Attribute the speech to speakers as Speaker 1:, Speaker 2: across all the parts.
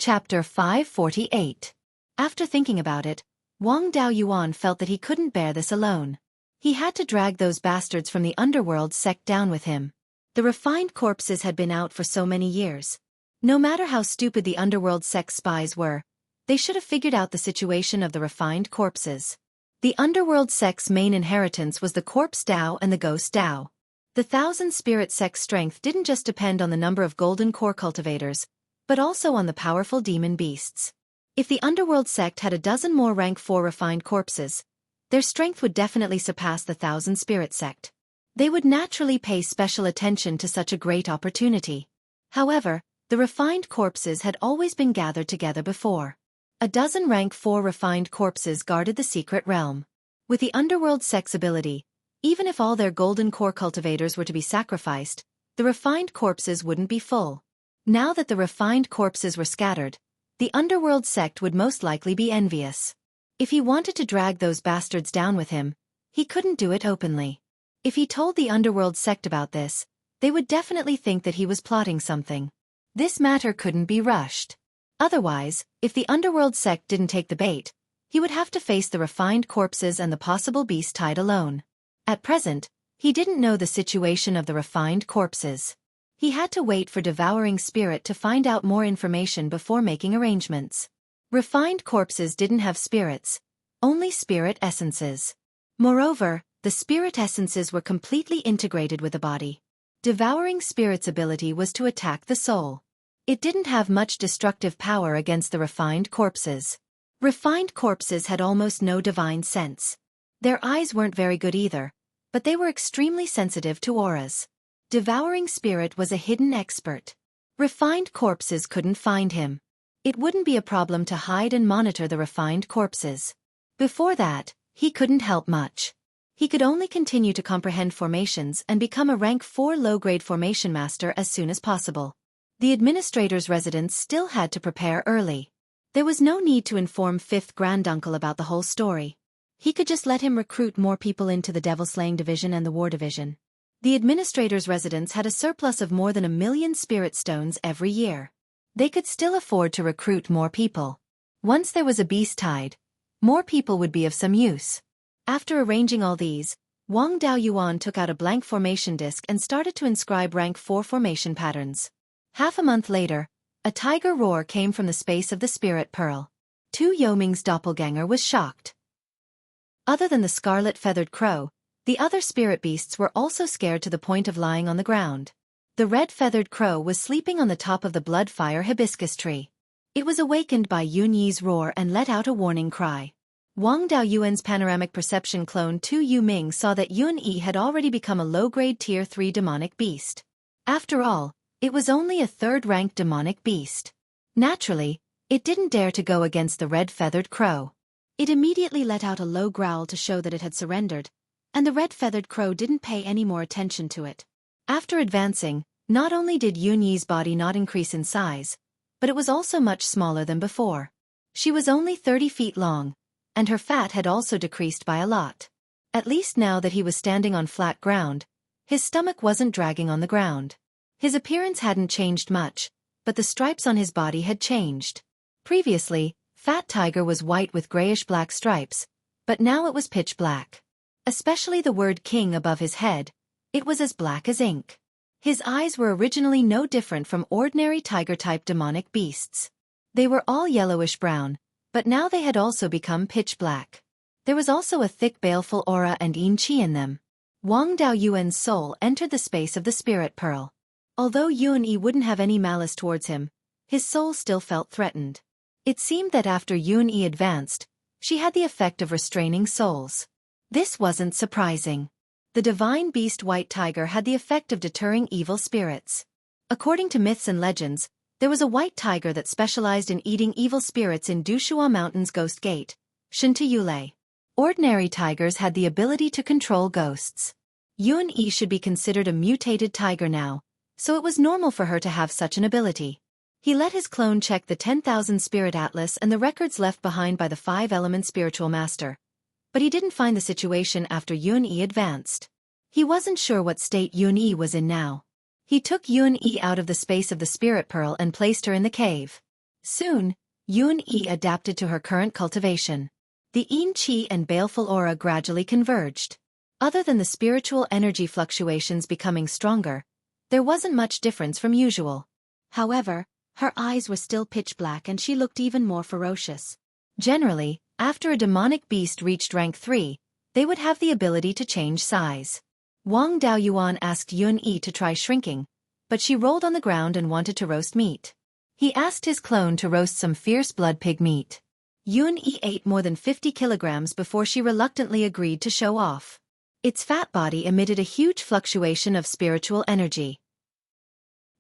Speaker 1: Chapter 548. After thinking about it, Wang Daoyuan felt that he couldn't bear this alone. He had to drag those bastards from the underworld sect down with him. The refined corpses had been out for so many years. No matter how stupid the underworld sect spies were, they should have figured out the situation of the refined corpses. The underworld sect's main inheritance was the corpse Dao and the ghost Dao. The thousand spirit sect's strength didn't just depend on the number of golden core cultivators, but also on the powerful demon beasts. If the underworld sect had a dozen more rank 4 refined corpses, their strength would definitely surpass the thousand spirit sect. They would naturally pay special attention to such a great opportunity. However, the refined corpses had always been gathered together before. A dozen rank 4 refined corpses guarded the secret realm. With the underworld sect's ability, even if all their golden core cultivators were to be sacrificed, the refined corpses wouldn't be full. Now that the refined corpses were scattered, the underworld sect would most likely be envious. If he wanted to drag those bastards down with him, he couldn't do it openly. If he told the underworld sect about this, they would definitely think that he was plotting something. This matter couldn't be rushed. Otherwise, if the underworld sect didn't take the bait, he would have to face the refined corpses and the possible beast tied alone. At present, he didn't know the situation of the refined corpses. He had to wait for Devouring Spirit to find out more information before making arrangements. Refined corpses didn't have spirits, only spirit essences. Moreover, the spirit essences were completely integrated with the body. Devouring Spirit's ability was to attack the soul. It didn't have much destructive power against the refined corpses. Refined corpses had almost no divine sense. Their eyes weren't very good either, but they were extremely sensitive to auras. Devouring Spirit was a hidden expert. Refined corpses couldn't find him. It wouldn't be a problem to hide and monitor the refined corpses. Before that, he couldn't help much. He could only continue to comprehend formations and become a rank 4 low-grade formation master as soon as possible. The administrator's residence still had to prepare early. There was no need to inform 5th Granduncle about the whole story. He could just let him recruit more people into the Devil-Slaying Division and the War Division. The administrator's residence had a surplus of more than 1 million spirit stones every year. They could still afford to recruit more people. Once there was a beast tied, more people would be of some use. After arranging all these, Wang Daoyuan took out a blank formation disc and started to inscribe rank 4 formation patterns. Half a month later, a tiger roar came from the space of the spirit pearl. Tu Yoming's doppelganger was shocked. Other than the scarlet feathered crow, the other spirit beasts were also scared to the point of lying on the ground. The red-feathered crow was sleeping on the top of the blood-fire hibiscus tree. It was awakened by Yun Yi's roar and let out a warning cry. Wang Daoyuan's panoramic perception clone Tu Yuming saw that Yun Yi had already become a low-grade Tier 3 demonic beast. After all, it was only a 3rd-ranked demonic beast. Naturally, it didn't dare to go against the red-feathered crow. It immediately let out a low growl to show that it had surrendered, and the red-feathered crow didn't pay any more attention to it. After advancing, not only did Yun Yi's body not increase in size, but it was also much smaller than before. She was only 30 feet long, and her fat had also decreased by a lot. At least now that he was standing on flat ground, his stomach wasn't dragging on the ground. His appearance hadn't changed much, but the stripes on his body had changed. Previously, Fat Tiger was white with grayish-black stripes, but now it was pitch black. Especially the word King above his head, it was as black as ink. His eyes were originally no different from ordinary tiger-type demonic beasts. They were all yellowish-brown, but now they had also become pitch black. There was also a thick baleful aura and yin qi in them. Wang Daoyuan's soul entered the space of the spirit pearl. Although Yun Yi wouldn't have any malice towards him, his soul still felt threatened. It seemed that after Yun Yi advanced, she had the effect of restraining souls. This wasn't surprising. The divine beast White Tiger had the effect of deterring evil spirits. According to myths and legends, there was a white tiger that specialized in eating evil spirits in Dushua Mountain's Ghost Gate, Shintayule. Ordinary tigers had the ability to control ghosts. Yun Yi should be considered a mutated tiger now, so it was normal for her to have such an ability. He let his clone check the 10,000 Spirit Atlas and the records left behind by the 5-element spiritual master. But he didn't find the situation after Yun Yi advanced. He wasn't sure what state Yun Yi was in now. He took Yun Yi out of the space of the spirit pearl and placed her in the cave. Soon, Yun-Yi adapted to her current cultivation. The Yin-Qi and baleful aura gradually converged. Other than the spiritual energy fluctuations becoming stronger, there wasn't much difference from usual. However, her eyes were still pitch black and she looked even more ferocious. Generally, after a demonic beast reached rank 3, they would have the ability to change size. Wang Daoyuan asked Yun-Yi to try shrinking, but she rolled on the ground and wanted to roast meat. He asked his clone to roast some fierce blood pig meat. Yun-Yi ate more than 50 kilograms before she reluctantly agreed to show off. Its fat body emitted a huge fluctuation of spiritual energy.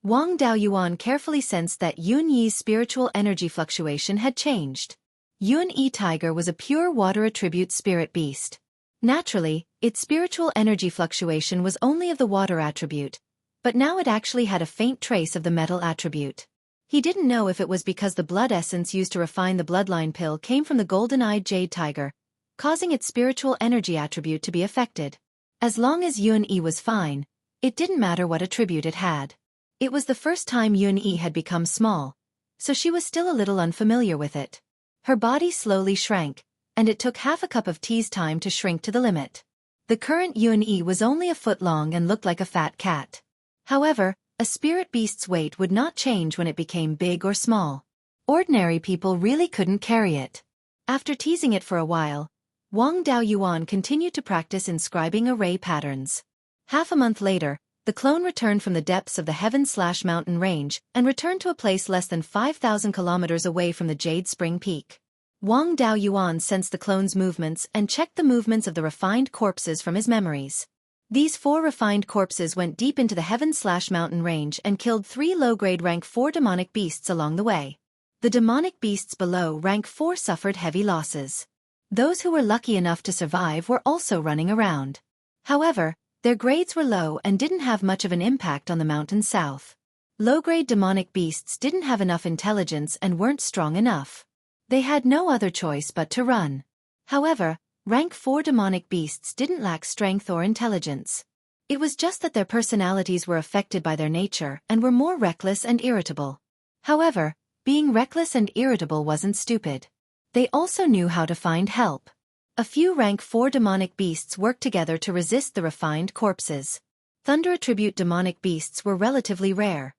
Speaker 1: Wang Daoyuan carefully sensed that Yun-Yi's spiritual energy fluctuation had changed. Yun-Yi tiger was a pure water attribute spirit beast. Naturally, its spiritual energy fluctuation was only of the water attribute, but now it actually had a faint trace of the metal attribute. He didn't know if it was because the blood essence used to refine the bloodline pill came from the golden-eyed jade tiger, causing its spiritual energy attribute to be affected. As long as Yun-Yi was fine, it didn't matter what attribute it had. It was the first time Yun-Yi had become small, so she was still a little unfamiliar with it. Her body slowly shrank, and it took half a cup of tea's time to shrink to the limit. The current Yun-Yi was only a foot long and looked like a fat cat. However, a spirit beast's weight would not change when it became big or small. Ordinary people really couldn't carry it. After teasing it for a while, Wang Daoyuan continued to practice inscribing array patterns. Half a month later, the clone returned from the depths of the heaven-mountain range and returned to a place less than 5,000 kilometers away from the Jade Spring Peak. Wang Daoyuan sensed the clone's movements and checked the movements of the refined corpses from his memories. These 4 refined corpses went deep into the heaven-mountain range and killed 3 low-grade rank 4 demonic beasts along the way. The demonic beasts below rank 4 suffered heavy losses. Those who were lucky enough to survive were also running around. However, their grades were low and didn't have much of an impact on the mountains south. Low-grade demonic beasts didn't have enough intelligence and weren't strong enough. They had no other choice but to run. However, rank 4 demonic beasts didn't lack strength or intelligence. It was just that their personalities were affected by their nature and were more reckless and irritable. However, being reckless and irritable wasn't stupid. They also knew how to find help. A few rank 4 demonic beasts worked together to resist the refined corpses. Thunder attribute demonic beasts were relatively rare,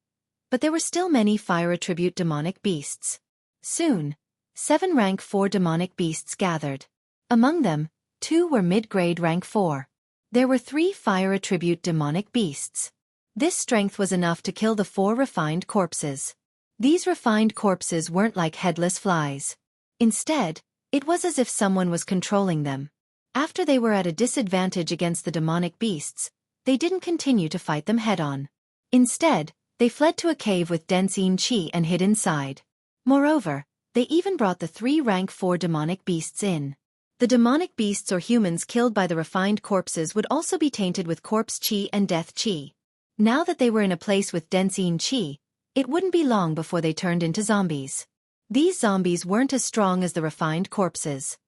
Speaker 1: but there were still many fire attribute demonic beasts. Soon, 7 rank 4 demonic beasts gathered. Among them, 2 were mid-grade rank 4. There were 3 fire attribute demonic beasts. This strength was enough to kill the 4 refined corpses. These refined corpses weren't like headless flies. Instead, it was as if someone was controlling them. After they were at a disadvantage against the demonic beasts, they didn't continue to fight them head-on. Instead, they fled to a cave with dense Yin-Qi and hid inside. Moreover, they even brought the 3 rank 4 demonic beasts in. The demonic beasts or humans killed by the refined corpses would also be tainted with corpse qi and death qi. Now that they were in a place with dense Yin-Qi, it wouldn't be long before they turned into zombies. These zombies weren't as strong as the refined corpses.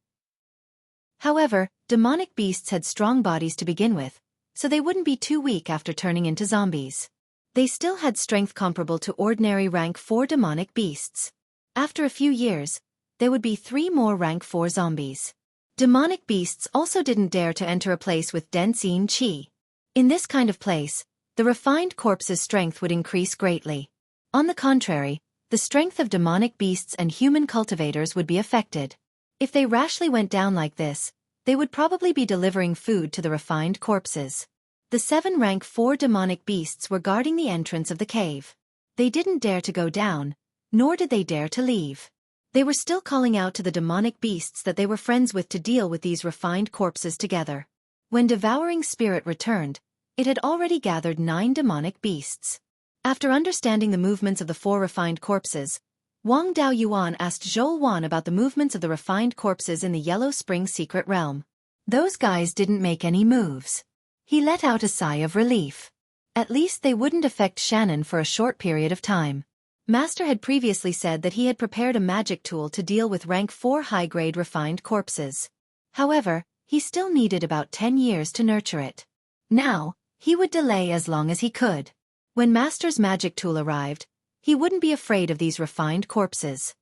Speaker 1: However, demonic beasts had strong bodies to begin with, so they wouldn't be too weak after turning into zombies. They still had strength comparable to ordinary rank 4 demonic beasts. After a few years, there would be 3 more rank 4 zombies. Demonic beasts also didn't dare to enter a place with dense Yin-Qi. In this kind of place, the refined corpse's strength would increase greatly. On the contrary, the strength of demonic beasts and human cultivators would be affected. If they rashly went down like this, they would probably be delivering food to the refined corpses. The 7 rank 4 demonic beasts were guarding the entrance of the cave. They didn't dare to go down, nor did they dare to leave. They were still calling out to the demonic beasts that they were friends with to deal with these refined corpses together. When Devouring Spirit returned, it had already gathered 9 demonic beasts. After understanding the movements of the 4 refined corpses, Wang Daoyuan asked Zhou Wan about the movements of the refined corpses in the Yellow Spring Secret Realm. Those guys didn't make any moves. He let out a sigh of relief. At least they wouldn't affect Shannon for a short period of time. Master had previously said that he had prepared a magic tool to deal with rank 4 high-grade refined corpses. However, he still needed about 10 years to nurture it. Now, he would delay as long as he could. When Master's magic tool arrived, He wouldn't be afraid of these refined corpses.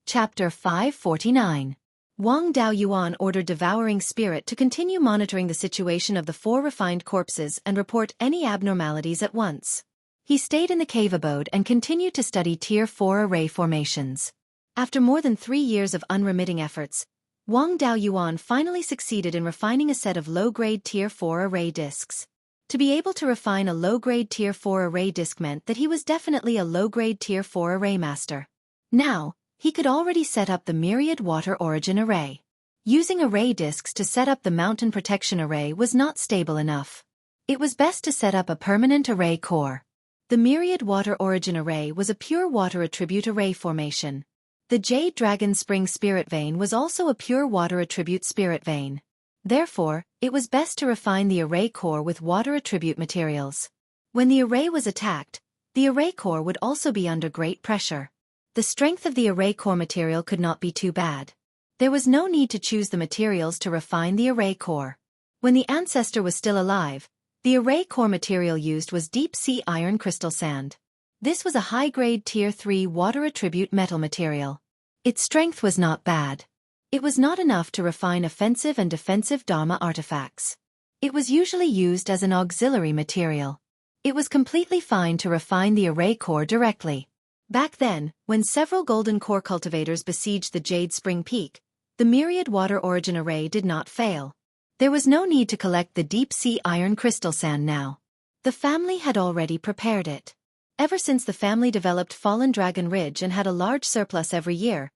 Speaker 1: Chapter 549. Wang Daoyuan ordered Devouring Spirit to continue monitoring the situation of the 4 refined corpses and report any abnormalities at once. He stayed in the cave abode and continued to study Tier 4 array formations. After more than 3 years of unremitting efforts, Wang Daoyuan finally succeeded in refining a set of low-grade Tier 4 array discs. To be able to refine a low-grade Tier 4 array disc meant that he was definitely a low-grade Tier 4 array master. Now, he could already set up the Myriad Water Origin Array. Using array discs to set up the Mountain Protection Array was not stable enough. It was best to set up a permanent array core. The Myriad Water Origin Array was a pure water attribute array formation. The Jade Dragon Spring Spirit Vein was also a pure water attribute spirit vein. Therefore, it was best to refine the array core with water attribute materials. When the array was attacked, the array core would also be under great pressure. The strength of the array core material could not be too bad. There was no need to choose the materials to refine the array core. When the ancestor was still alive, the array core material used was deep-sea iron crystal sand. This was a high-grade Tier 3 water attribute metal material. Its strength was not bad. It was not enough to refine offensive and defensive Dharma artifacts. It was usually used as an auxiliary material. It was completely fine to refine the array core directly. Back then, when several golden core cultivators besieged the Jade Spring Peak, the Myriad Water Origin Array did not fail. There was no need to collect the deep-sea iron crystal sand now. The family had already prepared it. Ever since the family developed Fallen Dragon Ridge and had a large surplus every year,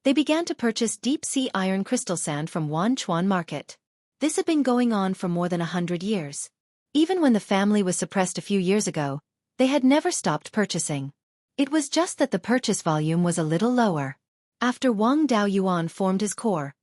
Speaker 1: they began to purchase deep-sea iron crystal sand from Wanchuan Market. This had been going on for more than 100 years. Even when the family was suppressed a few years ago, they had never stopped purchasing. It was just that the purchase volume was a little lower. After Wang Daoyuan formed his core,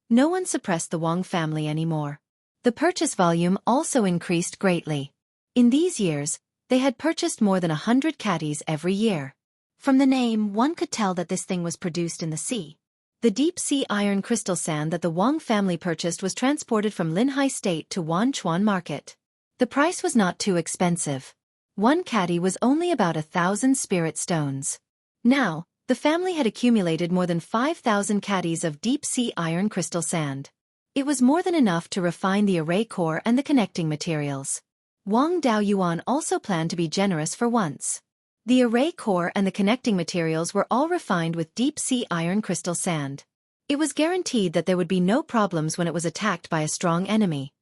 Speaker 1: no one suppressed the Wang family anymore. The purchase volume also increased greatly. In these years, they had purchased more than 100 caddies every year. From the name, one could tell that this thing was produced in the sea. The deep-sea iron crystal sand that the Wang family purchased was transported from Linhai State to Wanchuan Market. The price was not too expensive. 1 caddy was only about 1,000 spirit stones. Now, the family had accumulated more than 5,000 caddies of deep-sea iron crystal sand. It was more than enough to refine the array core and the connecting materials. Wang Daoyuan also planned to be generous for once. The array core and the connecting materials were all refined with deep-sea iron crystal sand. It was guaranteed that there would be no problems when it was attacked by a strong enemy.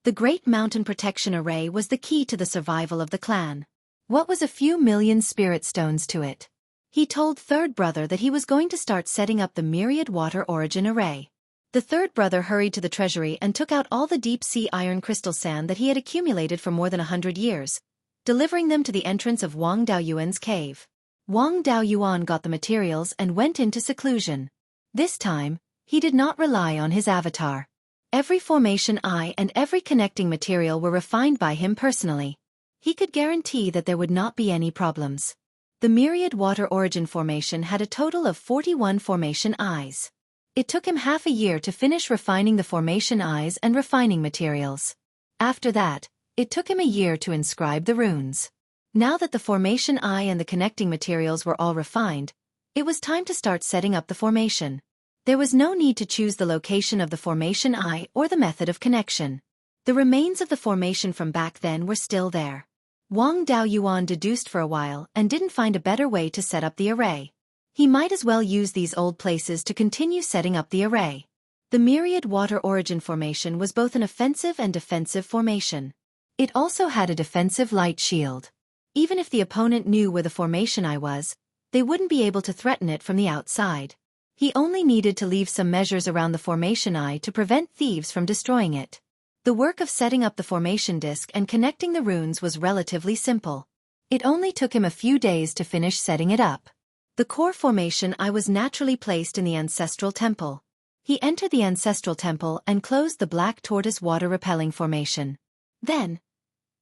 Speaker 1: The Great Mountain Protection Array was the key to the survival of the clan. What was a few million spirit stones to it? He told third brother that he was going to start setting up the Myriad Water Origin Array. The third brother hurried to the treasury and took out all the deep-sea iron crystal sand that he had accumulated for more than 100 years, delivering them to the entrance of Wang Daoyuan's cave. Wang Daoyuan got the materials and went into seclusion. This time, he did not rely on his avatar. Every formation eye and every connecting material were refined by him personally. He could guarantee that there would not be any problems. The Myriad Water Origin formation had a total of 41 formation eyes. It took him half a year to finish refining the formation eyes and refining materials. After that, it took him a year to inscribe the runes. Now that the formation eye and the connecting materials were all refined, it was time to start setting up the formation. There was no need to choose the location of the formation eye or the method of connection. The remains of the formation from back then were still there. Wang Daoyuan deduced for a while and didn't find a better way to set up the array. He might as well use these old places to continue setting up the array. The Myriad Water Origin formation was both an offensive and defensive formation. It also had a defensive light shield. Even if the opponent knew where the formation eye was, they wouldn't be able to threaten it from the outside. He only needed to leave some measures around the formation eye to prevent thieves from destroying it. The work of setting up the formation disc and connecting the runes was relatively simple. It only took him a few days to finish setting it up. The core formation eye was naturally placed in the ancestral temple. He entered the ancestral temple and closed the black tortoise water-repelling formation. Then,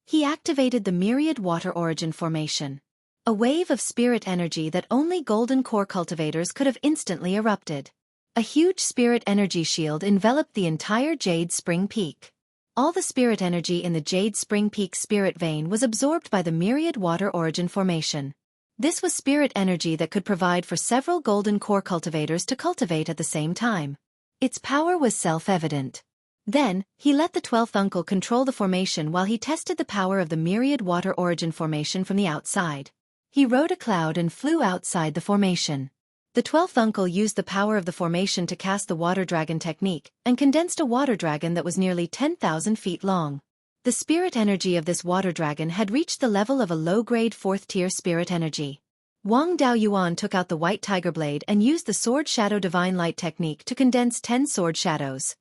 Speaker 1: he activated the Myriad Water Origin formation. A wave of spirit energy that only golden core cultivators could have instantly erupted. A huge spirit energy shield enveloped the entire Jade Spring Peak. All the spirit energy in the Jade Spring Peak spirit vein was absorbed by the myriad water origin formation. This was spirit energy that could provide for several golden core cultivators to cultivate at the same time. Its power was self-evident. Then, he let the 12th uncle control the formation while he tested the power of the myriad water origin formation from the outside. He rode a cloud and flew outside the formation. The 12th uncle used the power of the formation to cast the water dragon technique and condensed a water dragon that was nearly 10,000 feet long. The spirit energy of this water dragon had reached the level of a low-grade 4th-tier spirit energy. Wang Daoyuan took out the white tiger blade and used the Sword Shadow Divine Light technique to condense 10 sword shadows.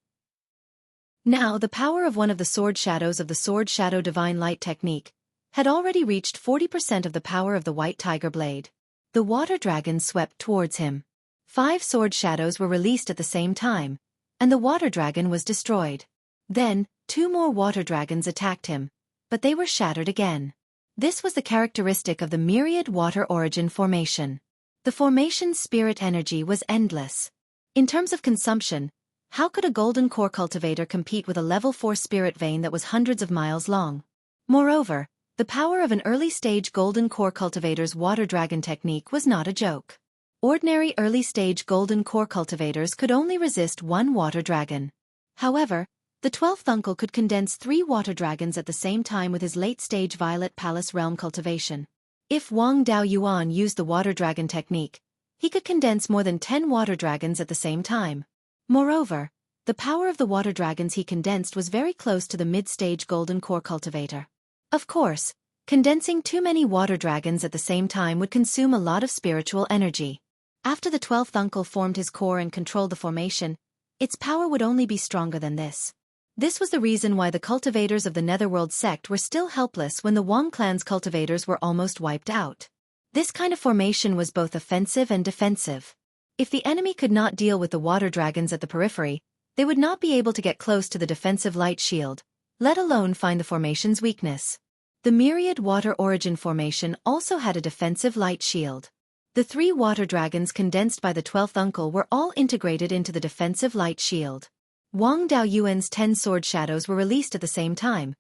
Speaker 1: Now the power of one of the sword shadows of the Sword Shadow Divine Light technique had already reached 40% of the power of the white tiger blade. The water dragon swept towards him. 5 sword shadows were released at the same time, and the water dragon was destroyed. Then, 2 more water dragons attacked him, but they were shattered again. This was the characteristic of the myriad water origin formation. The formation's spirit energy was endless. In terms of consumption, how could a golden core cultivator compete with a level 4 spirit vein that was hundreds of miles long? Moreover, the power of an early-stage golden core cultivator's water dragon technique was not a joke. Ordinary early-stage golden core cultivators could only resist 1 water dragon. However, the 12th uncle could condense 3 water dragons at the same time with his late-stage Violet Palace Realm cultivation. If Wang Daoyuan used the water dragon technique, he could condense more than 10 water dragons at the same time. Moreover, the power of the water dragons he condensed was very close to the mid-stage golden core cultivator. Of course, condensing too many water dragons at the same time would consume a lot of spiritual energy. After the 12th uncle formed his core and controlled the formation, its power would only be stronger than this. This was the reason why the cultivators of the Netherworld sect were still helpless when the Wang clan's cultivators were almost wiped out. This kind of formation was both offensive and defensive. If the enemy could not deal with the water dragons at the periphery, they would not be able to get close to the defensive light shield, let alone find the formation's weakness. The myriad water origin formation also had a defensive light shield. The 3 water dragons condensed by the 12th uncle were all integrated into the defensive light shield. Wang Daoyuan's 10 sword shadows were released at the same time,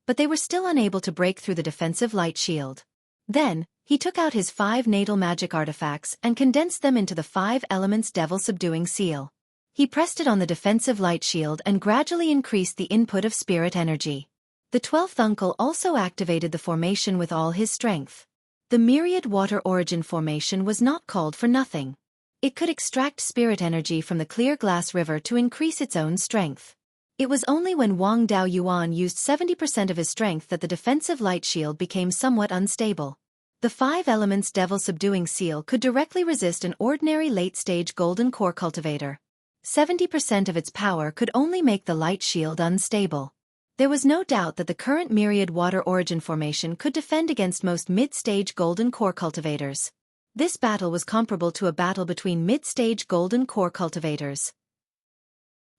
Speaker 1: but they were still unable to break through the defensive light shield. Then, he took out his 5 natal magic artifacts and condensed them into the 5 elements devil subduing seal. He pressed it on the defensive light shield and gradually increased the input of spirit energy. The 12th uncle also activated the formation with all his strength. The myriad water origin formation was not called for nothing. It could extract spirit energy from the clear glass river to increase its own strength. It was only when Wang Daoyuan used 70% of his strength that the defensive light shield became somewhat unstable. The 5 elements devil subduing seal could directly resist an ordinary late-stage golden core cultivator. 70% of its power could only make the light shield unstable. There was no doubt that the current myriad water origin formation could defend against most mid-stage golden core cultivators. This battle was comparable to a battle between mid-stage golden core cultivators.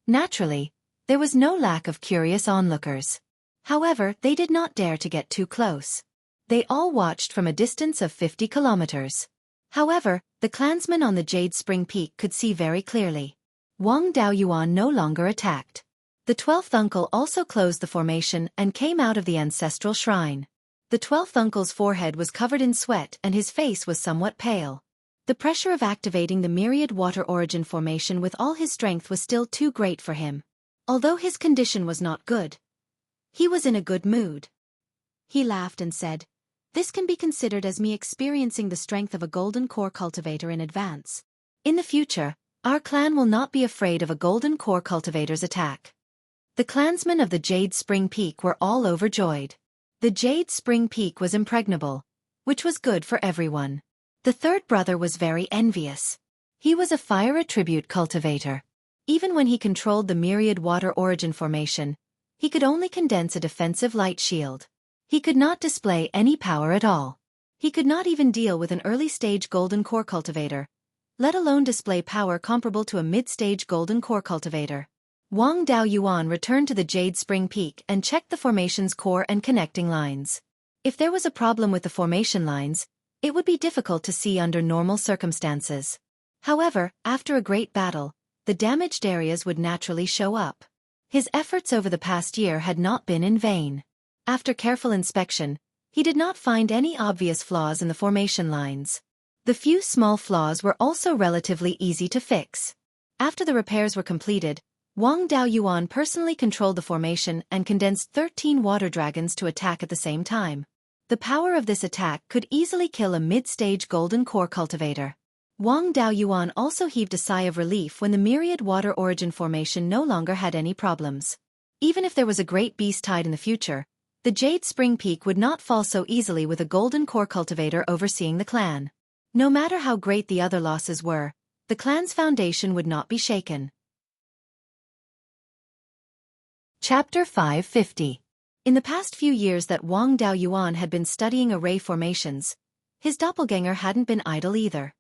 Speaker 1: Naturally, there was no lack of curious onlookers. However, they did not dare to get too close. They all watched from a distance of 50 kilometers. However, the clansmen on the Jade Spring Peak could see very clearly. Wang Daoyuan no longer attacked. The 12th uncle also closed the formation and came out of the ancestral shrine. The 12th uncle's forehead was covered in sweat and his face was somewhat pale. The pressure of activating the myriad water origin formation with all his strength was still too great for him. Although his condition was not good, he was in a good mood. He laughed and said, "This can be considered as me experiencing the strength of a golden core cultivator in advance. In the future, our clan will not be afraid of a golden core cultivator's attack." The clansmen of the Jade Spring Peak were all overjoyed. The Jade Spring Peak was impregnable, which was good for everyone. The third brother was very envious. He was a fire attribute cultivator. Even when he controlled the myriad water origin formation, he could only condense a defensive light shield. He could not display any power at all. He could not even deal with an early-stage golden core cultivator, let alone display power comparable to a mid-stage golden core cultivator. Wang Daoyuan returned to the Jade Spring Peak and checked the formation's core and connecting lines. If there was a problem with the formation lines, it would be difficult to see under normal circumstances. However, after a great battle, the damaged areas would naturally show up. His efforts over the past year had not been in vain. After careful inspection, he did not find any obvious flaws in the formation lines. The few small flaws were also relatively easy to fix. After the repairs were completed, Wang Daoyuan personally controlled the formation and condensed 13 water dragons to attack at the same time. The power of this attack could easily kill a mid-stage golden core cultivator. Wang Daoyuan also heaved a sigh of relief when the myriad water origin formation no longer had any problems. Even if there was a great beast tide in the future, the Jade Spring Peak would not fall so easily with a golden core cultivator overseeing the clan. No matter how great the other losses were, the clan's foundation would not be shaken. Chapter 550. In the past few years that Wang Daoyuan had been studying array formations, his doppelganger hadn't been idle either.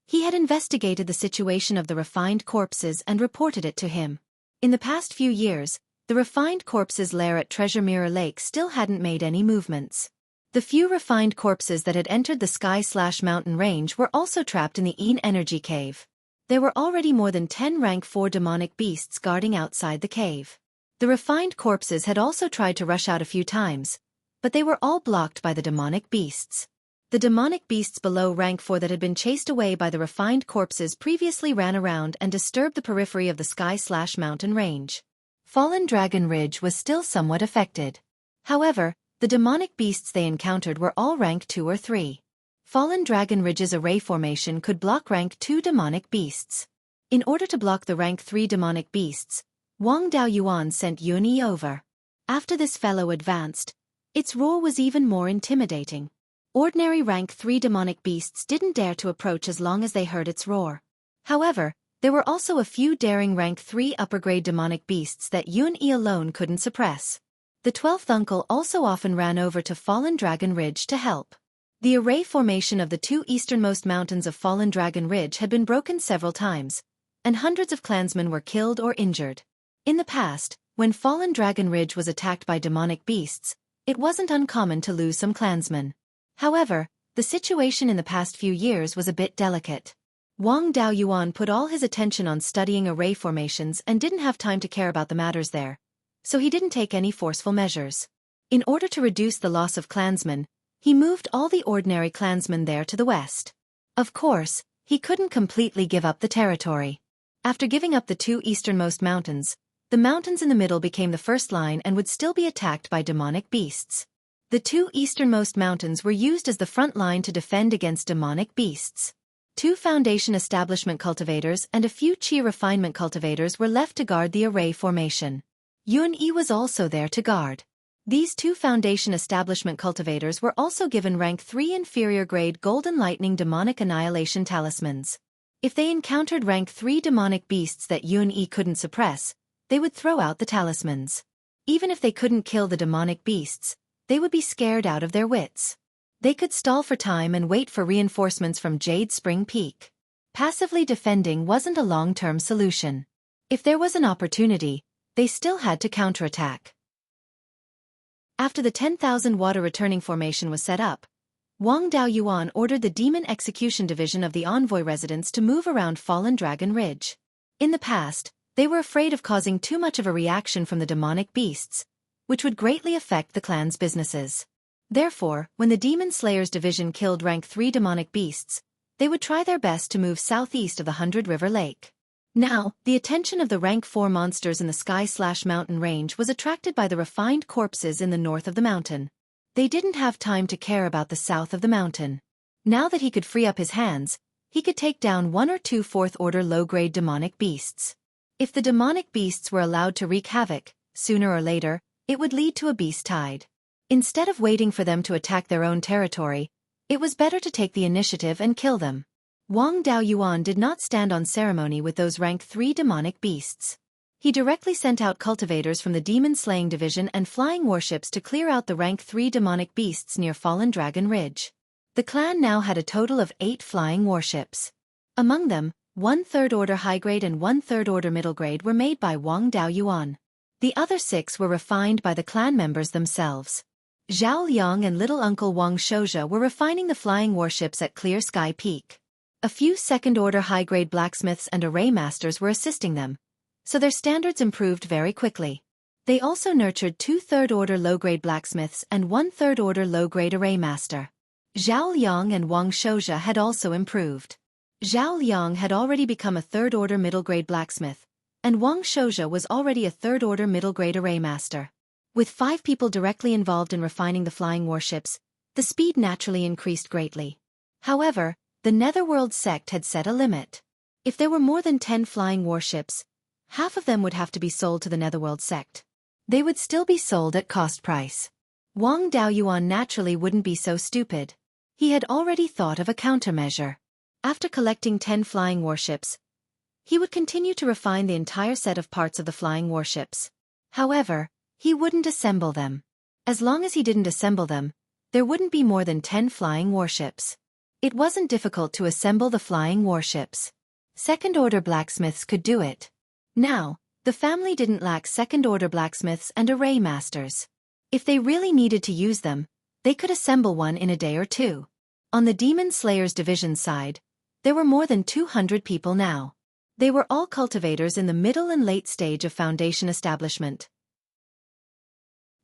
Speaker 1: He had investigated the situation of the refined corpses and reported it to him. In the past few years, the refined corpses' lair at Treasure Mirror Lake still hadn't made any movements. The few refined corpses that had entered the Sky/Mountain range were also trapped in the Een Energy Cave. There were already more than 10 rank 4 demonic beasts guarding outside the cave. The refined corpses had also tried to rush out a few times, but they were all blocked by the demonic beasts. The demonic beasts below rank 4 that had been chased away by the refined corpses previously ran around and disturbed the periphery of the Sky/Mountain range. Fallen Dragon Ridge was still somewhat affected. However, the demonic beasts they encountered were all rank 2 or 3. Fallen Dragon Ridge's array formation could block rank 2 demonic beasts. In order to block the rank 3 demonic beasts, Wang Daoyuan sent Xueqi over. After this fellow advanced, its roar was even more intimidating. Ordinary rank 3 demonic beasts didn't dare to approach as long as they heard its roar. However, there were also a few daring rank 3 upper-grade demonic beasts that Xueqi alone couldn't suppress. The 12th uncle also often ran over to Fallen Dragon Ridge to help. The array formation of the 2 easternmost mountains of Fallen Dragon Ridge had been broken several times, and hundreds of clansmen were killed or injured. In the past, when Fallen Dragon Ridge was attacked by demonic beasts, it wasn't uncommon to lose some clansmen. However, the situation in the past few years was a bit delicate. Wang Daoyuan put all his attention on studying array formations and didn't have time to care about the matters there, so he didn't take any forceful measures. In order to reduce the loss of clansmen, he moved all the ordinary clansmen there to the west. Of course, he couldn't completely give up the territory. After giving up the 2 easternmost mountains, the mountains in the middle became the first line and would still be attacked by demonic beasts. The 2 easternmost mountains were used as the front line to defend against demonic beasts. 2 foundation establishment cultivators and a few chi refinement cultivators were left to guard the array formation. Xueqi was also there to guard. These 2 foundation establishment cultivators were also given rank 3 inferior grade Golden Lightning Demonic Annihilation Talismans. If they encountered rank 3 demonic beasts that Xueqi couldn't suppress, they would throw out the talismans. Even if they couldn't kill the demonic beasts, they would be scared out of their wits. They could stall for time and wait for reinforcements from Jade Spring Peak. Passively defending wasn't a long-term solution. If there was an opportunity, they still had to counterattack. After the 10,000 water returning formation was set up, Wang Daoyuan ordered the Demon Execution Division of the Envoy residence to move around Fallen Dragon Ridge. In the past, they were afraid of causing too much of a reaction from the demonic beasts, which would greatly affect the clan's businesses. Therefore, when the Demon Slayers Division killed rank 3 demonic beasts, they would try their best to move southeast of the 100 River Lake. Now, the attention of the rank 4 monsters in the Sky/Mountain range was attracted by the refined corpses in the north of the mountain. They didn't have time to care about the south of the mountain. Now that he could free up his hands, he could take down 1 or 2 4th-order low-grade demonic beasts. If the demonic beasts were allowed to wreak havoc, sooner or later, it would lead to a beast tide. Instead of waiting for them to attack their own territory, it was better to take the initiative and kill them. Wang Daoyuan did not stand on ceremony with those rank 3 demonic beasts. He directly sent out cultivators from the Demon Slaying Division and flying warships to clear out the rank 3 demonic beasts near Fallen Dragon Ridge. The clan now had a total of 8 flying warships. Among them, 1/3 order high grade and 1/3 order middle grade were made by Wang Daoyuan. The other 6 were refined by the clan members themselves. Zhao Liang and little uncle Wang Shouja were refining the flying warships at Clear Sky Peak. A few second-order high-grade blacksmiths and array masters were assisting them, so their standards improved very quickly. They also nurtured 2 third-order low-grade blacksmiths and 1 third-order low-grade array master. Zhao Liang and Wang Shouja had also improved. Zhao Liang had already become a third-order middle-grade blacksmith, and Wang Shouja was already a third-order middle-grade array master. With 5 people directly involved in refining the flying warships, the speed naturally increased greatly. However, the Netherworld sect had set a limit. If there were more than 10 flying warships, half of them would have to be sold to the Netherworld sect. They would still be sold at cost price. Wang Daoyuan naturally wouldn't be so stupid. He had already thought of a countermeasure. After collecting 10 flying warships, he would continue to refine the entire set of parts of the flying warships. However, he wouldn't assemble them. As long as he didn't assemble them, there wouldn't be more than 10 flying warships. It wasn't difficult to assemble the flying warships. Second-order blacksmiths could do it. Now, the family didn't lack second-order blacksmiths and array masters. If they really needed to use them, they could assemble one in a day or two. On the Demon Slayers division side, there were more than 200 people now. They were all cultivators in the middle and late stage of foundation establishment.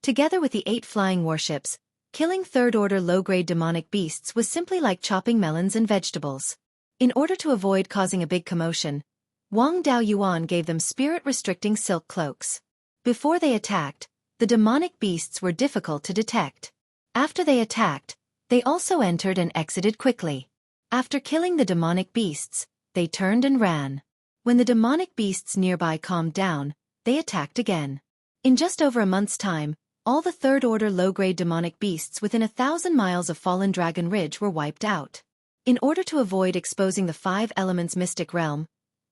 Speaker 1: Together with the 8 flying warships, killing third-order low-grade demonic beasts was simply like chopping melons and vegetables. In order to avoid causing a big commotion, Wang Daoyuan gave them spirit-restricting silk cloaks. Before they attacked, the demonic beasts were difficult to detect. After they attacked, they also entered and exited quickly. After killing the demonic beasts, they turned and ran. When the demonic beasts nearby calmed down, they attacked again. In just over a month's time, all the third-order low-grade demonic beasts within 1,000 miles of Fallen Dragon Ridge were wiped out. In order to avoid exposing the 5 elements mystic realm,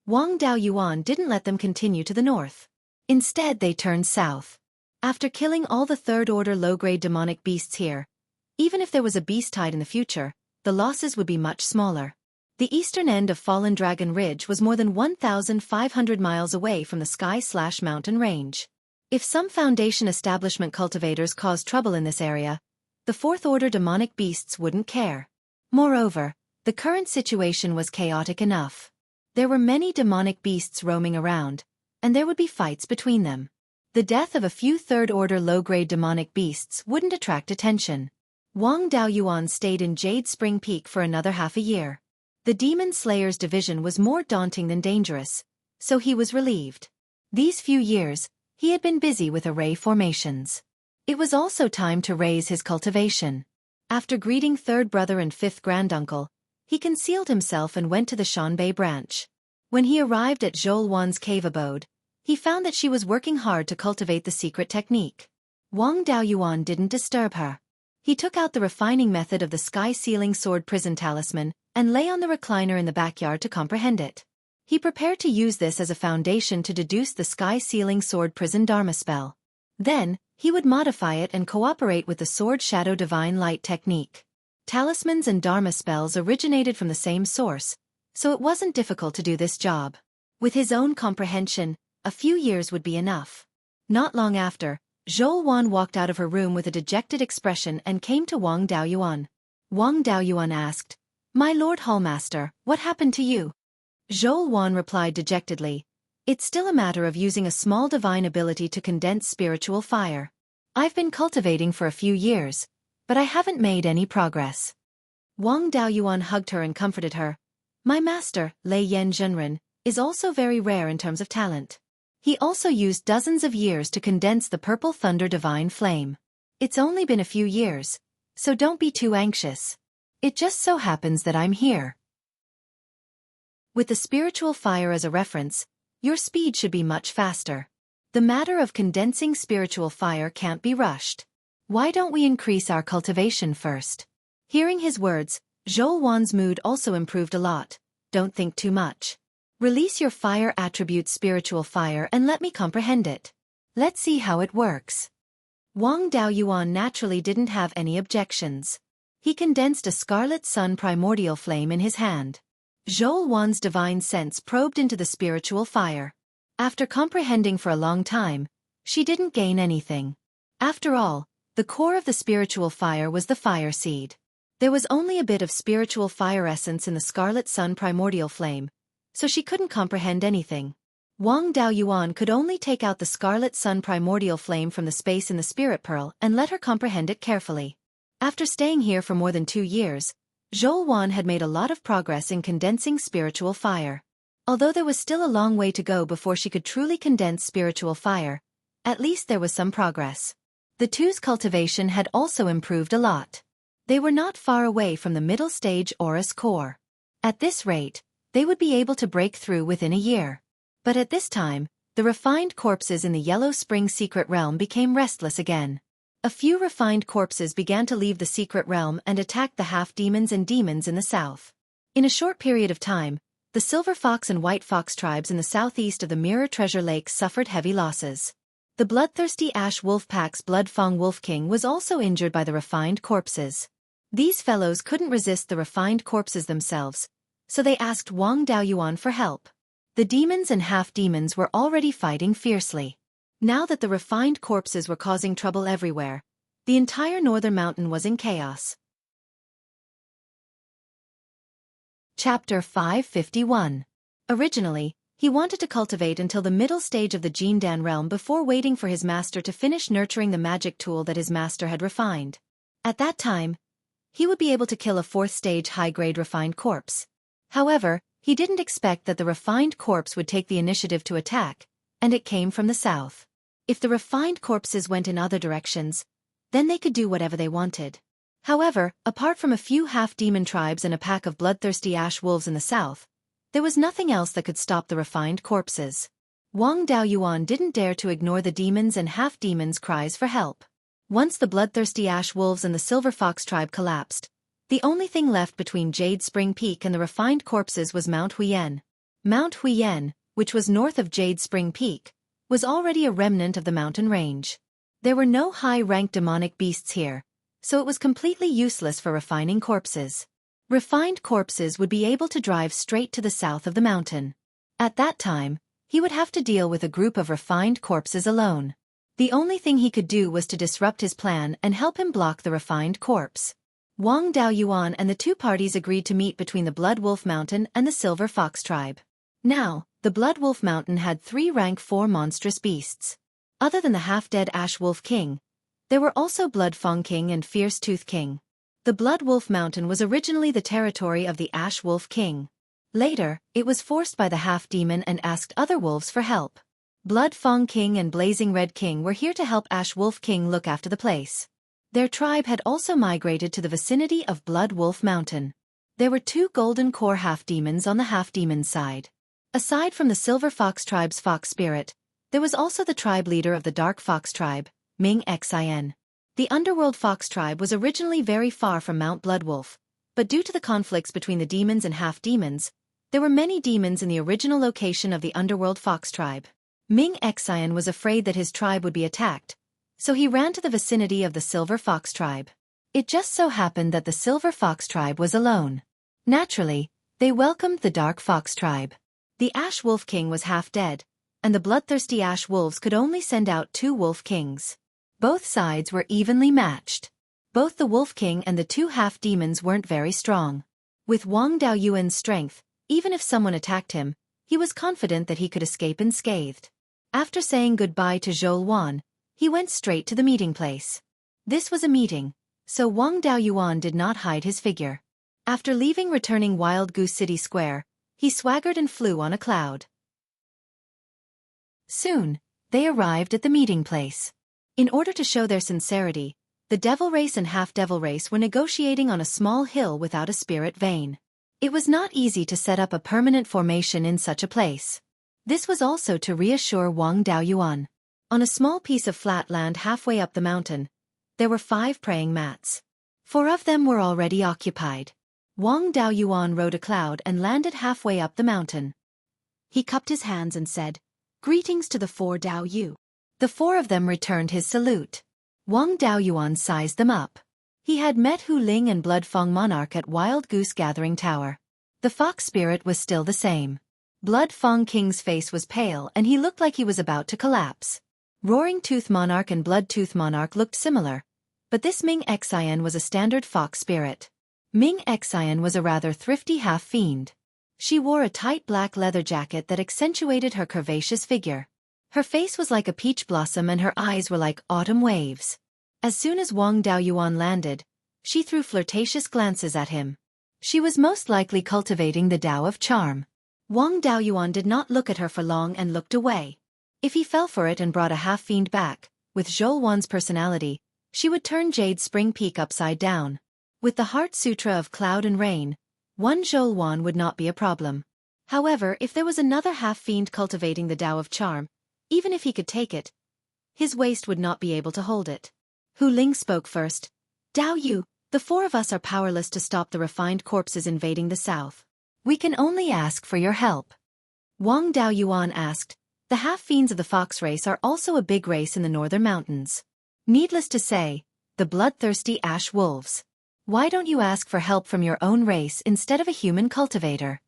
Speaker 1: Wang Daoyuan didn't let them continue to the north. Instead they turned south. After killing all the third-order low-grade demonic beasts here, even if there was a beast tide in the future, the losses would be much smaller. The eastern end of Fallen Dragon Ridge was more than 1,500 miles away from the sky/mountain range. If some Foundation establishment cultivators caused trouble in this area, the fourth-order demonic beasts wouldn't care. Moreover, the current situation was chaotic enough. There were many demonic beasts roaming around, and there would be fights between them. The death of a few third-order low-grade demonic beasts wouldn't attract attention. Wang Daoyuan stayed in Jade Spring Peak for another half a year. The Demon Slayers division was more daunting than dangerous, so he was relieved. These few years, he had been busy with array formations. It was also time to raise his cultivation. After greeting third brother and fifth granduncle, he concealed himself and went to the Shanbei branch. When he arrived at Zhou cave abode, he found that she was working hard to cultivate the secret technique. Wang Daoyuan didn't disturb her. He took out the refining method of the sky-sealing sword prison talisman and lay on the recliner in the backyard to comprehend it. He prepared to use this as a foundation to deduce the sky-sealing sword prison dharma spell. Then, he would modify it and cooperate with the sword shadow divine light technique. Talismans and dharma spells originated from the same source, so it wasn't difficult to do this job. With his own comprehension, a few years would be enough. Not long after, Zhou Wan walked out of her room with a dejected expression and came to Wang Daoyuan. Wang Daoyuan asked, "My Lord Hallmaster, what happened to you?" Zhou Wan replied dejectedly, "It's still a matter of using a small divine ability to condense spiritual fire. I've been cultivating for a few years, but I haven't made any progress." Wang Daoyuan hugged her and comforted her. "My master, Lei Yan Zhenren, is also very rare in terms of talent. He also used dozens of years to condense the purple thunder divine flame. It's only been a few years, so don't be too anxious. It just so happens that I'm here." With the spiritual fire as a reference, your speed should be much faster. The matter of condensing spiritual fire can't be rushed. Why don't we increase our cultivation first? Hearing his words, Zhou Wan's mood also improved a lot. Don't think too much. Release your fire attribute spiritual fire and let me comprehend it. Let's see how it works. Wang Daoyuan naturally didn't have any objections. He condensed a scarlet sun primordial flame in his hand. Zhou Wan's divine sense probed into the spiritual fire. After comprehending for a long time, she didn't gain anything. After all, the core of the spiritual fire was the fire seed. There was only a bit of spiritual fire essence in the scarlet sun primordial flame, so she couldn't comprehend anything. Wang Daoyuan could only take out the Scarlet Sun primordial flame from the space in the Spirit Pearl and let her comprehend it carefully. After staying here for more than 2 years, Xueqi had made a lot of progress in condensing spiritual fire. Although there was still a long way to go before she could truly condense spiritual fire, at least there was some progress. The two's cultivation had also improved a lot. They were not far away from the middle stage Aurus core. At this rate, they would be able to break through within a year. But at this time, the refined corpses in the Yellow Spring secret realm became restless again. A few refined corpses began to leave the secret realm and attack the half-demons and demons in the south. In a short period of time, the Silver Fox and White Fox tribes in the southeast of the Mirror Treasure Lake suffered heavy losses. The bloodthirsty Ash Wolf Pack's Bloodfang Wolf King was also injured by the refined corpses. These fellows couldn't resist the refined corpses themselves, so they asked Wang Daoyuan for help. The demons and half-demons were already fighting fiercely. Now that the refined corpses were causing trouble everywhere, the entire northern mountain was in chaos. Chapter 551. Originally, he wanted to cultivate until the middle stage of the Jindan realm before waiting for his master to finish nurturing the magic tool that his master had refined. At that time, he would be able to kill a 4th stage high-grade refined corpse. However, he didn't expect that the refined corpse would take the initiative to attack, and it came from the south. If the refined corpses went in other directions, then they could do whatever they wanted. However, apart from a few half-demon tribes and a pack of bloodthirsty ash wolves in the south, there was nothing else that could stop the refined corpses. Wang Daoyuan didn't dare to ignore the demons and half-demons' cries for help. Once the bloodthirsty ash wolves and the Silver Fox tribe collapsed, the only thing left between Jade Spring Peak and the refined corpses was Mount Huiyen. Mount Huiyen, which was north of Jade Spring Peak, was already a remnant of the mountain range. There were no high-ranked demonic beasts here, so it was completely useless for refining corpses. Refined corpses would be able to drive straight to the south of the mountain. At that time, he would have to deal with a group of refined corpses alone. The only thing he could do was to disrupt his plan and help him block the refined corpse. Wang Daoyuan and the two parties agreed to meet between the Blood Wolf Mountain and the Silver Fox tribe. Now, the Blood Wolf Mountain had 3 rank 4 monstrous beasts. Other than the half-dead Ash Wolf King, there were also Blood Fang King and Fierce Tooth King. The Blood Wolf Mountain was originally the territory of the Ash Wolf King. Later, it was forced by the half-demon and asked other wolves for help. Blood Fang King and Blazing Red King were here to help Ash Wolf King look after the place. Their tribe had also migrated to the vicinity of Blood Wolf Mountain. There were 2 golden core half-demons on the half-demon side. Aside from the Silver Fox tribe's fox spirit, there was also the tribe leader of the Dark Fox tribe, Ming Xin. The Underworld Fox tribe was originally very far from Mount Bloodwolf, but due to the conflicts between the demons and half-demons, there were many demons in the original location of the Underworld Fox tribe. Ming Xin was afraid that his tribe would be attacked, so he ran to the vicinity of the Silver Fox tribe. It just so happened that the Silver Fox tribe was alone. Naturally, they welcomed the Dark Fox tribe. The Ash Wolf King was half dead, and the bloodthirsty Ash Wolves could only send out 2 Wolf Kings. Both sides were evenly matched. Both the Wolf King and the 2 half-demons weren't very strong. With Wang Daoyuan's strength, even if someone attacked him, he was confident that he could escape unscathed. After saying goodbye to Xueqi, he went straight to the meeting place. This was a meeting, so Wang Daoyuan did not hide his figure. After leaving returning Wild Goose City Square, he swaggered and flew on a cloud. Soon, they arrived at the meeting place. In order to show their sincerity, the Devil Race and Half-Devil Race were negotiating on a small hill without a spirit vein. It was not easy to set up a permanent formation in such a place. This was also to reassure Wang Daoyuan. On a small piece of flat land halfway up the mountain, there were 5 praying mats. 4 of them were already occupied. Wang Daoyuan rode a cloud and landed halfway up the mountain. He cupped his hands and said, "Greetings to the 4 Dao Yu." The 4 of them returned his salute. Wang Daoyuan sized them up. He had met Hu Ling and Blood Fang Monarch at Wild Goose Gathering Tower. The fox spirit was still the same. Blood Fang King's face was pale and he looked like he was about to collapse. Roaring Tooth Monarch and Blood Tooth Monarch looked similar, but this Ming Xin was a standard fox spirit. Ming Xin was a rather thrifty half-fiend. She wore a tight black leather jacket that accentuated her curvaceous figure. Her face was like a peach blossom and her eyes were like autumn waves. As soon as Wang Daoyuan landed, she threw flirtatious glances at him. She was most likely cultivating the Tao of charm. Wang Daoyuan did not look at her for long and looked away. If he fell for it and brought a half-fiend back, with Zhouwan's personality, she would turn Jade's spring peak upside down. With the Heart Sutra of Cloud and Rain, one Zhouwan would not be a problem. However, if there was another half-fiend cultivating the Tao of charm, even if he could take it, his waist would not be able to hold it. Hu Ling spoke first. Dao Yu, the four of us are powerless to stop the refined corpses invading the south. We can only ask for your help. Wang Daoyuan asked. The half-fiends of the fox race are also a big race in the northern mountains. Needless to say, the bloodthirsty ash wolves. Why don't you ask for help from your own race instead of a human cultivator?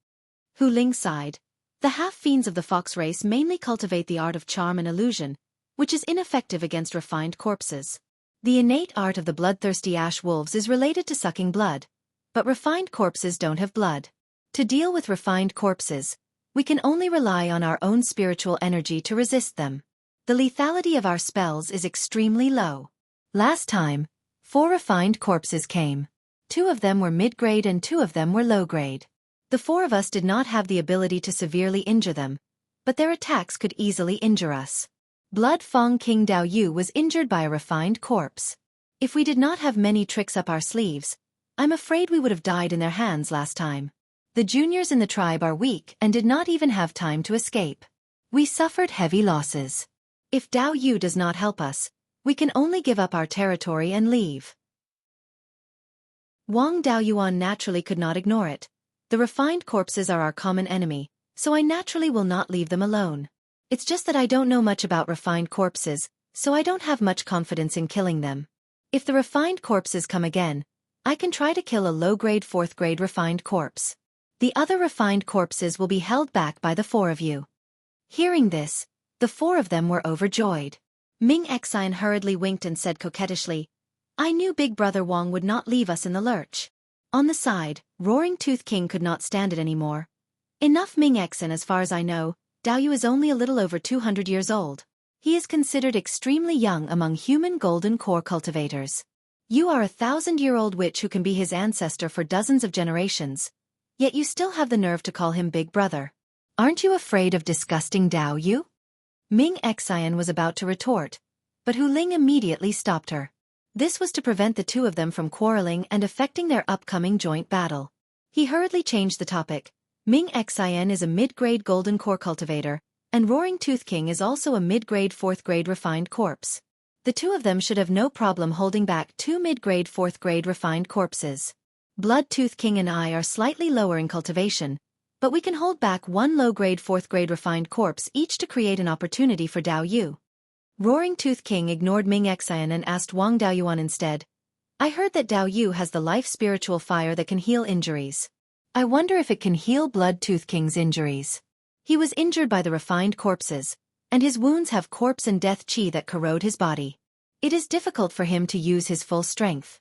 Speaker 1: Hu Ling sighed. The half-fiends of the fox race mainly cultivate the art of charm and illusion, which is ineffective against refined corpses. The innate art of the bloodthirsty ash wolves is related to sucking blood, but refined corpses don't have blood. To deal with refined corpses, we can only rely on our own spiritual energy to resist them. The lethality of our spells is extremely low. Last time, 4 refined corpses came. 2 of them were mid-grade and 2 of them were low-grade. The 4 of us did not have the ability to severely injure them, but their attacks could easily injure us. Blood Fong King Dao Yu was injured by a refined corpse. If we did not have many tricks up our sleeves, I'm afraid we would have died in their hands last time. The juniors in the tribe are weak and did not even have time to escape. We suffered heavy losses. If Dao Yu does not help us, we can only give up our territory and leave. Wang Daoyuan naturally could not ignore it. The refined corpses are our common enemy, so I naturally will not leave them alone. It's just that I don't know much about refined corpses, so I don't have much confidence in killing them. If the refined corpses come again, I can try to kill a low-grade 4th-grade refined corpse. The other refined corpses will be held back by the 4 of you. Hearing this, the 4 of them were overjoyed. Ming Xian hurriedly winked and said coquettishly, I knew Big Brother Wang would not leave us in the lurch. On the side, Roaring Tooth King could not stand it anymore. Enough Ming Xian, as far as I know, Dao Yu is only a little over 200 years old. He is considered extremely young among human golden core cultivators. You are a 1,000-year-old witch who can be his ancestor for dozens of generations. Yet you still have the nerve to call him Big Brother. Aren't you afraid of disgusting Dao Yu? Ming Xian was about to retort, but Hu Ling immediately stopped her. This was to prevent the 2 of them from quarreling and affecting their upcoming joint battle. He hurriedly changed the topic. Ming Xian is a mid-grade golden core cultivator, and Roaring Tooth King is also a mid-grade 4th-grade refined corpse. The 2 of them should have no problem holding back 2 mid-grade 4th-grade refined corpses. Blood Tooth King and I are slightly lower in cultivation, but we can hold back 1 low-grade 4th-grade refined corpse each to create an opportunity for Dao Yu. Roaring Tooth King ignored Ming Xian and asked Wang Daoyuan instead. I heard that Dao Yu has the life spiritual fire that can heal injuries. I wonder if it can heal Blood Tooth King's injuries. He was injured by the refined corpses, and his wounds have corpse and death chi that corrode his body. It is difficult for him to use his full strength.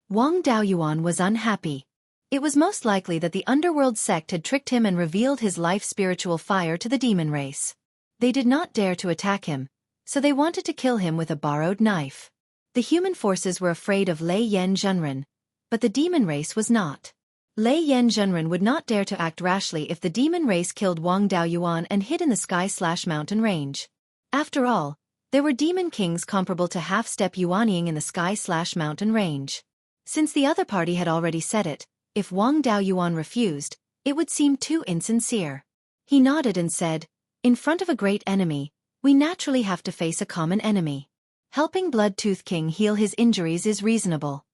Speaker 1: Wang Daoyuan was unhappy. It was most likely that the underworld sect had tricked him and revealed his life spiritual fire to the demon race. They did not dare to attack him, so they wanted to kill him with a borrowed knife. The human forces were afraid of Lei Yen Zhenren, but the demon race was not. Lei Yen Zhenren would not dare to act rashly if the demon race killed Wang Daoyuan and hid in the sky/mountain range. After all, there were demon kings comparable to half-step Yuanying in the sky/mountain range. Since the other party had already said it, if Wang Daoyuan refused, it would seem too insincere. He nodded and said, in front of a great enemy, we naturally have to face a common enemy. Helping Blood Tooth King heal his injuries is reasonable.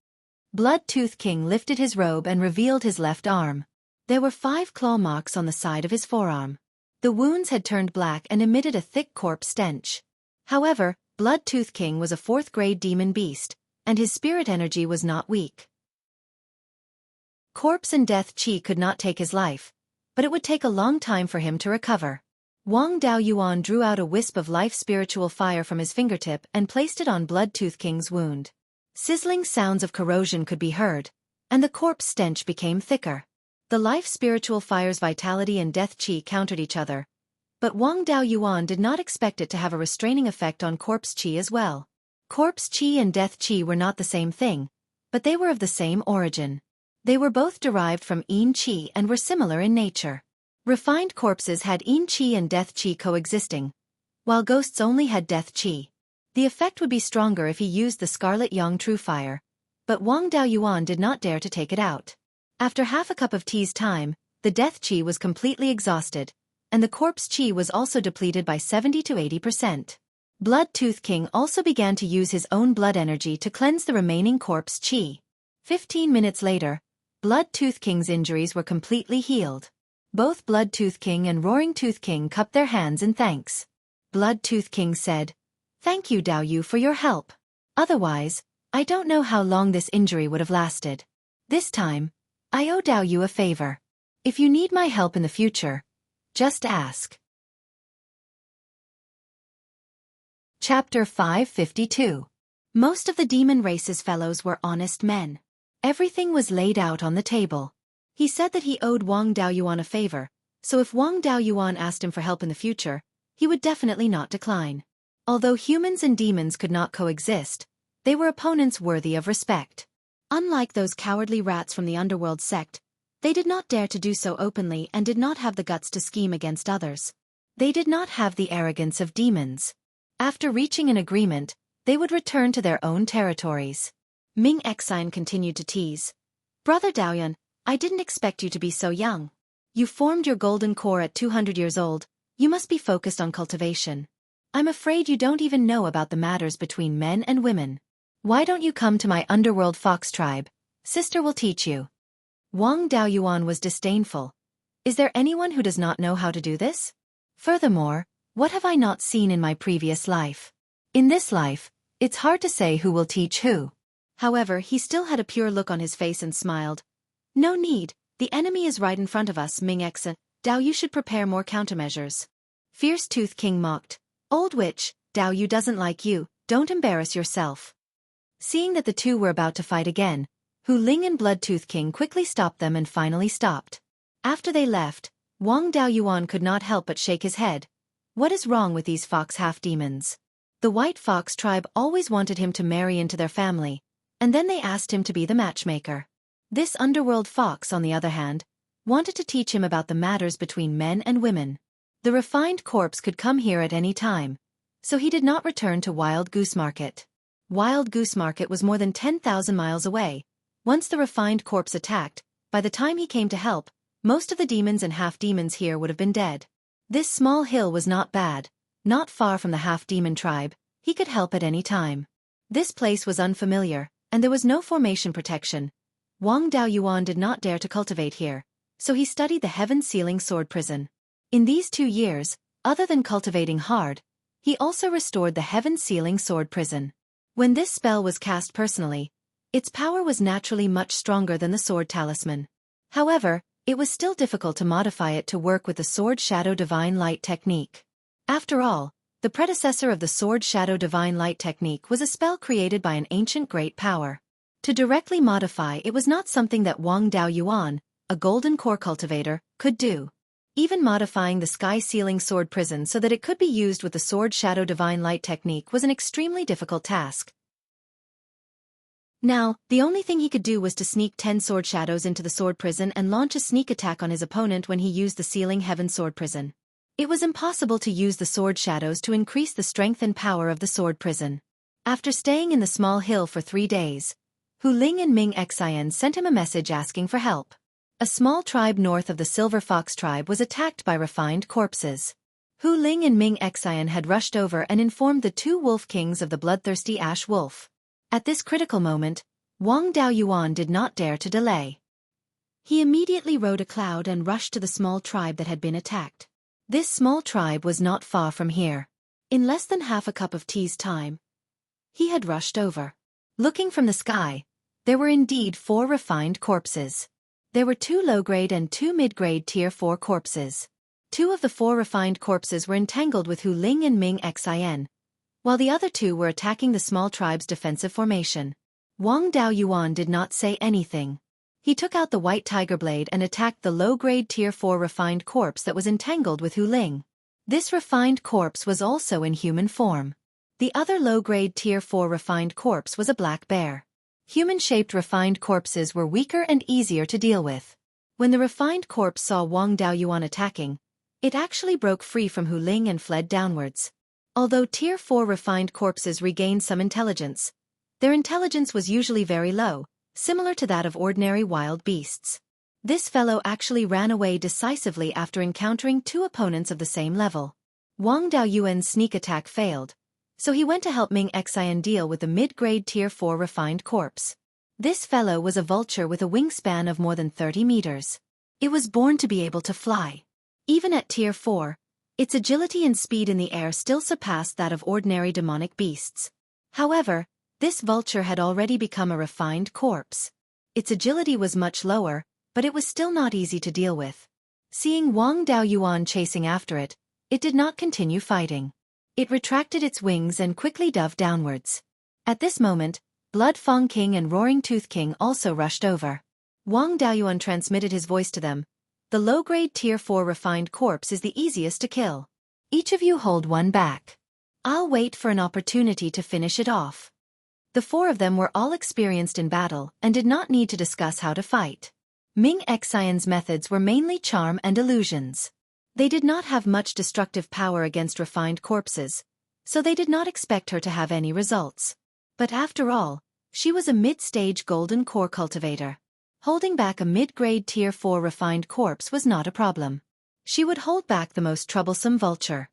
Speaker 1: Blood Tooth King lifted his robe and revealed his left arm. There were 5 claw marks on the side of his forearm. The wounds had turned black and emitted a thick corpse stench. However, Blood Tooth King was a 4th-grade demon beast, and his spirit energy was not weak. Corpse and death chi could not take his life, but it would take a long time for him to recover. Wang Daoyuan drew out a wisp of life spiritual fire from his fingertip and placed it on Blood Tooth King's wound. Sizzling sounds of corrosion could be heard, and the corpse stench became thicker. The life spiritual fire's vitality and death qi countered each other. But Wang Daoyuan did not expect it to have a restraining effect on corpse qi as well. Corpse qi and death qi were not the same thing, but they were of the same origin. They were both derived from yin qi and were similar in nature. Refined corpses had yin qi and death qi coexisting, while ghosts only had death qi. The effect would be stronger if he used the scarlet yang true fire, but Wang Daoyuan did not dare to take it out. After half a cup of tea's time, the death qi was completely exhausted, and the corpse qi was also depleted by 70 to 80%. Blood Tooth King also began to use his own blood energy to cleanse the remaining corpse qi. 15 minutes later, Blood Tooth King's injuries were completely healed. Both Blood Tooth King and Roaring Tooth King cupped their hands in thanks. Blood Tooth King said, "Thank you, Dao Yu, for your help. Otherwise, I don't know how long this injury would have lasted. This time, I owe Dao Yu a favor. If you need my help in the future, just ask." Chapter 552. Most of the demon race's fellows were honest men. Everything was laid out on the table. He said that he owed Wang Daoyuan a favor, so if Wang Daoyuan asked him for help in the future, he would definitely not decline. Although humans and demons could not coexist, they were opponents worthy of respect. Unlike those cowardly rats from the underworld sect, they did not dare to do so openly and did not have the guts to scheme against others. They did not have the arrogance of demons. After reaching an agreement, they would return to their own territories. Ming Exine continued to tease. "Brother Daoyuan, I didn't expect you to be so young. You formed your golden core at 200 years old, you must be focused on cultivation. I'm afraid you don't even know about the matters between men and women. Why don't you come to my underworld fox tribe? Sister will teach you." Wang Daoyuan was disdainful. "Is there anyone who does not know how to do this? Furthermore, what have I not seen in my previous life? In this life, it's hard to say who will teach who." However, he still had a pure look on his face and smiled. "No need, the enemy is right in front of us, Ming Exin. Dao Yu should prepare more countermeasures." Fierce Tooth King mocked. "Old witch, Dao Yu doesn't like you, don't embarrass yourself." Seeing that the two were about to fight again, Hu Ling and Blood Tooth King quickly stopped them and finally stopped. After they left, Wang Daoyuan could not help but shake his head. What is wrong with these fox half-demons? The White Fox tribe always wanted him to marry into their family, and then they asked him to be the matchmaker. This underworld fox, on the other hand, wanted to teach him about the matters between men and women. The refined corpse could come here at any time, so he did not return to Wild Goose Market. Wild Goose Market was more than 10,000 miles away. Once the refined corpse attacked, by the time he came to help, most of the demons and half-demons here would have been dead. This small hill was not bad, not far from the half-demon tribe, he could help at any time. This place was unfamiliar, and there was no formation protection. Wang Daoyuan did not dare to cultivate here, so he studied the heaven-sealing sword prison. In these 2 years, other than cultivating hard, he also restored the heaven-sealing sword prison. When this spell was cast personally, its power was naturally much stronger than the sword talisman. However, it was still difficult to modify it to work with the Sword Shadow Divine Light technique. After all, the predecessor of the Sword Shadow Divine Light technique was a spell created by an ancient great power. To directly modify it was not something that Wang Daoyuan, a golden core cultivator, could do. Even modifying the sky-sealing sword prison so that it could be used with the Sword Shadow Divine Light technique was an extremely difficult task. Now, the only thing he could do was to sneak 10 sword shadows into the sword prison and launch a sneak attack on his opponent when he used the sealing heaven sword prison. It was impossible to use the sword shadows to increase the strength and power of the sword prison. After staying in the small hill for 3 days, Hu Ling and Ming Xian sent him a message asking for help. A small tribe north of the Silver Fox tribe was attacked by refined corpses. Hu Ling and Ming Xian had rushed over and informed the 2 wolf kings of the bloodthirsty Ash Wolf. At this critical moment, Wang Daoyuan did not dare to delay. He immediately rode a cloud and rushed to the small tribe that had been attacked. This small tribe was not far from here. In less than half a cup of tea's time, he had rushed over. Looking from the sky, there were indeed 4 refined corpses. There were 2 low-grade and 2 mid-grade tier 4 corpses. 2 of the 4 refined corpses were entangled with Hu Ling and Ming Xian, while the other 2 were attacking the small tribe's defensive formation. Wang Daoyuan did not say anything. He took out the white tiger blade and attacked the low-grade Tier 4 refined corpse that was entangled with Hu Ling. This refined corpse was also in human form. The other low-grade Tier 4 refined corpse was a black bear. Human-shaped refined corpses were weaker and easier to deal with. When the refined corpse saw Wang Daoyuan attacking, it actually broke free from Hu Ling and fled downwards. Although Tier 4 refined corpses regained some intelligence, their intelligence was usually very low, similar to that of ordinary wild beasts. This fellow actually ran away decisively after encountering two opponents of the same level. Wang Daoyuan's sneak attack failed, so he went to help Ming Xian deal with the mid-grade Tier 4 refined corpse. This fellow was a vulture with a wingspan of more than 30 meters. It was born to be able to fly. Even at Tier 4, its agility and speed in the air still surpassed that of ordinary demonic beasts. However, this vulture had already become a refined corpse. Its agility was much lower, but it was still not easy to deal with. Seeing Wang Daoyuan chasing after it, it did not continue fighting. It retracted its wings and quickly dove downwards. At this moment, Blood Fang King and Roaring Tooth King also rushed over. Wang Daoyuan transmitted his voice to them. The low-grade Tier 4 refined corpse is the easiest to kill. Each of you hold one back. I'll wait for an opportunity to finish it off. The four of them were all experienced in battle and did not need to discuss how to fight. Ming Xian's methods were mainly charm and illusions. They did not have much destructive power against refined corpses, so they did not expect her to have any results. But after all, she was a mid-stage golden core cultivator. Holding back a mid-grade Tier 4 refined corpse was not a problem. She would hold back the most troublesome vulture.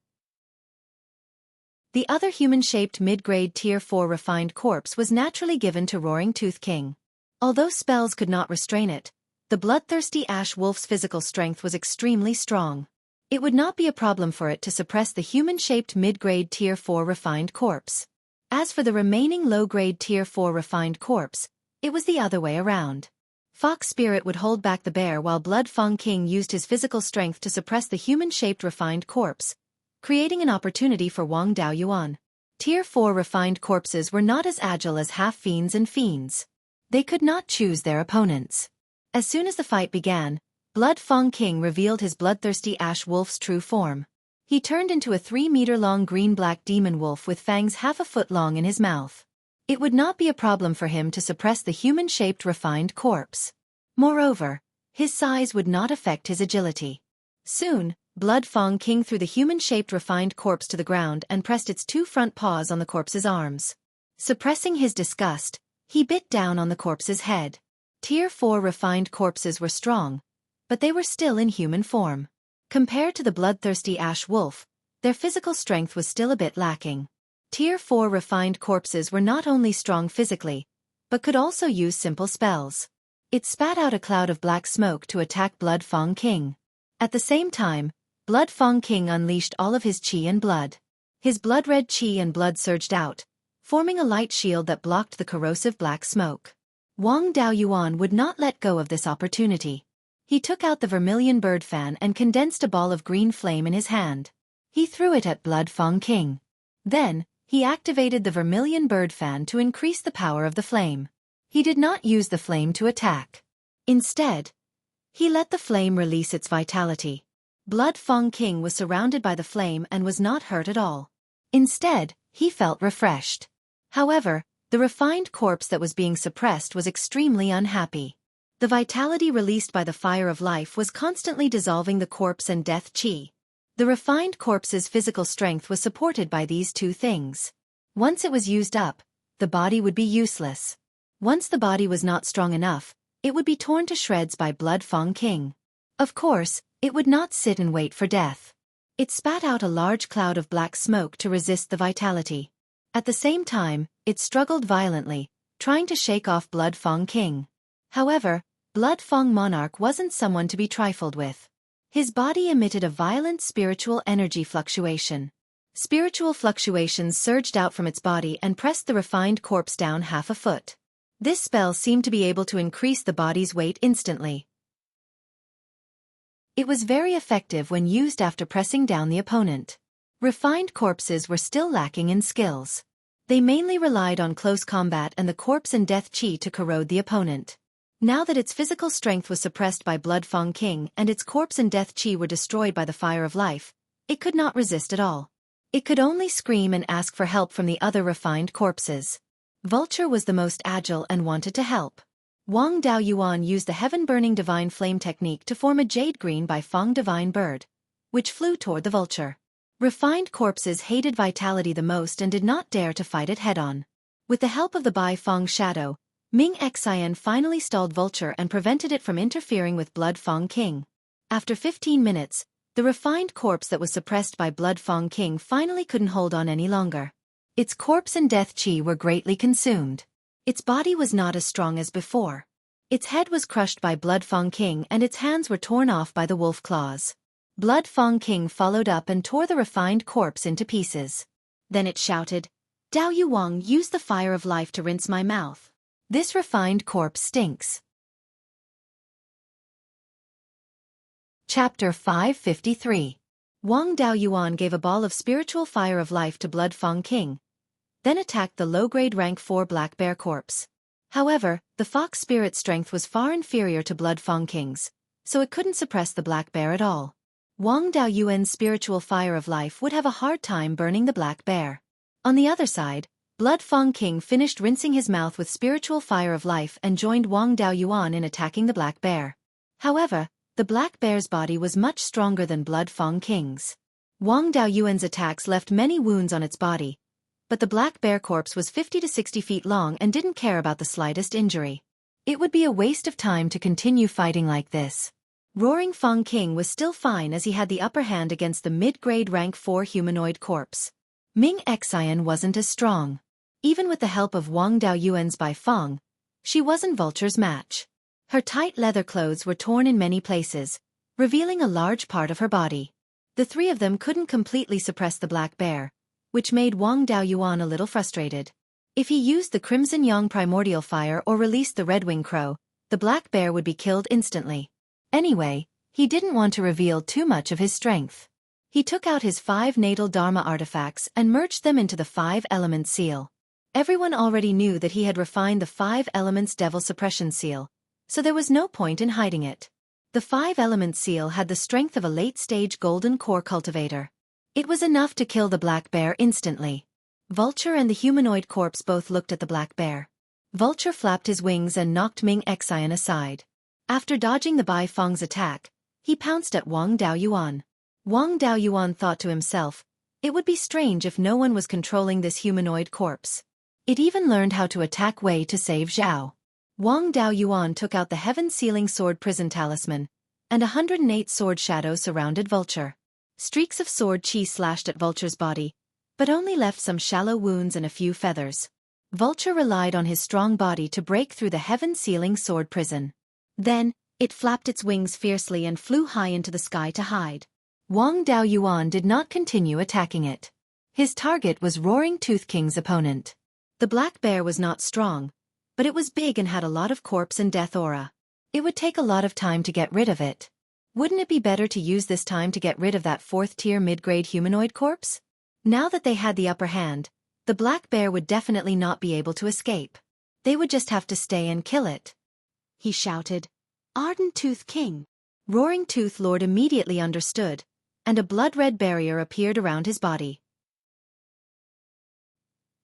Speaker 1: The other human-shaped mid-grade Tier 4 refined corpse was naturally given to Roaring Tooth King. Although spells could not restrain it, the bloodthirsty ash wolf's physical strength was extremely strong. It would not be a problem for it to suppress the human-shaped mid-grade Tier 4 refined corpse. As for the remaining low-grade Tier 4 refined corpse, it was the other way around. Fox Spirit would hold back the bear while Blood Fang King used his physical strength to suppress the human-shaped refined corpse, creating an opportunity for Wang Daoyuan. Tier 4 refined corpses were not as agile as half-fiends and fiends. They could not choose their opponents. As soon as the fight began, Blood Fang King revealed his bloodthirsty ash wolf's true form. He turned into a 3-meter-long green-black demon wolf with fangs half a foot long in his mouth. It would not be a problem for him to suppress the human-shaped refined corpse. Moreover, his size would not affect his agility. Soon, Blood Fang King threw the human-shaped refined corpse to the ground and pressed its two front paws on the corpse's arms. Suppressing his disgust, he bit down on the corpse's head. Tier 4 refined corpses were strong, but they were still in human form. Compared to the bloodthirsty ash wolf, their physical strength was still a bit lacking. Tier 4 refined corpses were not only strong physically, but could also use simple spells. It spat out a cloud of black smoke to attack Blood Fang King. At the same time, Blood Fang King unleashed all of his qi and blood. His blood-red qi and blood surged out, forming a light shield that blocked the corrosive black smoke. Wang Daoyuan would not let go of this opportunity. He took out the vermilion bird fan and condensed a ball of green flame in his hand. He threw it at Blood Fang King. Then, he activated the vermilion bird fan to increase the power of the flame. He did not use the flame to attack. Instead, he let the flame release its vitality. Blood Fang King was surrounded by the flame and was not hurt at all. Instead, he felt refreshed. However, the refined corpse that was being suppressed was extremely unhappy. The vitality released by the fire of life was constantly dissolving the corpse and death qi. The refined corpse's physical strength was supported by these two things. Once it was used up, the body would be useless. Once the body was not strong enough, it would be torn to shreds by Blood Fang King. Of course, it would not sit and wait for death. It spat out a large cloud of black smoke to resist the vitality. At the same time, it struggled violently, trying to shake off Blood Fang King. However, Blood Fang Monarch wasn't someone to be trifled with. His body emitted a violent spiritual energy fluctuation. Spiritual fluctuations surged out from its body and pressed the refined corpse down half a foot. This spell seemed to be able to increase the body's weight instantly. It was very effective when used after pressing down the opponent. Refined corpses were still lacking in skills. They mainly relied on close combat and the corpse and death qi to corrode the opponent. Now that its physical strength was suppressed by Blood Fang King and its corpse and death chi were destroyed by the fire of life, it could not resist at all. It could only scream and ask for help from the other refined corpses. Vulture was the most agile and wanted to help. Wang Daoyuan used the heaven-burning divine flame technique to form a jade green by Fang divine bird, which flew toward the vulture. Refined corpses hated vitality the most and did not dare to fight it head-on. With the help of the Bai Fang shadow, Ming Xian finally stalled Vulture and prevented it from interfering with Blood Fang King. After 15 minutes, the refined corpse that was suppressed by Blood Fang King finally couldn't hold on any longer. Its corpse and death chi were greatly consumed. Its body was not as strong as before. Its head was crushed by Blood Fang King and its hands were torn off by the wolf claws. Blood Fang King followed up and tore the refined corpse into pieces. Then it shouted, "Dao Yu Wang used the fire of life to rinse my mouth. This refined corpse stinks." Chapter 553. Wang Daoyuan gave a ball of spiritual fire of life to Blood Fang King, then attacked the low-grade rank 4 black bear corpse. However, the fox spirit strength was far inferior to Blood Fang King's, so it couldn't suppress the black bear at all. Wang Daoyuan's spiritual fire of life would have a hard time burning the black bear. On the other side, Blood Fang King finished rinsing his mouth with spiritual fire of life and joined Wang Daoyuan in attacking the black bear. However, the black bear's body was much stronger than Blood Fang King's. Wang Daoyuan's attacks left many wounds on its body, but the black bear corpse was 50 to 60 feet long and didn't care about the slightest injury. It would be a waste of time to continue fighting like this. Roaring Fang King was still fine as he had the upper hand against the mid-grade rank 4 humanoid corpse. Ming Xian wasn't as strong. Even with the help of Wang Daoyuan's Bai Fang, she wasn't Vulture's match. Her tight leather clothes were torn in many places, revealing a large part of her body. The three of them couldn't completely suppress the black bear, which made Wang Daoyuan a little frustrated. If he used the Crimson Yang primordial fire or released the Red-Wing Crow, the black bear would be killed instantly. Anyway, he didn't want to reveal too much of his strength. He took out his 5 natal Dharma artifacts and merged them into the 5-element seal. Everyone already knew that he had refined the 5 elements devil suppression seal, so there was no point in hiding it. The 5-element seal had the strength of a late-stage golden core cultivator. It was enough to kill the black bear instantly. Vulture and the humanoid corpse both looked at the black bear. Vulture flapped his wings and knocked Ming Xian aside. After dodging the Bai Fang's attack, he pounced at Wang Daoyuan. Wang Daoyuan thought to himself, it would be strange if no one was controlling this humanoid corpse. It even learned how to attack Wei to save Zhao. Wang Daoyuan took out the heaven-sealing sword prison talisman, and 108 sword shadows surrounded Vulture. Streaks of sword chi slashed at Vulture's body, but only left some shallow wounds and a few feathers. Vulture relied on his strong body to break through the heaven-sealing sword prison. Then, it flapped its wings fiercely and flew high into the sky to hide. Wang Daoyuan did not continue attacking it. His target was Roaring Tooth King's opponent. The black bear was not strong, but it was big and had a lot of corpse and death aura. It would take a lot of time to get rid of it. Wouldn't it be better to use this time to get rid of that 4th-tier mid-grade humanoid corpse? Now that they had the upper hand, the black bear would definitely not be able to escape. They would just have to stay and kill it. He shouted, "Ardent Tooth King!" Roaring Tooth Lord immediately understood, and a blood-red barrier appeared around his body.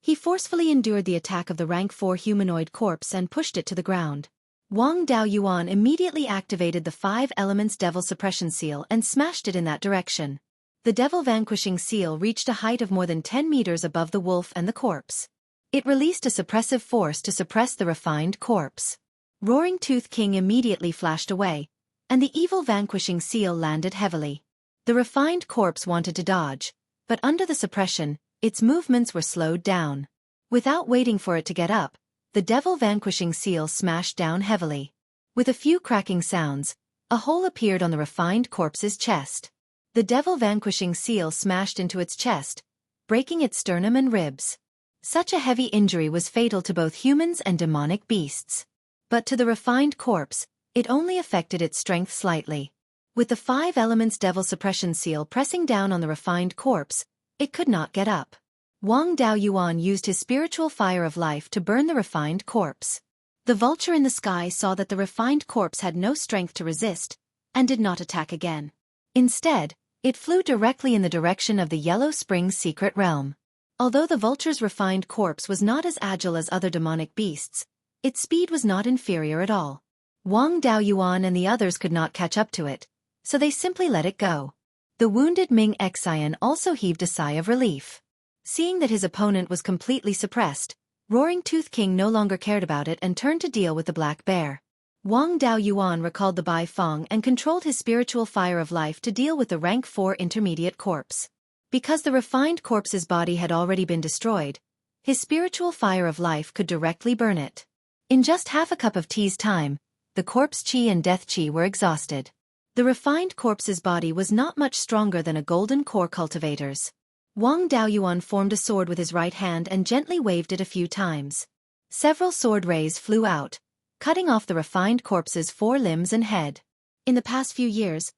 Speaker 1: He forcefully endured the attack of the rank 4 humanoid corpse and pushed it to the ground. Wang Daoyuan immediately activated the 5 elements devil suppression seal and smashed it in that direction. The devil vanquishing seal reached a height of more than 10 meters above the wolf and the corpse. It released a suppressive force to suppress the refined corpse. Roaring Tooth King immediately flashed away, and the evil vanquishing seal landed heavily. The refined corpse wanted to dodge, but under the suppression, its movements were slowed down. Without waiting for it to get up, the devil vanquishing seal smashed down heavily. With a few cracking sounds, a hole appeared on the refined corpse's chest. The devil vanquishing seal smashed into its chest, breaking its sternum and ribs. Such a heavy injury was fatal to both humans and demonic beasts. But to the refined corpse, it only affected its strength slightly. With the 5 elements devil suppression seal pressing down on the refined corpse, it could not get up. Wang Daoyuan used his spiritual fire of life to burn the refined corpse. The vulture in the sky saw that the refined corpse had no strength to resist, and did not attack again. Instead, it flew directly in the direction of the Yellow Spring's secret realm. Although the vulture's refined corpse was not as agile as other demonic beasts, its speed was not inferior at all. Wang Daoyuan and the others could not catch up to it, so they simply let it go. The wounded Ming Xian also heaved a sigh of relief. Seeing that his opponent was completely suppressed, Roaring Tooth King no longer cared about it and turned to deal with the black bear. Wang Daoyuan recalled the Bai Feng and controlled his spiritual fire of life to deal with the rank 4 intermediate corpse. Because the refined corpse's body had already been destroyed, his spiritual fire of life could directly burn it. In just half a cup of tea's time, the corpse chi and death chi were exhausted. The refined corpse's body was not much stronger than a golden core cultivator's. Wang Daoyuan formed a sword with his right hand and gently waved it a few times. Several sword rays flew out, cutting off the refined corpse's 4 limbs and head. In the past few years,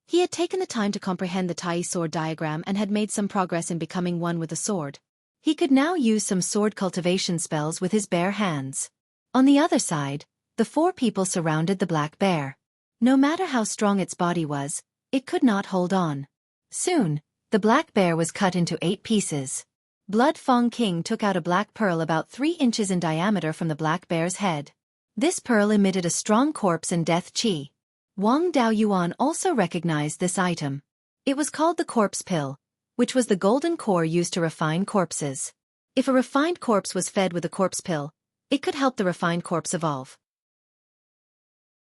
Speaker 1: he had taken the time to comprehend the Tai sword diagram and had made some progress in becoming one with the sword. He could now use some sword cultivation spells with his bare hands. On the other side, the 4 people surrounded the black bear. No matter how strong its body was, it could not hold on. Soon, the black bear was cut into 8 pieces. Blood Fong King took out a black pearl about 3 inches in diameter from the black bear's head. This pearl emitted a strong corpse and death chi. Wang Daoyuan also recognized this item. It was called the corpse pill, which was the golden core used to refine corpses. If a refined corpse was fed with a corpse pill, it could help the refined corpse evolve.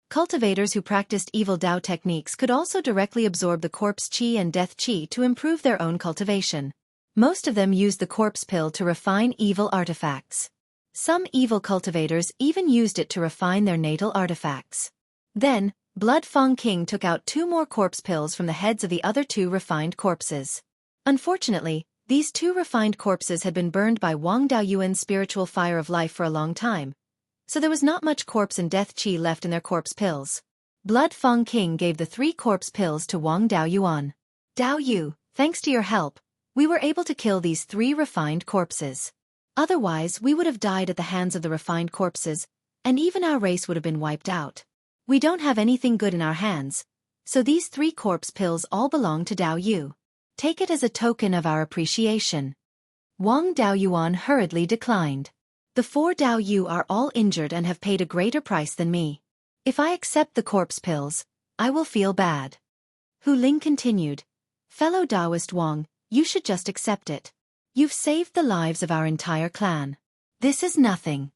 Speaker 1: Cultivators who practiced evil Dao techniques could also directly absorb the corpse chi and death chi to improve their own cultivation. Most of them used the corpse pill to refine evil artifacts. Some evil cultivators even used it to refine their natal artifacts. Then, Blood Fong King took out 2 more corpse pills from the heads of the other 2 refined corpses. Unfortunately, these 2 refined corpses had been burned by Wang Daoyuan's spiritual fire of life for a long time, so there was not much corpse and death chi left in their corpse pills. Blood Fong King gave the 3 corpse pills to Wang Daoyuan. Dao Yu, thanks to your help, we were able to kill these 3 refined corpses. Otherwise, we would have died at the hands of the refined corpses, and even our race would have been wiped out. We don't have anything good in our hands, so these 3 corpse pills all belong to Dao Yu. Take it as a token of our appreciation. Wang Daoyuan hurriedly declined. The 4 Dao Yu are all injured and have paid a greater price than me. If I accept the corpse pills, I will feel bad. Hu Ling continued. Fellow Taoist Wang, you should just accept it. You've saved the lives of our entire clan. This is nothing.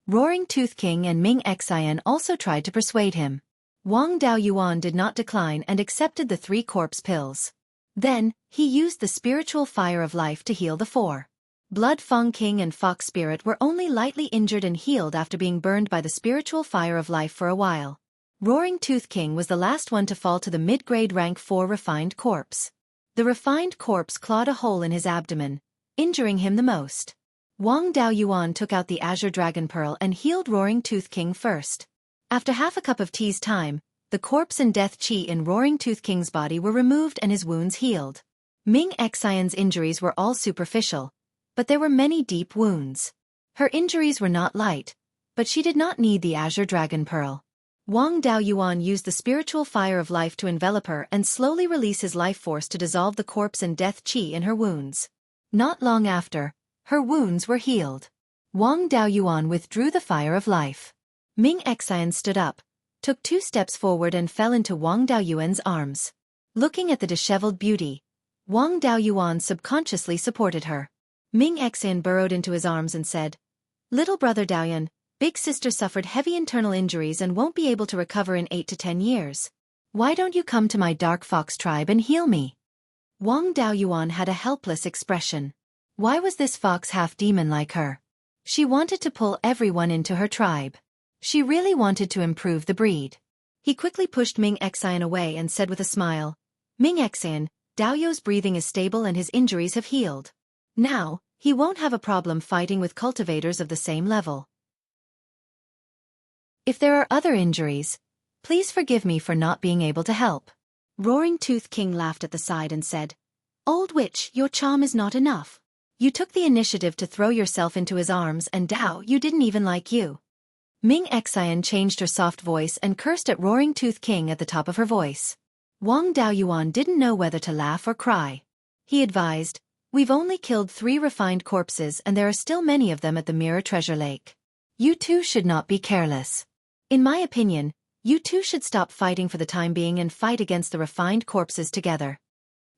Speaker 1: Roaring Tooth King and Ming Xian also tried to persuade him. Wang Daoyuan did not decline and accepted the 3 corpse pills. Then, he used the spiritual fire of life to heal the 4. Blood Fong King and Fox Spirit were only lightly injured and healed after being burned by the spiritual fire of life for a while. Roaring Tooth King was the last one to fall to the mid-grade rank 4 refined corpse. The refined corpse clawed a hole in his abdomen, injuring him the most. Wang Daoyuan took out the Azure Dragon Pearl and healed Roaring Tooth King first. After half a cup of tea's time, the corpse and death chi in Roaring Tooth King's body were removed and his wounds healed. Ming Xian's injuries were all superficial, but there were many deep wounds. Her injuries were not light, but she did not need the Azure Dragon Pearl. Wang Daoyuan used the spiritual fire of life to envelop her and slowly release his life force to dissolve the corpse and death chi in her wounds. Not long after, her wounds were healed. Wang Daoyuan withdrew the fire of life. Ming Xian stood up, took 2 steps forward and fell into Wang Daoyuan's arms. Looking at the disheveled beauty, Wang Daoyuan subconsciously supported her. Ming Xian burrowed into his arms and said, Little brother Daoyuan, big sister suffered heavy internal injuries and won't be able to recover in 8 to 10 years. Why don't you come to my dark fox tribe and heal me? Wang Daoyuan had a helpless expression. Why was this fox half demon like her? She wanted to pull everyone into her tribe. She really wanted to improve the breed. He quickly pushed Ming Xian away and said with a smile, Ming Xian, Daoyu's breathing is stable and his injuries have healed. Now, he won't have a problem fighting with cultivators of the same level. If there are other injuries, please forgive me for not being able to help. Roaring Tooth King laughed at the side and said, Old witch, your charm is not enough. You took the initiative to throw yourself into his arms and Dao, you didn't even like you. Ming Xian changed her soft voice and cursed at Roaring Tooth King at the top of her voice. Wang Daoyuan didn't know whether to laugh or cry. He advised, "We've only killed 3 refined corpses and there are still many of them at the Mirror Treasure Lake. You two should not be careless. In my opinion, you two should stop fighting for the time being and fight against the refined corpses together."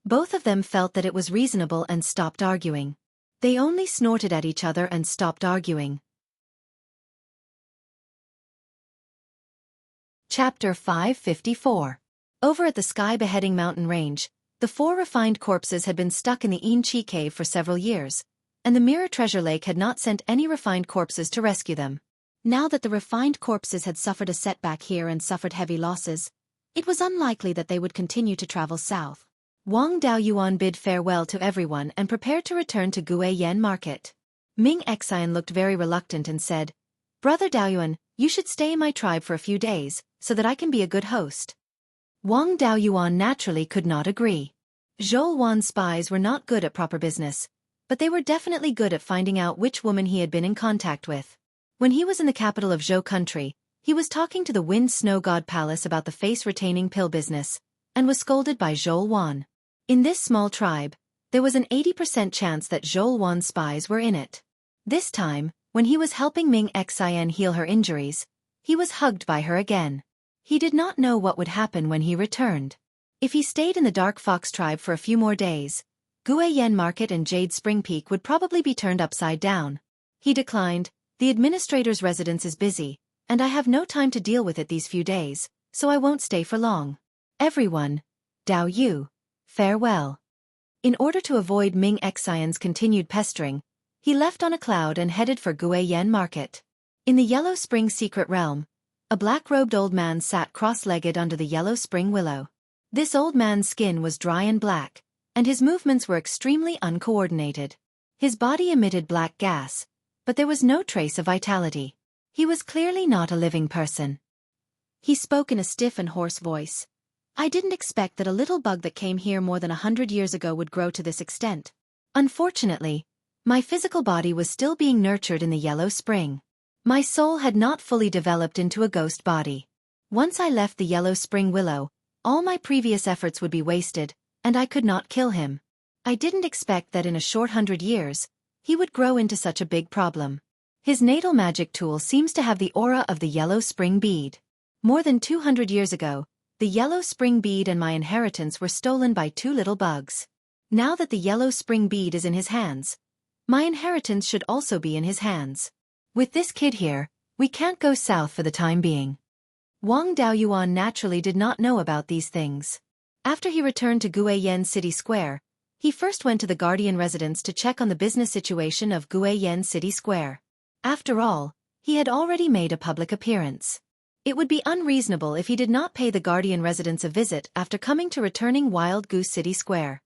Speaker 1: Both of them felt that it was reasonable and stopped arguing. They only snorted at each other and stopped arguing. Chapter 554. Over at the sky-beheading mountain range, the 4 refined corpses had been stuck in the Xueqi cave for several years, and the Mirror Treasure Lake had not sent any refined corpses to rescue them. Now that the refined corpses had suffered a setback here and suffered heavy losses, it was unlikely that they would continue to travel south. Wang Daoyuan bid farewell to everyone and prepared to return to Guiyan Market. Ming Xian looked very reluctant and said, "Brother Daoyuan, you should stay in my tribe for a few days, so that I can be a good host." Wang Daoyuan naturally could not agree. Xueqi's spies were not good at proper business, but they were definitely good at finding out which woman he had been in contact with. When he was in the capital of Zhou country, he was talking to the Wind Snow God Palace about the face-retaining pill business, and was scolded by Xueqi. In this small tribe, there was an 80% chance that Xueqi's spies were in it. This time, when he was helping Ming Xian heal her injuries, he was hugged by her again. He did not know what would happen when he returned. If he stayed in the Dark Fox tribe for a few more days, Guiyan Market and Jade Spring Peak would probably be turned upside down. He declined, "The administrator's residence is busy, and I have no time to deal with it these few days, so I won't stay for long. Everyone, Dao Yu, farewell." In order to avoid Ming Xian's continued pestering, he left on a cloud and headed for Guiyan Market. In the Yellow Spring Secret Realm, a black-robed old man sat cross-legged under the Yellow Spring Willow. This old man's skin was dry and black, and his movements were extremely uncoordinated. His body emitted black gas, but there was no trace of vitality. He was clearly not a living person. He spoke in a stiff and hoarse voice. "I didn't expect that a little bug that came here more than 100 years ago would grow to this extent. Unfortunately, my physical body was still being nurtured in the Yellow Spring. My soul had not fully developed into a ghost body. Once I left the Yellow Spring Willow, all my previous efforts would be wasted, and I could not kill him. I didn't expect that in a short 100 years, he would grow into such a big problem. His natal magic tool seems to have the aura of the Yellow Spring Bead. More than 200 years ago, the Yellow Spring Bead and my inheritance were stolen by 2 little bugs. Now that the Yellow Spring Bead is in his hands, my inheritance should also be in his hands. With this kid here, we can't go south for the time being." Wang Daoyuan naturally did not know about these things. After he returned to Guiyan City Square, he first went to the Guardian residence to check on the business situation of Guiyan City Square. After all, he had already made a public appearance. It would be unreasonable if he did not pay the Guardian residence a visit after coming to returning Wild Goose City Square.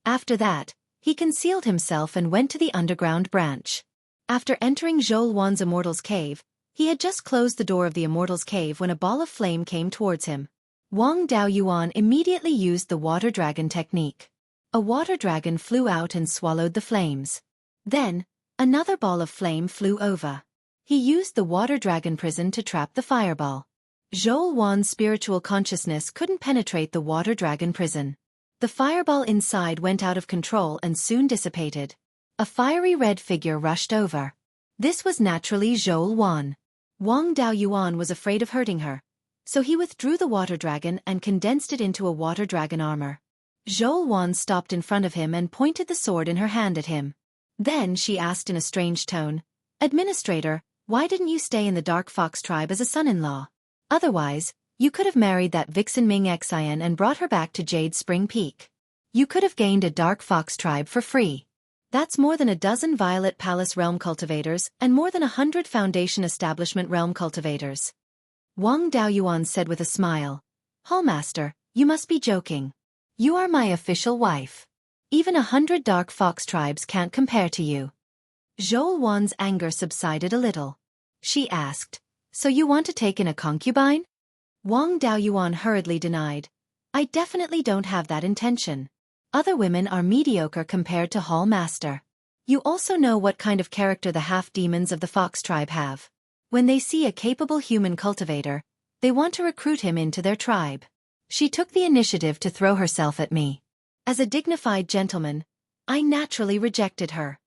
Speaker 1: After that, he concealed himself and went to the underground branch. After entering Xueqi's Immortal's Cave, he had just closed the door of the Immortal's Cave when a ball of flame came towards him. Wang Daoyuan immediately used the water dragon technique. A water dragon flew out and swallowed the flames. Then, another ball of flame flew over. He used the water dragon prison to trap the fireball. Xueqi's spiritual consciousness couldn't penetrate the water dragon prison. The fireball inside went out of control and soon dissipated. A fiery red figure rushed over. This was naturally Xueqi. Wang Daoyuan was afraid of hurting her, so he withdrew the water dragon and condensed it into a water dragon armor. Xueqi stopped in front of him and pointed the sword in her hand at him. Then she asked in a strange tone, "Administrator, why didn't you stay in the Dark Fox tribe as a son-in-law? Otherwise, you could have married that vixen Ming Xian and brought her back to Jade Spring Peak. You could have gained a Dark Fox tribe for free. That's more than a dozen Violet Palace realm cultivators and more than 100 Foundation Establishment realm cultivators." Wang Daoyuan said with a smile, "Hallmaster, you must be joking. You are my official wife. Even 100 Dark Fox tribes can't compare to you." Xueqi's anger subsided a little. She asked, "So you want to take in a concubine?" Wang Daoyuan hurriedly denied, "I definitely don't have that intention. Other women are mediocre compared to Hall Master. You also know what kind of character the half-demons of the fox tribe have. When they see a capable human cultivator, they want to recruit him into their tribe. She took the initiative to throw herself at me. As a dignified gentleman, I naturally rejected her.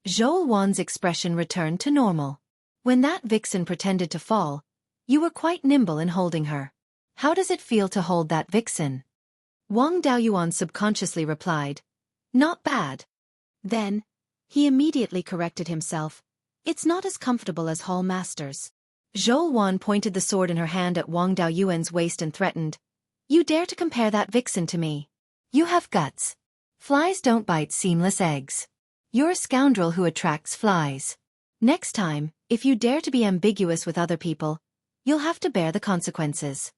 Speaker 1: Zhou Wan's expression returned to normal. When that vixen pretended to fall, you were quite nimble in holding her. How does it feel to hold that vixen? Wang Daoyuan subconsciously replied, not bad. Then, he immediately corrected himself. It's not as comfortable as Hall Masters. Zhou Wan pointed the sword in her hand at Wang Daoyuan's waist and threatened, you dare to compare that vixen to me? You have guts. Flies don't bite seamless eggs. You're a scoundrel who attracts flies. Next time, if you dare to be ambiguous with other people, you'll have to bear the consequences.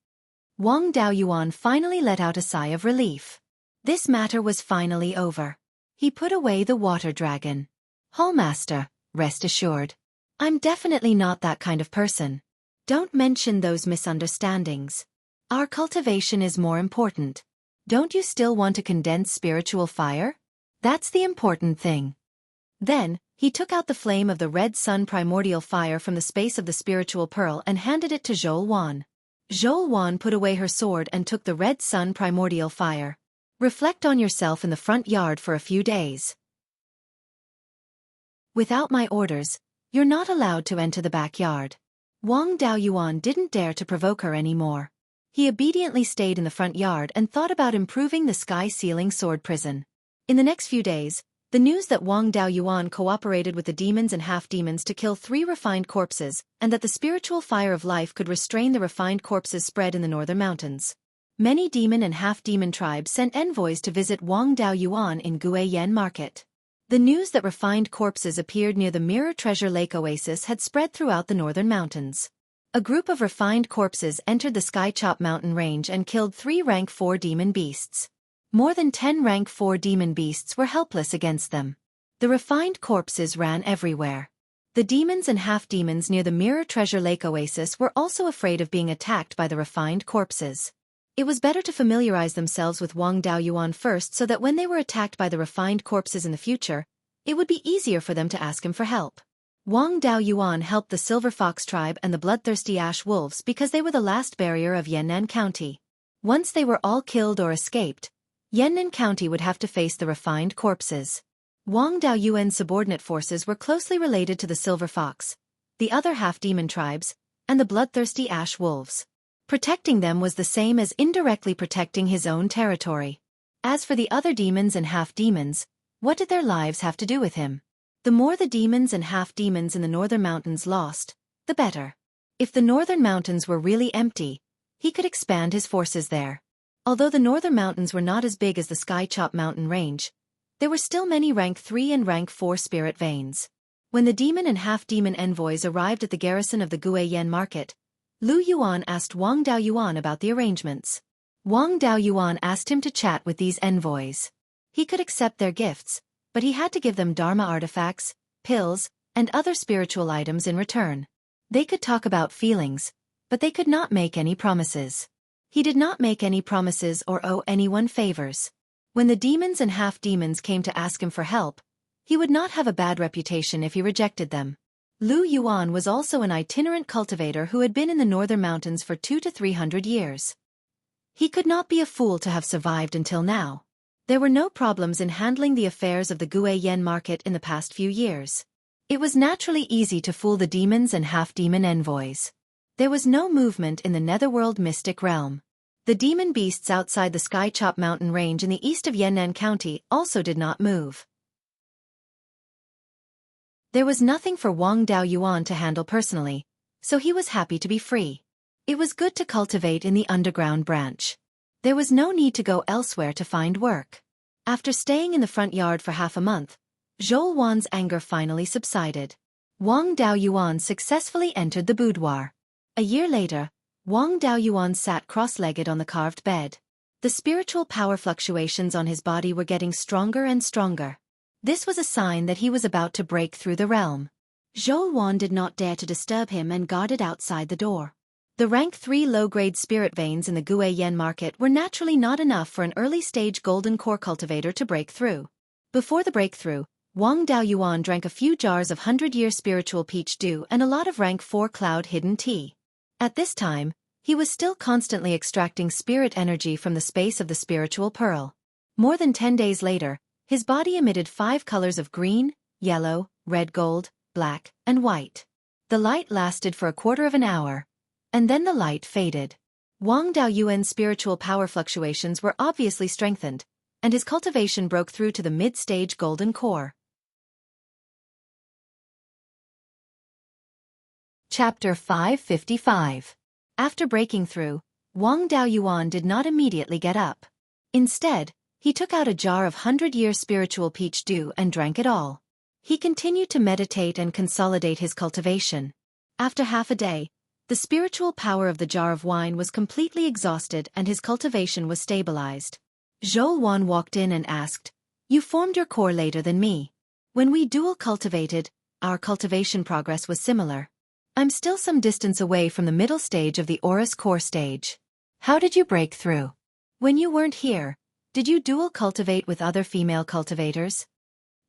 Speaker 1: Wang Daoyuan finally let out a sigh of relief. This matter was finally over. He put away the water dragon. Hallmaster, rest assured. I'm definitely not that kind of person. Don't mention those misunderstandings. Our cultivation is more important. Don't you still want to condense spiritual fire? That's the important thing. Then, he took out the flame of the red sun primordial fire from the space of the spiritual pearl and handed it to Zhou Wan. Zhou Wan put away her sword and took the red sun primordial fire. Reflect on yourself in the front yard for a few days. Without my orders, you're not allowed to enter the backyard. Wang Daoyuan didn't dare to provoke her anymore. He obediently stayed in the front yard and thought about improving the sky-ceiling sword prison. In the next few days, the news that Wang Daoyuan cooperated with the demons and half-demons to kill 3 refined corpses, and that the spiritual fire of life could restrain the refined corpses spread in the northern mountains. Many demon and half-demon tribes sent envoys to visit Wang Daoyuan in Guiyan Market. The news that refined corpses appeared near the Mirror Treasure Lake Oasis had spread throughout the northern mountains. A group of refined corpses entered the Skychop mountain range and killed 3 rank 4 demon beasts. More than 10 rank 4 demon beasts were helpless against them. The refined corpses ran everywhere. The demons and half-demons near the Mirror Treasure Lake Oasis were also afraid of being attacked by the refined corpses. It was better to familiarize themselves with Wang Daoyuan first so that when they were attacked by the refined corpses in the future, it would be easier for them to ask him for help. Wang Daoyuan helped the Silver Fox tribe and the bloodthirsty Ash Wolves because they were the last barrier of Yan'an County. Once they were all killed or escaped, Yan'an County would have to face the refined corpses. Wang Daoyuan's subordinate forces were closely related to the Silver Fox, the other half-demon tribes, and the bloodthirsty Ash Wolves. Protecting them was the same as indirectly protecting his own territory. As for the other demons and half-demons, what did their lives have to do with him? The more the demons and half-demons in the northern mountains lost, the better. If the northern mountains were really empty, he could expand his forces there. Although the northern mountains were not as big as the Skychop mountain range, there were still many rank 3 and rank 4 spirit veins. When the demon and half-demon envoys arrived at the garrison of the Guiyan market, Lu Yuan asked Wang Daoyuan about the arrangements. Wang Daoyuan asked him to chat with these envoys. He could accept their gifts, but he had to give them Dharma artifacts, pills, and other spiritual items in return. They could talk about feelings, but they could not make any promises. He did not make any promises or owe anyone favors. When the demons and half-demons came to ask him for help, he would not have a bad reputation if he rejected them. Lu Yuan was also an itinerant cultivator who had been in the northern mountains for 200 to 300 years. He could not be a fool to have survived until now. There were no problems in handling the affairs of the Guiyan market in the past few years. It was naturally easy to fool the demons and half-demon envoys. There was no movement in the netherworld mystic realm. The demon beasts outside the Skychop mountain range in the east of Yan'an County also did not move. There was nothing for Wang Daoyuan to handle personally, so he was happy to be free. It was good to cultivate in the underground branch. There was no need to go elsewhere to find work. After staying in the front yard for half a month, Zhou Wan's anger finally subsided. Wang Daoyuan successfully entered the boudoir. A year later, Wang Daoyuan sat cross-legged on the carved bed. The spiritual power fluctuations on his body were getting stronger and stronger. This was a sign that he was about to break through the realm. Zhou Wan did not dare to disturb him and guarded outside the door. The rank 3 low-grade spirit veins in the Guiyan market were naturally not enough for an early-stage golden core cultivator to break through. Before the breakthrough, Wang Daoyuan drank a few jars of 100-year spiritual peach dew and a lot of rank 4 cloud hidden tea. At this time, he was still constantly extracting spirit energy from the space of the spiritual pearl. More than 10 days later, his body emitted 5 colors of green, yellow, red gold, black, and white. The light lasted for a quarter of an hour, and then the light faded. Wang Daoyuan's spiritual power fluctuations were obviously strengthened, and his cultivation broke through to the mid-stage golden core. Chapter 555. After breaking through, Wang Daoyuan did not immediately get up. Instead, he took out a jar of 100-year spiritual peach dew and drank it all. He continued to meditate and consolidate his cultivation. After half a day, the spiritual power of the jar of wine was completely exhausted and his cultivation was stabilized. Xueqi walked in and asked, "You formed your core later than me. When we dual cultivated, our cultivation progress was similar. I'm still some distance away from the middle stage of the Aurus core stage. How did you break through? When you weren't here, did you dual cultivate with other female cultivators?"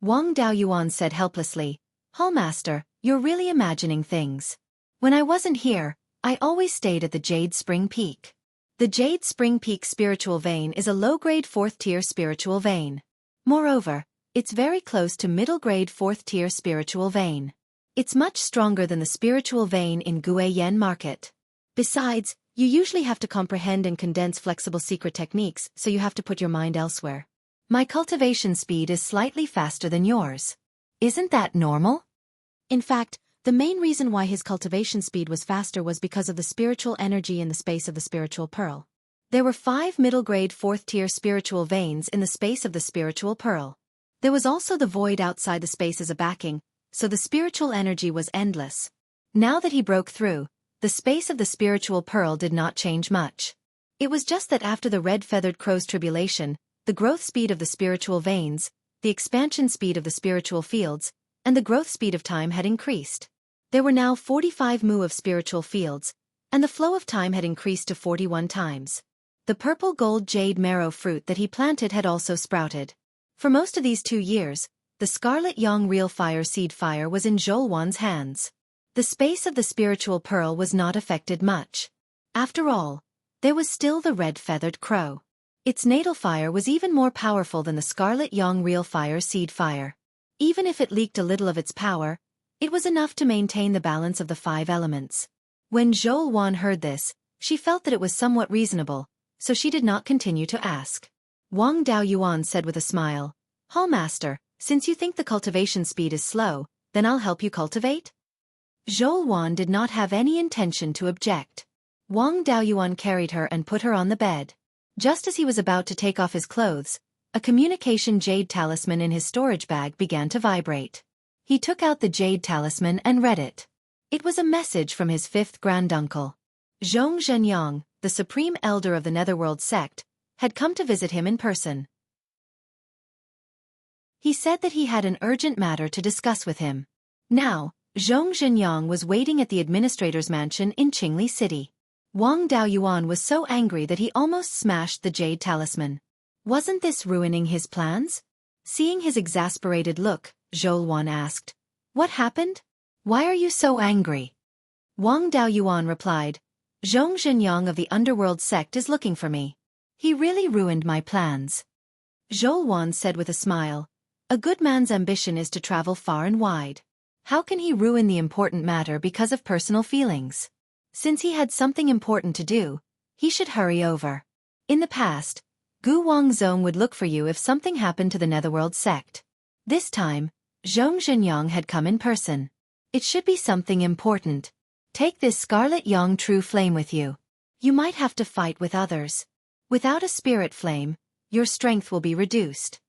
Speaker 1: Wang Daoyuan said helplessly, "Hallmaster, you're really imagining things. When I wasn't here, I always stayed at the Jade Spring Peak. The Jade Spring Peak spiritual vein is a low-grade 4th-tier spiritual vein. Moreover, it's very close to middle-grade 4th-tier spiritual vein. It's much stronger than the spiritual vein in Guiyan market. Besides, you usually have to comprehend and condense flexible secret techniques, so you have to put your mind elsewhere. My cultivation speed is slightly faster than yours. Isn't that normal?" In fact, the main reason why his cultivation speed was faster was because of the spiritual energy in the space of the spiritual pearl. There were 5 middle-grade 4th-tier spiritual veins in the space of the spiritual pearl. There was also the void outside the space as a backing, so the spiritual energy was endless. Now that he broke through, the space of the spiritual pearl did not change much. It was just that after the red-feathered crow's tribulation, the growth speed of the spiritual veins, the expansion speed of the spiritual fields, and the growth speed of time had increased. There were now 45 mu of spiritual fields, and the flow of time had increased to 41 times. The purple gold jade marrow fruit that he planted had also sprouted. For most of these 2 years, the scarlet yang real fire seed fire was in Xueqi's hands. The space of the spiritual pearl was not affected much. After all, there was still the red-feathered crow. Its natal fire was even more powerful than the scarlet yang real fire seed fire. Even if it leaked a little of its power, it was enough to maintain the balance of the 5 elements. When Xueqi heard this, she felt that it was somewhat reasonable, so she did not continue to ask. Wang Daoyuan said with a smile, "Hallmaster, since you think the cultivation speed is slow, then I'll help you cultivate?" Xueqi did not have any intention to object. Wang Daoyuan carried her and put her on the bed. Just as he was about to take off his clothes, a communication jade talisman in his storage bag began to vibrate. He took out the jade talisman and read it. It was a message from his 5th granduncle. Zhong Zhenyang, the supreme elder of the Netherworld sect, had come to visit him in person. He said that he had an urgent matter to discuss with him. Now, Zhong Zhenyang was waiting at the administrator's mansion in Qingli City. Wang Daoyuan was so angry that he almost smashed the jade talisman. Wasn't this ruining his plans? Seeing his exasperated look, Xueqi asked, "What happened? Why are you so angry?" Wang Daoyuan replied, "Zhong Zhenyang of the underworld sect is looking for me. He really ruined my plans." Xueqi said with a smile, "A good man's ambition is to travel far and wide. How can he ruin the important matter because of personal feelings? Since he had something important to do, he should hurry over. In the past, Gu Wangzong would look for you if something happened to the Netherworld sect. This time, Zhong Zhenyang had come in person. It should be something important. Take this scarlet yang true flame with you. You might have to fight with others. Without a spirit flame, your strength will be reduced."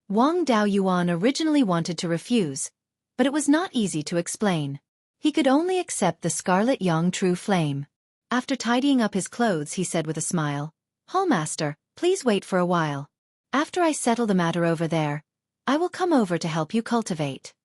Speaker 1: Wang Daoyuan originally wanted to refuse, but it was not easy to explain. He could only accept the scarlet yang true flame. After tidying up his clothes, he said with a smile, "Hallmaster, please wait for a while. After I settle the matter over there, I will come over to help you cultivate."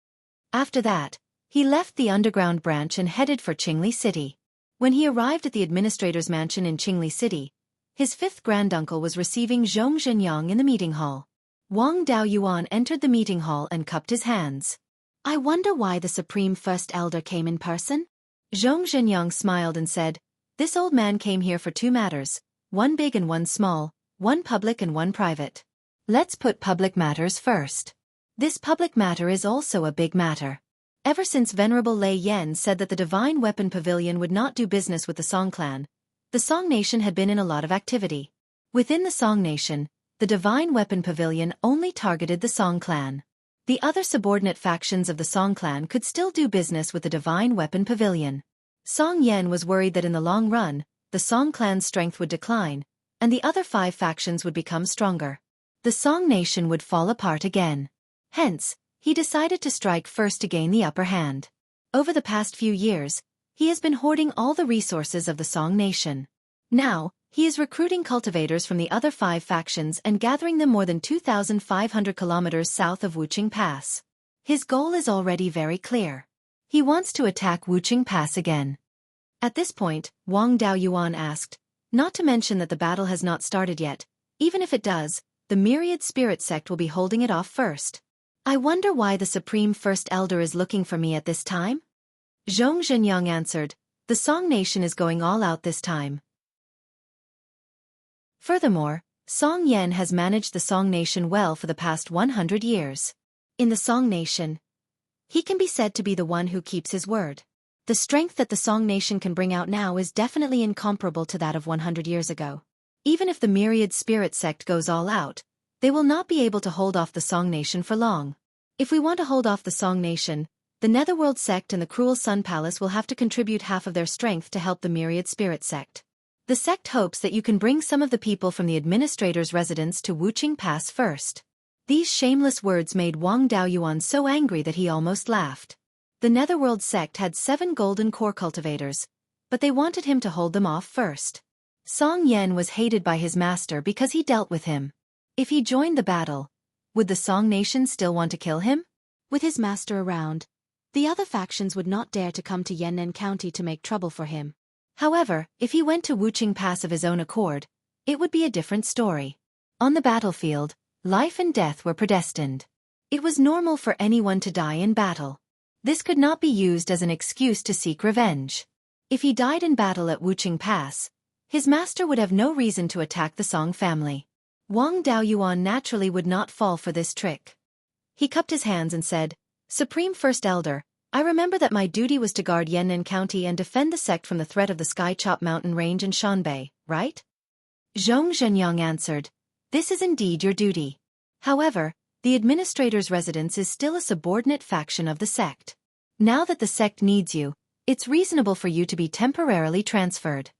Speaker 1: After that, he left the underground branch and headed for Qingli City. When he arrived at the administrator's mansion in Qingli City, his 5th granduncle was receiving Zhong Zhenyang in the meeting hall. Wang Daoyuan entered the meeting hall and cupped his hands. I wonder why the Supreme First Elder came in person? Zhong Zhenyang smiled and said, this old man came here for two matters, one big and one small, one public and one private. Let's put public matters first. This public matter is also a big matter. Ever since Venerable Lei Yan said that the Divine Weapon Pavilion would not do business with the Song clan, the Song Nation had been in a lot of activity. Within the Song Nation, the Divine Weapon Pavilion only targeted the Song clan. The other subordinate factions of the Song clan could still do business with the Divine Weapon Pavilion. Song Yan was worried that in the long run, the Song clan's strength would decline, and the other 5 factions would become stronger. The Song Nation would fall apart again. Hence, he decided to strike first to gain the upper hand. Over the past few years, he has been hoarding all the resources of the Song Nation. Now, he is recruiting cultivators from the other 5 factions and gathering them more than 2,500 kilometers south of Wuqing Pass. His goal is already very clear. He wants to attack Wuqing Pass again. At this point, Wang Daoyuan asked, not to mention that the battle has not started yet, even if it does, the Myriad Spirit Sect will be holding it off first. I wonder why the Supreme First Elder is looking for me at this time? Zhong Zhenyang answered, the Song Nation is going all out this time. Furthermore, Song Yan has managed the Song Nation well for the past 100 years. In the Song Nation, he can be said to be the one who keeps his word. The strength that the Song Nation can bring out now is definitely incomparable to that of 100 years ago. Even if the Myriad Spirit Sect goes all out, they will not be able to hold off the Song Nation for long. If we want to hold off the Song Nation, the Netherworld Sect and the Cruel Sun Palace will have to contribute half of their strength to help the Myriad Spirit Sect. The sect hopes that you can bring some of the people from the administrator's residence to Wuqing Pass first. These shameless words made Wang Daoyuan so angry that he almost laughed. The Netherworld Sect had 7 golden core cultivators, but they wanted him to hold them off first. Song Yan was hated by his master because he dealt with him. If he joined the battle, would the Song Nation still want to kill him? With his master around, the other factions would not dare to come to Yan'an County to make trouble for him. However, if he went to Wuqing Pass of his own accord, it would be a different story. On the battlefield, life and death were predestined. It was normal for anyone to die in battle. This could not be used as an excuse to seek revenge. If he died in battle at Wuqing Pass, his master would have no reason to attack the Song family. Wang Daoyuan naturally would not fall for this trick. He cupped his hands and said, Supreme First Elder, I remember that my duty was to guard Yan'an County and defend the sect from the threat of the Sky Chop Mountain Range and Shanbei, right? Zhong Zhenyang answered, this is indeed your duty. However, the administrator's residence is still a subordinate faction of the sect. Now that the sect needs you, it's reasonable for you to be temporarily transferred.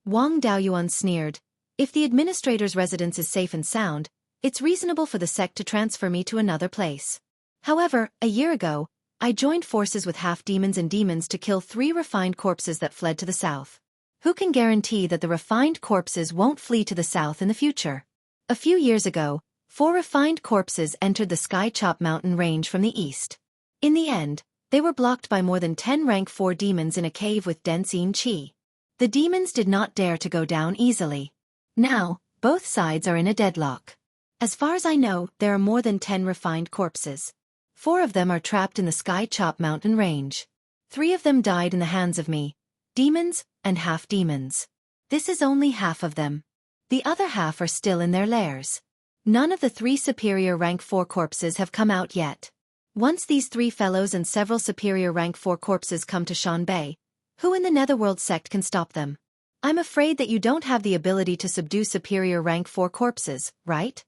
Speaker 1: Wang Daoyuan sneered, if the administrator's residence is safe and sound, it's reasonable for the sect to transfer me to another place. However, a year ago, I joined forces with half-demons and demons to kill 3 refined corpses that fled to the south. Who can guarantee that the refined corpses won't flee to the south in the future? A few years ago, 4 refined corpses entered the Sky Chop Mountain Range from the east. In the end, they were blocked by more than 10 rank 4 demons in a cave with dense Yin Qi. The demons did not dare to go down easily. Now, both sides are in a deadlock. As far as I know, there are more than 10 refined corpses. 4 of them are trapped in the Sky Chop Mountain Range. 3 of them died in the hands of me, demons and half-demons. This is only half of them. The other half are still in their lairs. None of the 3 superior rank 4 corpses have come out yet. Once these 3 fellows and several superior rank 4 corpses come to Shanbei, who in the Netherworld sect can stop them? I'm afraid that you don't have the ability to subdue superior rank 4 corpses, right?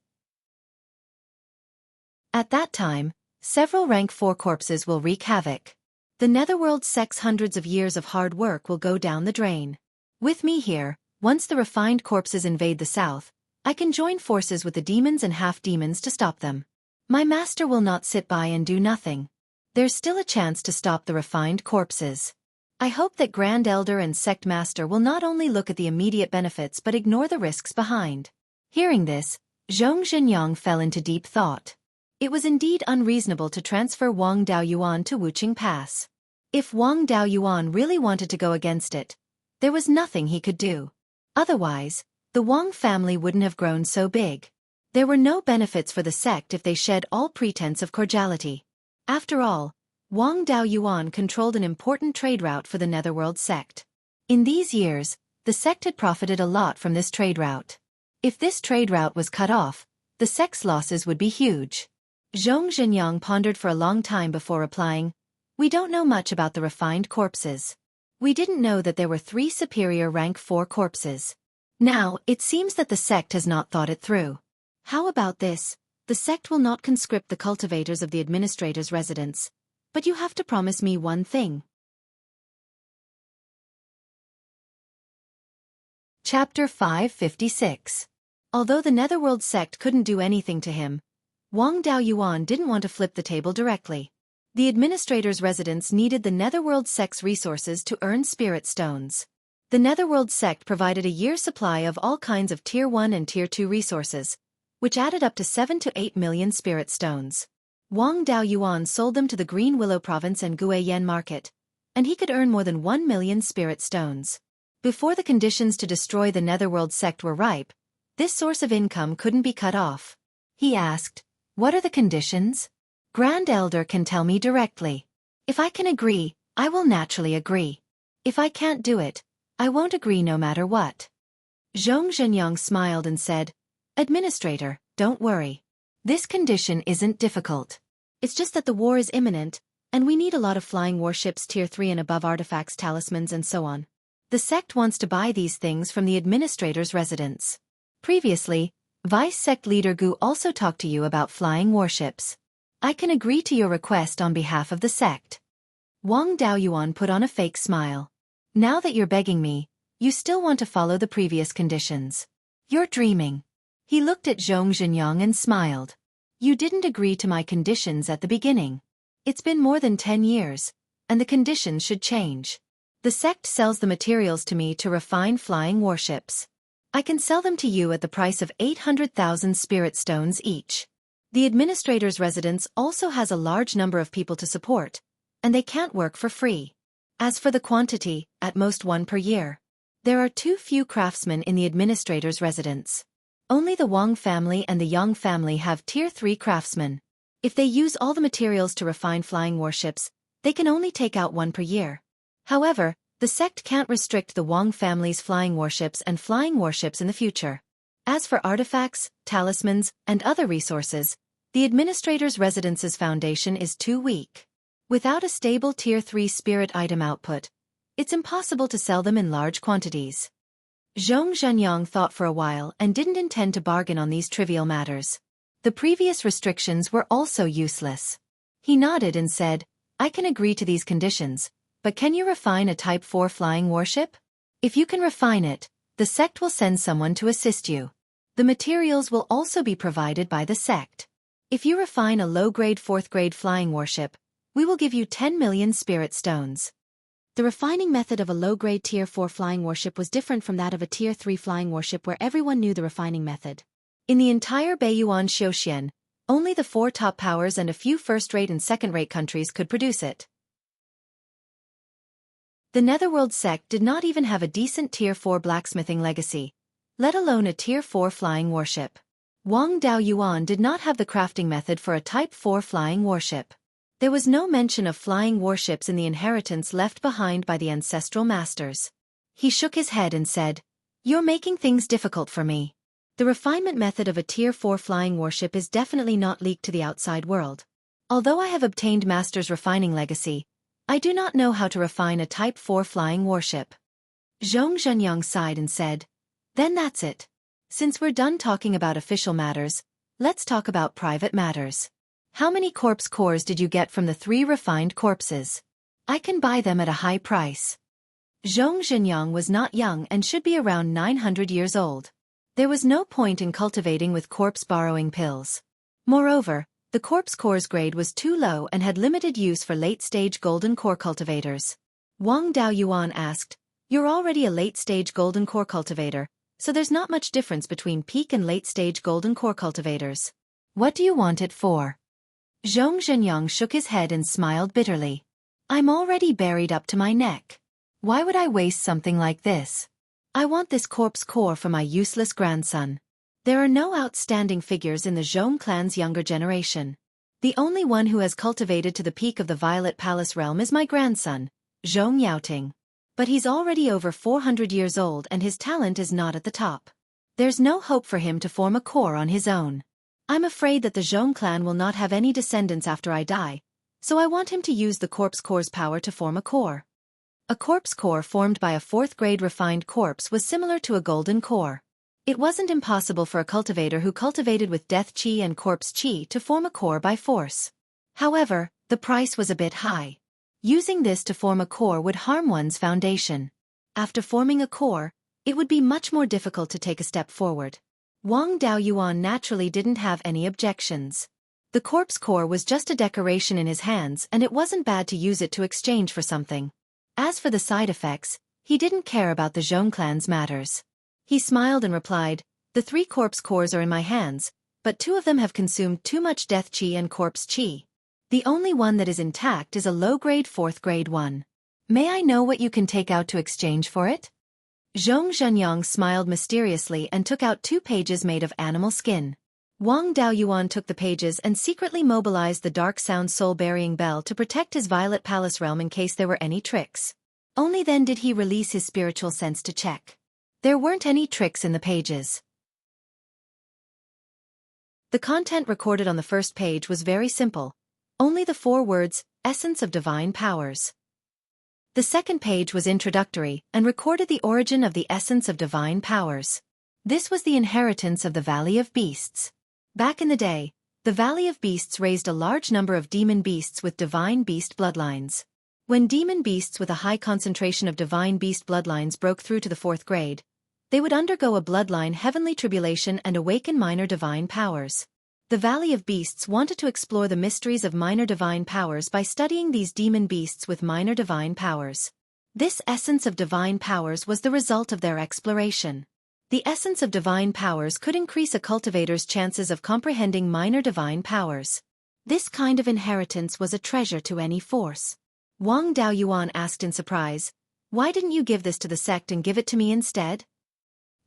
Speaker 1: At that time, several rank 4 corpses will wreak havoc. The Netherworld sect's hundreds of years of hard work will go down the drain. With me here, once the refined corpses invade the south, I can join forces with the demons and half-demons to stop them. My master will not sit by and do nothing. There's still a chance to stop the refined corpses. I hope that Grand Elder and Sect Master will not only look at the immediate benefits but ignore the risks behind. Hearing this, Zhong Zhenyang fell into deep thought. It was indeed unreasonable to transfer Wang Daoyuan to Wuqing Pass. If Wang Daoyuan really wanted to go against it, there was nothing he could do. Otherwise, the Wang family wouldn't have grown so big. There were no benefits for the sect if they shed all pretense of cordiality. After all, Wang Daoyuan controlled an important trade route for the Netherworld sect. In these years, the sect had profited a lot from this trade route. If this trade route was cut off, the sect's losses would be huge. Zhong Zhenyang pondered for a long time before replying, "We don't know much about the refined corpses. We didn't know that there were 3 superior rank 4 corpses. Now, it seems that the sect has not thought it through. How about this? The sect will not conscript the cultivators of the administrator's residence. But you have to promise me one thing." Chapter 556. Although the Netherworld sect couldn't do anything to him, Wang Daoyuan didn't want to flip the table directly. The administrator's residence needed the Netherworld sect's resources to earn spirit stones. The Netherworld sect provided a year's supply of all kinds of Tier 1 and Tier 2 resources, which added up to 7 to 8 million spirit stones. Wang Daoyuan sold them to the Green Willow Province and Guiyan Market, and he could earn more than 1 million spirit stones. Before the conditions to destroy the Netherworld sect were ripe, this source of income couldn't be cut off. He asked, "What are the conditions?" "Grand Elder can tell me directly. If I can agree, I will naturally agree. If I can't do it, I won't agree no matter what." Zhong Zhenyang smiled and said, "Administrator, don't worry. This condition isn't difficult. It's just that the war is imminent, and we need a lot of flying warships Tier 3 and above, artifacts, talismans and so on. The sect wants to buy these things from the administrator's residence. Previously, Vice Sect Leader Gu also talked to you about flying warships. I can agree to your request on behalf of the sect." Wang Daoyuan put on a fake smile. "Now that you're begging me, you still want to follow the previous conditions. You're dreaming." He looked at Zhong Zhenyang and smiled. "You didn't agree to my conditions at the beginning. It's been more than 10 years, and the conditions should change. The sect sells the materials to me to refine flying warships. I can sell them to you at the price of 800,000 spirit stones each. The administrator's residence also has a large number of people to support, and they can't work for free. As for the quantity, at most 1 per year. There are too few craftsmen in the administrator's residence. Only the Wang family and the Yang family have Tier 3 craftsmen. If they use all the materials to refine flying warships, they can only take out 1 per year. However, the sect can't restrict the Wang family's flying warships and flying warships in the future. As for artifacts, talismans, and other resources, the administrator's residence's foundation is too weak. Without a stable Tier 3 spirit item output, it's impossible to sell them in large quantities." Zhong Zhenyang thought for a while and didn't intend to bargain on these trivial matters. The previous restrictions were also useless. He nodded and said, "I can agree to these conditions, but can you refine a Type 4 flying warship? If you can refine it, the sect will send someone to assist you. The materials will also be provided by the sect. If you refine a low-grade 4th-grade flying warship, we will give you 10 million spirit stones." The refining method of a low-grade Tier 4 flying warship was different from that of a Tier 3 flying warship where everyone knew the refining method. In the entire Beiyuan Xiuxian, only the 4 top powers and a few first-rate and second-rate countries could produce it. The Netherworld sect did not even have a decent Tier 4 blacksmithing legacy, let alone a Tier 4 flying warship. Wang Daoyuan did not have the crafting method for a Type 4 flying warship. There was no mention of flying warships in the inheritance left behind by the ancestral masters. He shook his head and said, "You're making things difficult for me. The refinement method of a Tier 4 flying warship is definitely not leaked to the outside world. Although I have obtained Master's refining legacy, I do not know how to refine a Type 4 flying warship." Zhong Zhenyang sighed and said, "Then that's it. Since we're done talking about official matters, let's talk about private matters. How many corpse cores did you get from the 3 refined corpses? I can buy them at a high price." Zhong Zhenyang was not young and should be around 900 years old. There was no point in cultivating with corpse borrowing pills. Moreover, the corpse core's grade was too low and had limited use for late-stage golden core cultivators. Wang Daoyuan asked, "You're already a late-stage golden core cultivator, so there's not much difference between peak and late-stage golden core cultivators. What do you want it for?" Zhong Zhenyang shook his head and smiled bitterly. "I'm already buried up to my neck. Why would I waste something like this? I want this corpse core for my useless grandson. There are no outstanding figures in the Zhong clan's younger generation. The only one who has cultivated to the peak of the Violet Palace realm is my grandson, Zhong Yaoting. But he's already over 400 years old and his talent is not at the top. There's no hope for him to form a core on his own. I'm afraid that the Zhong clan will not have any descendants after I die, so I want him to use the corpse core's power to form a core. A corpse core formed by a 4th-grade refined corpse was similar to a golden core. It wasn't impossible for a cultivator who cultivated with death chi and corpse chi to form a core by force. However, the price was a bit high. Using this to form a core would harm one's foundation. After forming a core, it would be much more difficult to take a step forward. Wang Daoyuan naturally didn't have any objections. The corpse core was just a decoration in his hands and it wasn't bad to use it to exchange for something. As for the side effects, he didn't care about the Zhong clan's matters. He smiled and replied, "The 3 corpse cores are in my hands, but 2 of them have consumed too much death chi and corpse chi. The only one that is intact is a low-grade 4th-grade one. May I know what you can take out to exchange for it?" Zhong Zhenyang smiled mysteriously and took out 2 pages made of animal skin. Wang Daoyuan took the pages and secretly mobilized the dark sound soul-burying bell to protect his Violet Palace realm in case there were any tricks. Only then did he release his spiritual sense to check. There weren't any tricks in the pages. The content recorded on the first page was very simple. Only the 4 words, Essence of Divine Powers. The second page was introductory and recorded the origin of the Essence of Divine Powers. This was the inheritance of the Valley of Beasts. Back in the day, the Valley of Beasts raised a large number of demon beasts with divine beast bloodlines. When demon beasts with a high concentration of divine beast bloodlines broke through to the 4th grade, they would undergo a bloodline heavenly tribulation and awaken minor divine powers. The Valley of Beasts wanted to explore the mysteries of minor divine powers by studying these demon beasts with minor divine powers. This essence of divine powers was the result of their exploration. The essence of divine powers could increase a cultivator's chances of comprehending minor divine powers. This kind of inheritance was a treasure to any force. Wang Daoyuan asked in surprise, "Why didn't you give this to the sect and give it to me instead?"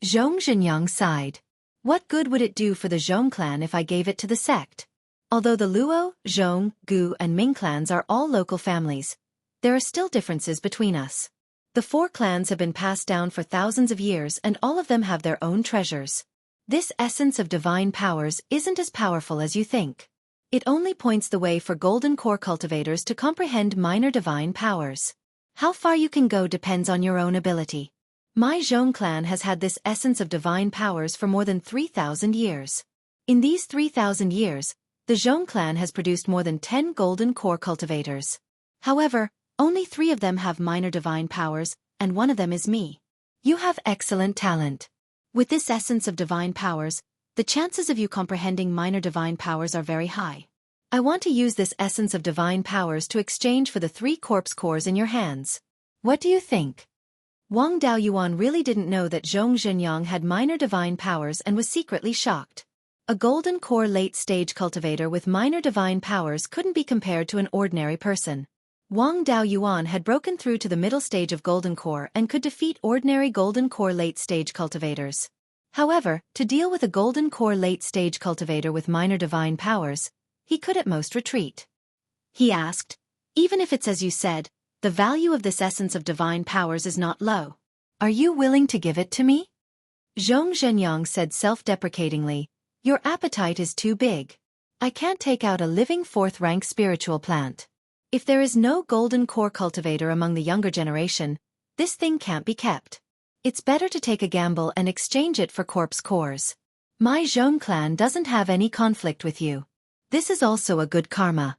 Speaker 1: Zhong Zhenyang sighed. What good would it do for the Zhong clan if I gave it to the sect? Although the Luo, Zhong, Gu and Ming clans are all local families, there are still differences between us. The 4 clans have been passed down for thousands of years and all of them have their own treasures. This essence of divine powers isn't as powerful as you think. It only points the way for golden core cultivators to comprehend minor divine powers. How far you can go depends on your own ability. My Zhong clan has had this essence of divine powers for more than 3,000 years. In these 3,000 years, the Zhong clan has produced more than 10 golden core cultivators. However, only 3 of them have minor divine powers, and one of them is me. You have excellent talent. With this essence of divine powers, the chances of you comprehending minor divine powers are very high. I want to use this essence of divine powers to exchange for the 3 corpse cores in your hands. What do you think? Wang Daoyuan really didn't know that Zhong Zhenyang had minor divine powers and was secretly shocked. A golden core late-stage cultivator with minor divine powers couldn't be compared to an ordinary person. Wang Daoyuan had broken through to the middle stage of golden core and could defeat ordinary golden core late-stage cultivators. However, to deal with a golden core late-stage cultivator with minor divine powers, he could at most retreat. He asked, "Even if it's as you said, the value of this essence of divine powers is not low. Are you willing to give it to me?" Zhong Zhenyang said self-deprecatingly, "Your appetite is too big. I can't take out a living 4th-rank spiritual plant. If there is no golden core cultivator among the younger generation, this thing can't be kept. It's better to take a gamble and exchange it for corpse cores. My Zhong clan doesn't have any conflict with you. This is also a good karma.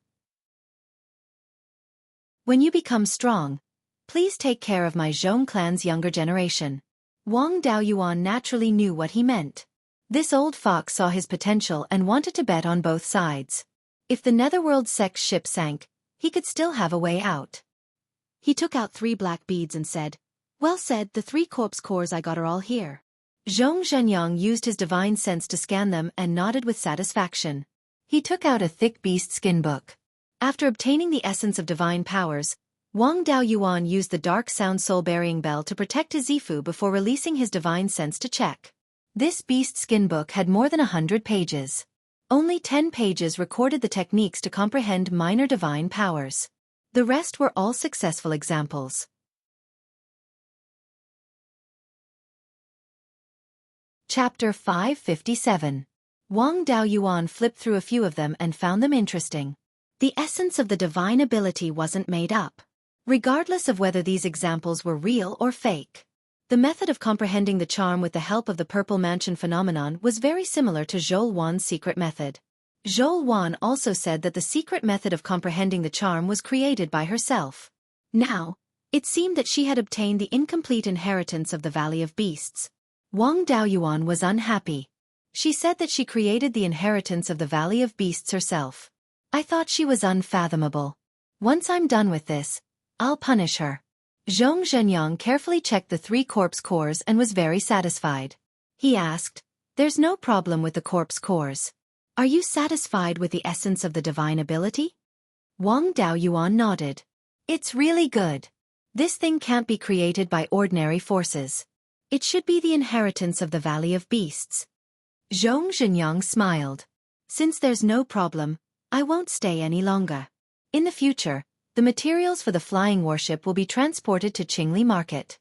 Speaker 1: When you become strong, please take care of my Zhong clan's younger generation." Wang Daoyuan naturally knew what he meant. This old fox saw his potential and wanted to bet on both sides. If the Netherworld sect's ship sank, he could still have a way out. He took out 3 black beads and said, "Well said, the 3 corpse cores I got are all here." Zhong Zhenyang used his divine sense to scan them and nodded with satisfaction. He took out a thick beast skin book. After obtaining the essence of divine powers, Wang Daoyuan used the dark sound soul-burying bell to protect his Zifu before releasing his divine sense to check. This beast skin book had more than 100 pages. Only 10 pages recorded the techniques to comprehend minor divine powers. The rest were all successful examples. Chapter 557. Wang Daoyuan flipped through a few of them and found them interesting. The essence of the divine ability wasn't made up, regardless of whether these examples were real or fake. The method of comprehending the charm with the help of the Purple Mansion phenomenon was very similar to Zhou Wan's secret method. Zhou Wan also said that the secret method of comprehending the charm was created by herself. Now, it seemed that she had obtained the incomplete inheritance of the Valley of Beasts. Wang Daoyuan was unhappy. She said that she created the inheritance of the Valley of Beasts herself. I thought she was unfathomable. Once I'm done with this, I'll punish her. Zhong Zhenyang carefully checked the 3 corpse cores and was very satisfied. He asked, "There's no problem with the corpse cores. Are you satisfied with the essence of the divine ability?" Wang Daoyuan nodded. "It's really good. This thing can't be created by ordinary forces. It should be the inheritance of the Valley of Beasts." Zhong Zhenyang smiled. "Since there's no problem, I won't stay any longer. In the future, the materials for the flying warship will be transported to Qingli Market."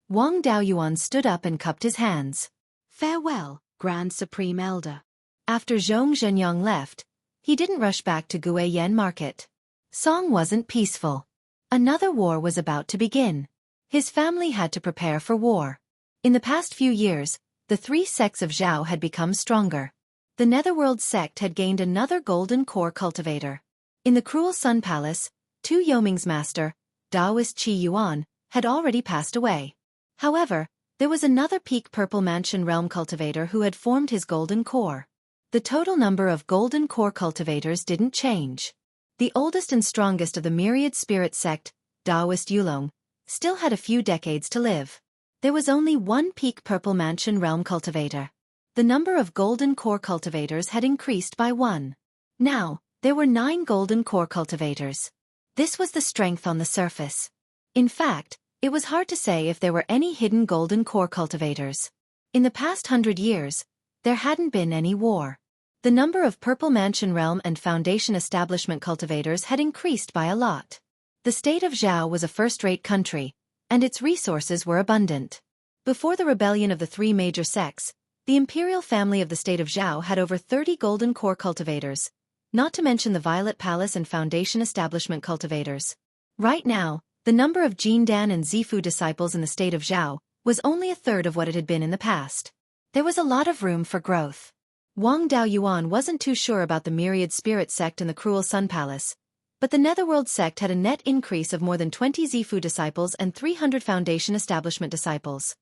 Speaker 1: Wang Daoyuan stood up and cupped his hands. "Farewell, Grand Supreme Elder." After Zhong Zhenyang left, he didn't rush back to Guiyan Market. Song wasn't peaceful. Another war was about to begin. His family had to prepare for war. In the past few years, the 3 sects of Zhao had become stronger. The Netherworld sect had gained another golden core cultivator. In the Cruel Sun Palace, 2 Yoming's master, Taoist Qi Yuan, had already passed away. However, there was another peak Purple Mansion realm cultivator who had formed his golden core. The total number of golden core cultivators didn't change. The oldest and strongest of the myriad spirit sect, Taoist Yulong, still had a few decades to live. There was only 1 peak Purple Mansion realm cultivator. The number of golden core cultivators had increased by 1. Now, there were 9 golden core cultivators. This was the strength on the surface. In fact, it was hard to say if there were any hidden golden core cultivators. In the past 100 years, there hadn't been any war. The number of Purple Mansion realm and Foundation establishment cultivators had increased by a lot. The state of Zhao was a first-rate country, and its resources were abundant. Before the rebellion of the 3 major sects, the imperial family of the state of Zhao had over 30 golden core cultivators, not to mention the Violet Palace and Foundation establishment cultivators. Right now, the number of Jindan and Zifu disciples in the state of Zhao was only a third of what it had been in the past. There was a lot of room for growth. Wang Daoyuan wasn't too sure about the Myriad Spirit sect and the Cruel Sun Palace, but the Netherworld sect had a net increase of more than 20 Zifu disciples and 300 Foundation establishment disciples.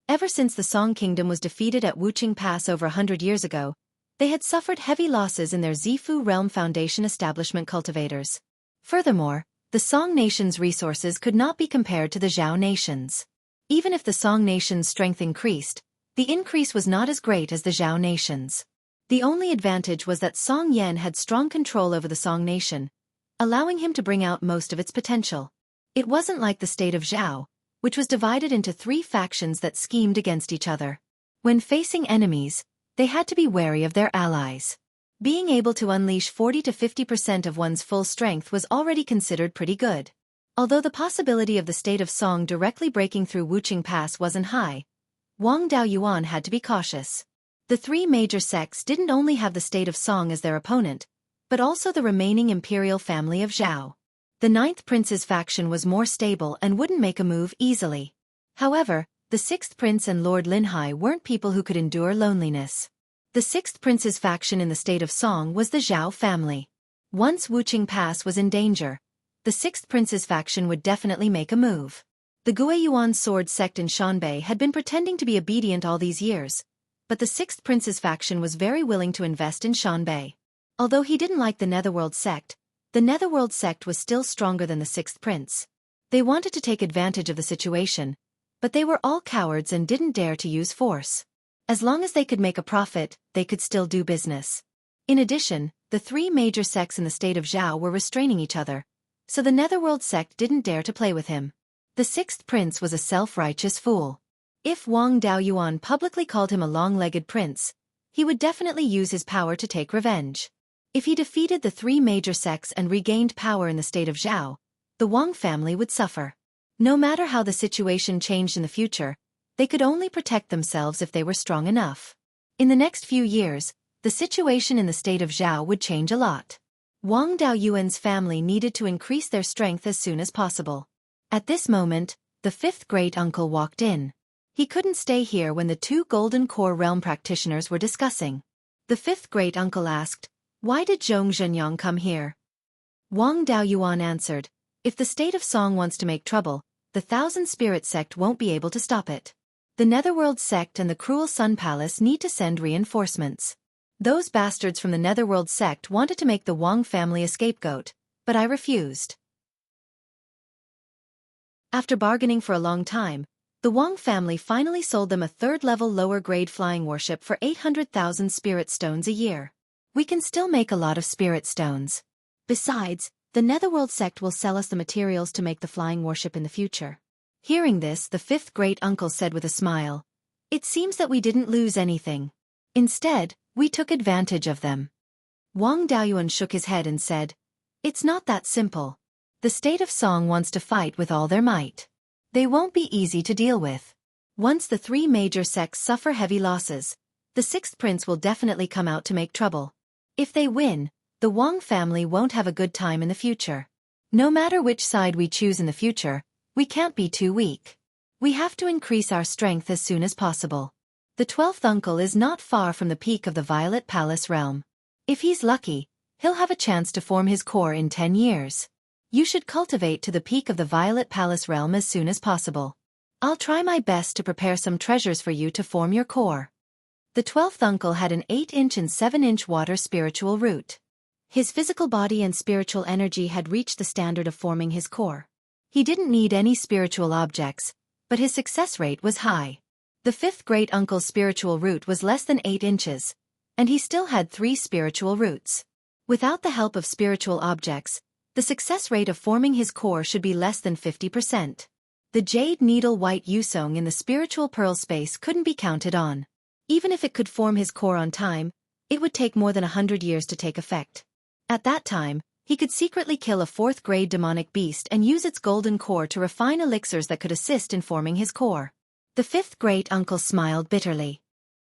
Speaker 1: Ever since the Song Kingdom was defeated at Wuqing Pass over 100 years ago, they had suffered heavy losses in their Zifu Realm Foundation establishment cultivators. Furthermore, the Song Nation's resources could not be compared to the Zhao Nation's. Even if the Song Nation's strength increased, the increase was not as great as the Zhao Nation's. The only advantage was that Song Yan had strong control over the Song Nation, allowing him to bring out most of its potential. It wasn't like the state of Zhao, which was divided into 3 factions that schemed against each other. When facing enemies, they had to be wary of their allies. Being able to unleash 40 to 50% of one's full strength was already considered pretty good. Although the possibility of the state of Song directly breaking through Wuqing Pass wasn't high, Wang Daoyuan had to be cautious. The 3 major sects didn't only have the state of Song as their opponent, but also the remaining imperial family of Zhao. The 9th Prince's faction was more stable and wouldn't make a move easily. However, the 6th Prince and Lord Linhai weren't people who could endure loneliness. The 6th Prince's faction in the state of Song was the Zhao family. Once Wuqing Pass was in danger, the 6th Prince's faction would definitely make a move. The Guiyuan sword sect in Shanbei had been pretending to be obedient all these years, but the 6th Prince's faction was very willing to invest in Shanbei. Although he didn't like the Netherworld sect, the Netherworld sect was still stronger than the 6th Prince. They wanted to take advantage of the situation, but they were all cowards and didn't dare to use force. As long as they could make a profit, they could still do business. In addition, the 3 major sects in the state of Zhao were restraining each other, so the Netherworld sect didn't dare to play with him. The 6th Prince was a self-righteous fool. If Wang Daoyuan publicly called him a long-legged prince, he would definitely use his power to take revenge. If he defeated the three major sects and regained power in the state of Zhao, the Wang family would suffer. No matter how the situation changed in the future, they could only protect themselves if they were strong enough. In the next few years, the situation in the state of Zhao would change a lot. Wang Daoyuan's family needed to increase their strength as soon as possible. At this moment, the fifth great-uncle walked in. He couldn't stay here when the two Golden Core Realm practitioners were discussing. The fifth great-uncle asked, "Why did Zhong Zhenyang come here?" Wang Daoyuan answered, "If the state of Song wants to make trouble, the Thousand Spirit sect won't be able to stop it. The Netherworld sect and the Cruel Sun Palace need to send reinforcements. Those bastards from the Netherworld sect wanted to make the Wang family a scapegoat, but I refused." After bargaining for a long time, the Wang family finally sold them a third-level lower-grade flying warship for 800,000 spirit stones a year. "We can still make a lot of spirit stones. Besides, the Netherworld sect will sell us the materials to make the flying warship in the future." Hearing this, the fifth great-uncle said with a smile, "It seems that we didn't lose anything. Instead, we took advantage of them." Wang Daoyuan shook his head and said, "It's not that simple. The state of Song wants to fight with all their might. They won't be easy to deal with. Once the three major sects suffer heavy losses, the sixth prince will definitely come out to make trouble. If they win, the Wang family won't have a good time in the future. No matter which side we choose in the future, we can't be too weak. We have to increase our strength as soon as possible. The 12th uncle is not far from the peak of the Violet Palace realm. If he's lucky, he'll have a chance to form his core in 10 years. You should cultivate to the peak of the Violet Palace realm as soon as possible. I'll try my best to prepare some treasures for you to form your core." The 12th uncle had an 8-inch and 7-inch water spiritual root. His physical body and spiritual energy had reached the standard of forming his core. He didn't need any spiritual objects, but his success rate was high. The fifth great-uncle's spiritual root was less than 8 inches, and he still had 3 spiritual roots. Without the help of spiritual objects, the success rate of forming his core should be less than 50%. The jade needle white Yusong in the spiritual pearl space couldn't be counted on. Even if it could form his core on time, it would take more than 100 years to take effect. At that time, he could secretly kill a 4th-grade demonic beast and use its golden core to refine elixirs that could assist in forming his core. The fifth great-uncle smiled bitterly.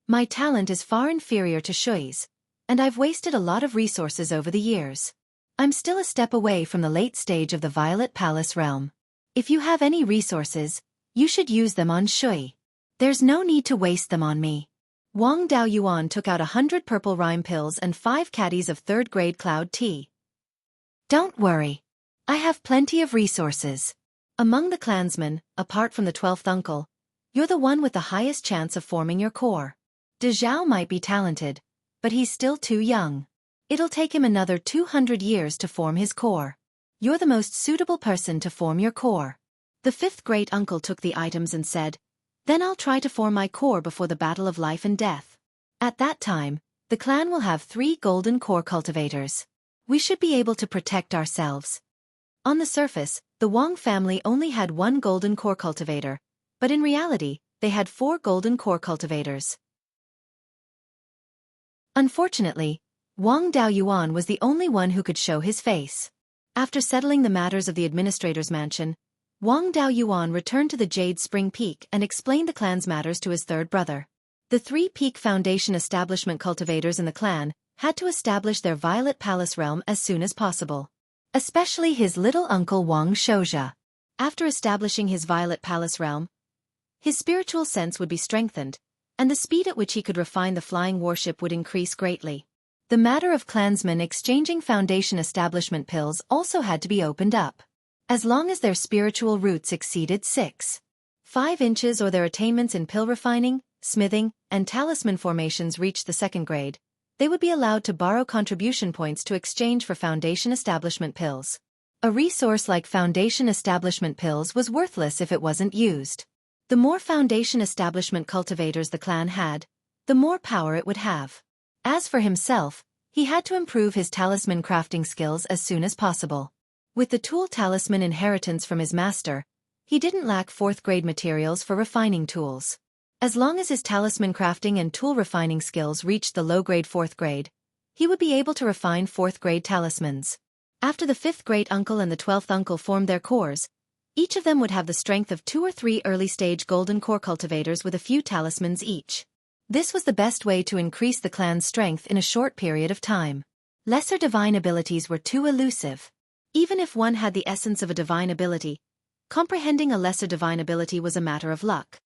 Speaker 1: "My talent is far inferior to Xueqi's, and I've wasted a lot of resources over the years. I'm still a step away from the late stage of the Violet Palace realm. If you have any resources, you should use them on Xueqi. There's no need to waste them on me." Wang Daoyuan took out 100 purple rhyme pills and 5 caddies of 3rd-grade cloud tea. "Don't worry. I have plenty of resources. Among the clansmen, apart from the 12th uncle, you're the one with the highest chance of forming your core. De Zhao might be talented, but he's still too young. It'll take him another 200 years to form his core. You're the most suitable person to form your core." The fifth great-uncle took the items and said, "Then I'll try to form my core before the battle of life and death. At that time, the clan will have 3 golden core cultivators. We should be able to protect ourselves." On the surface, the Wang family only had 1 golden core cultivator, but in reality, they had 4 golden core cultivators. Unfortunately, Wang Daoyuan was the only one who could show his face. After settling the matters of the administrator's mansion, Wang Daoyuan returned to the Jade Spring Peak and explained the clan's matters to his third brother. The 3 Peak Foundation establishment cultivators in the clan had to establish their Violet Palace realm as soon as possible. Especially his little uncle Wang Shouzhe. After establishing his Violet Palace realm, his spiritual sense would be strengthened, and the speed at which he could refine the flying warship would increase greatly. The matter of clansmen exchanging Foundation establishment pills also had to be opened up. As long as their spiritual roots exceeded 6.5 inches or their attainments in pill refining, smithing, and talisman formations reached the 2nd grade, they would be allowed to borrow contribution points to exchange for Foundation establishment pills. A resource like Foundation establishment pills was worthless if it wasn't used. The more Foundation establishment cultivators the clan had, the more power it would have. As for himself, he had to improve his talisman crafting skills as soon as possible. With the tool talisman inheritance from his master, He didn't lack fourth-grade materials for refining tools. As long as his talisman crafting and tool refining skills reached the low-grade fourth grade, he would be able to refine fourth-grade talismans. After the fifth great uncle and the 12th uncle formed their cores, each of them would have the strength of 2 or 3 early-stage golden core cultivators with a few talismans each. This was the best way to increase the clan's strength in a short period of time. Lesser divine abilities were too elusive. Even if one had the essence of a divine ability, comprehending a lesser divine ability was a matter of luck.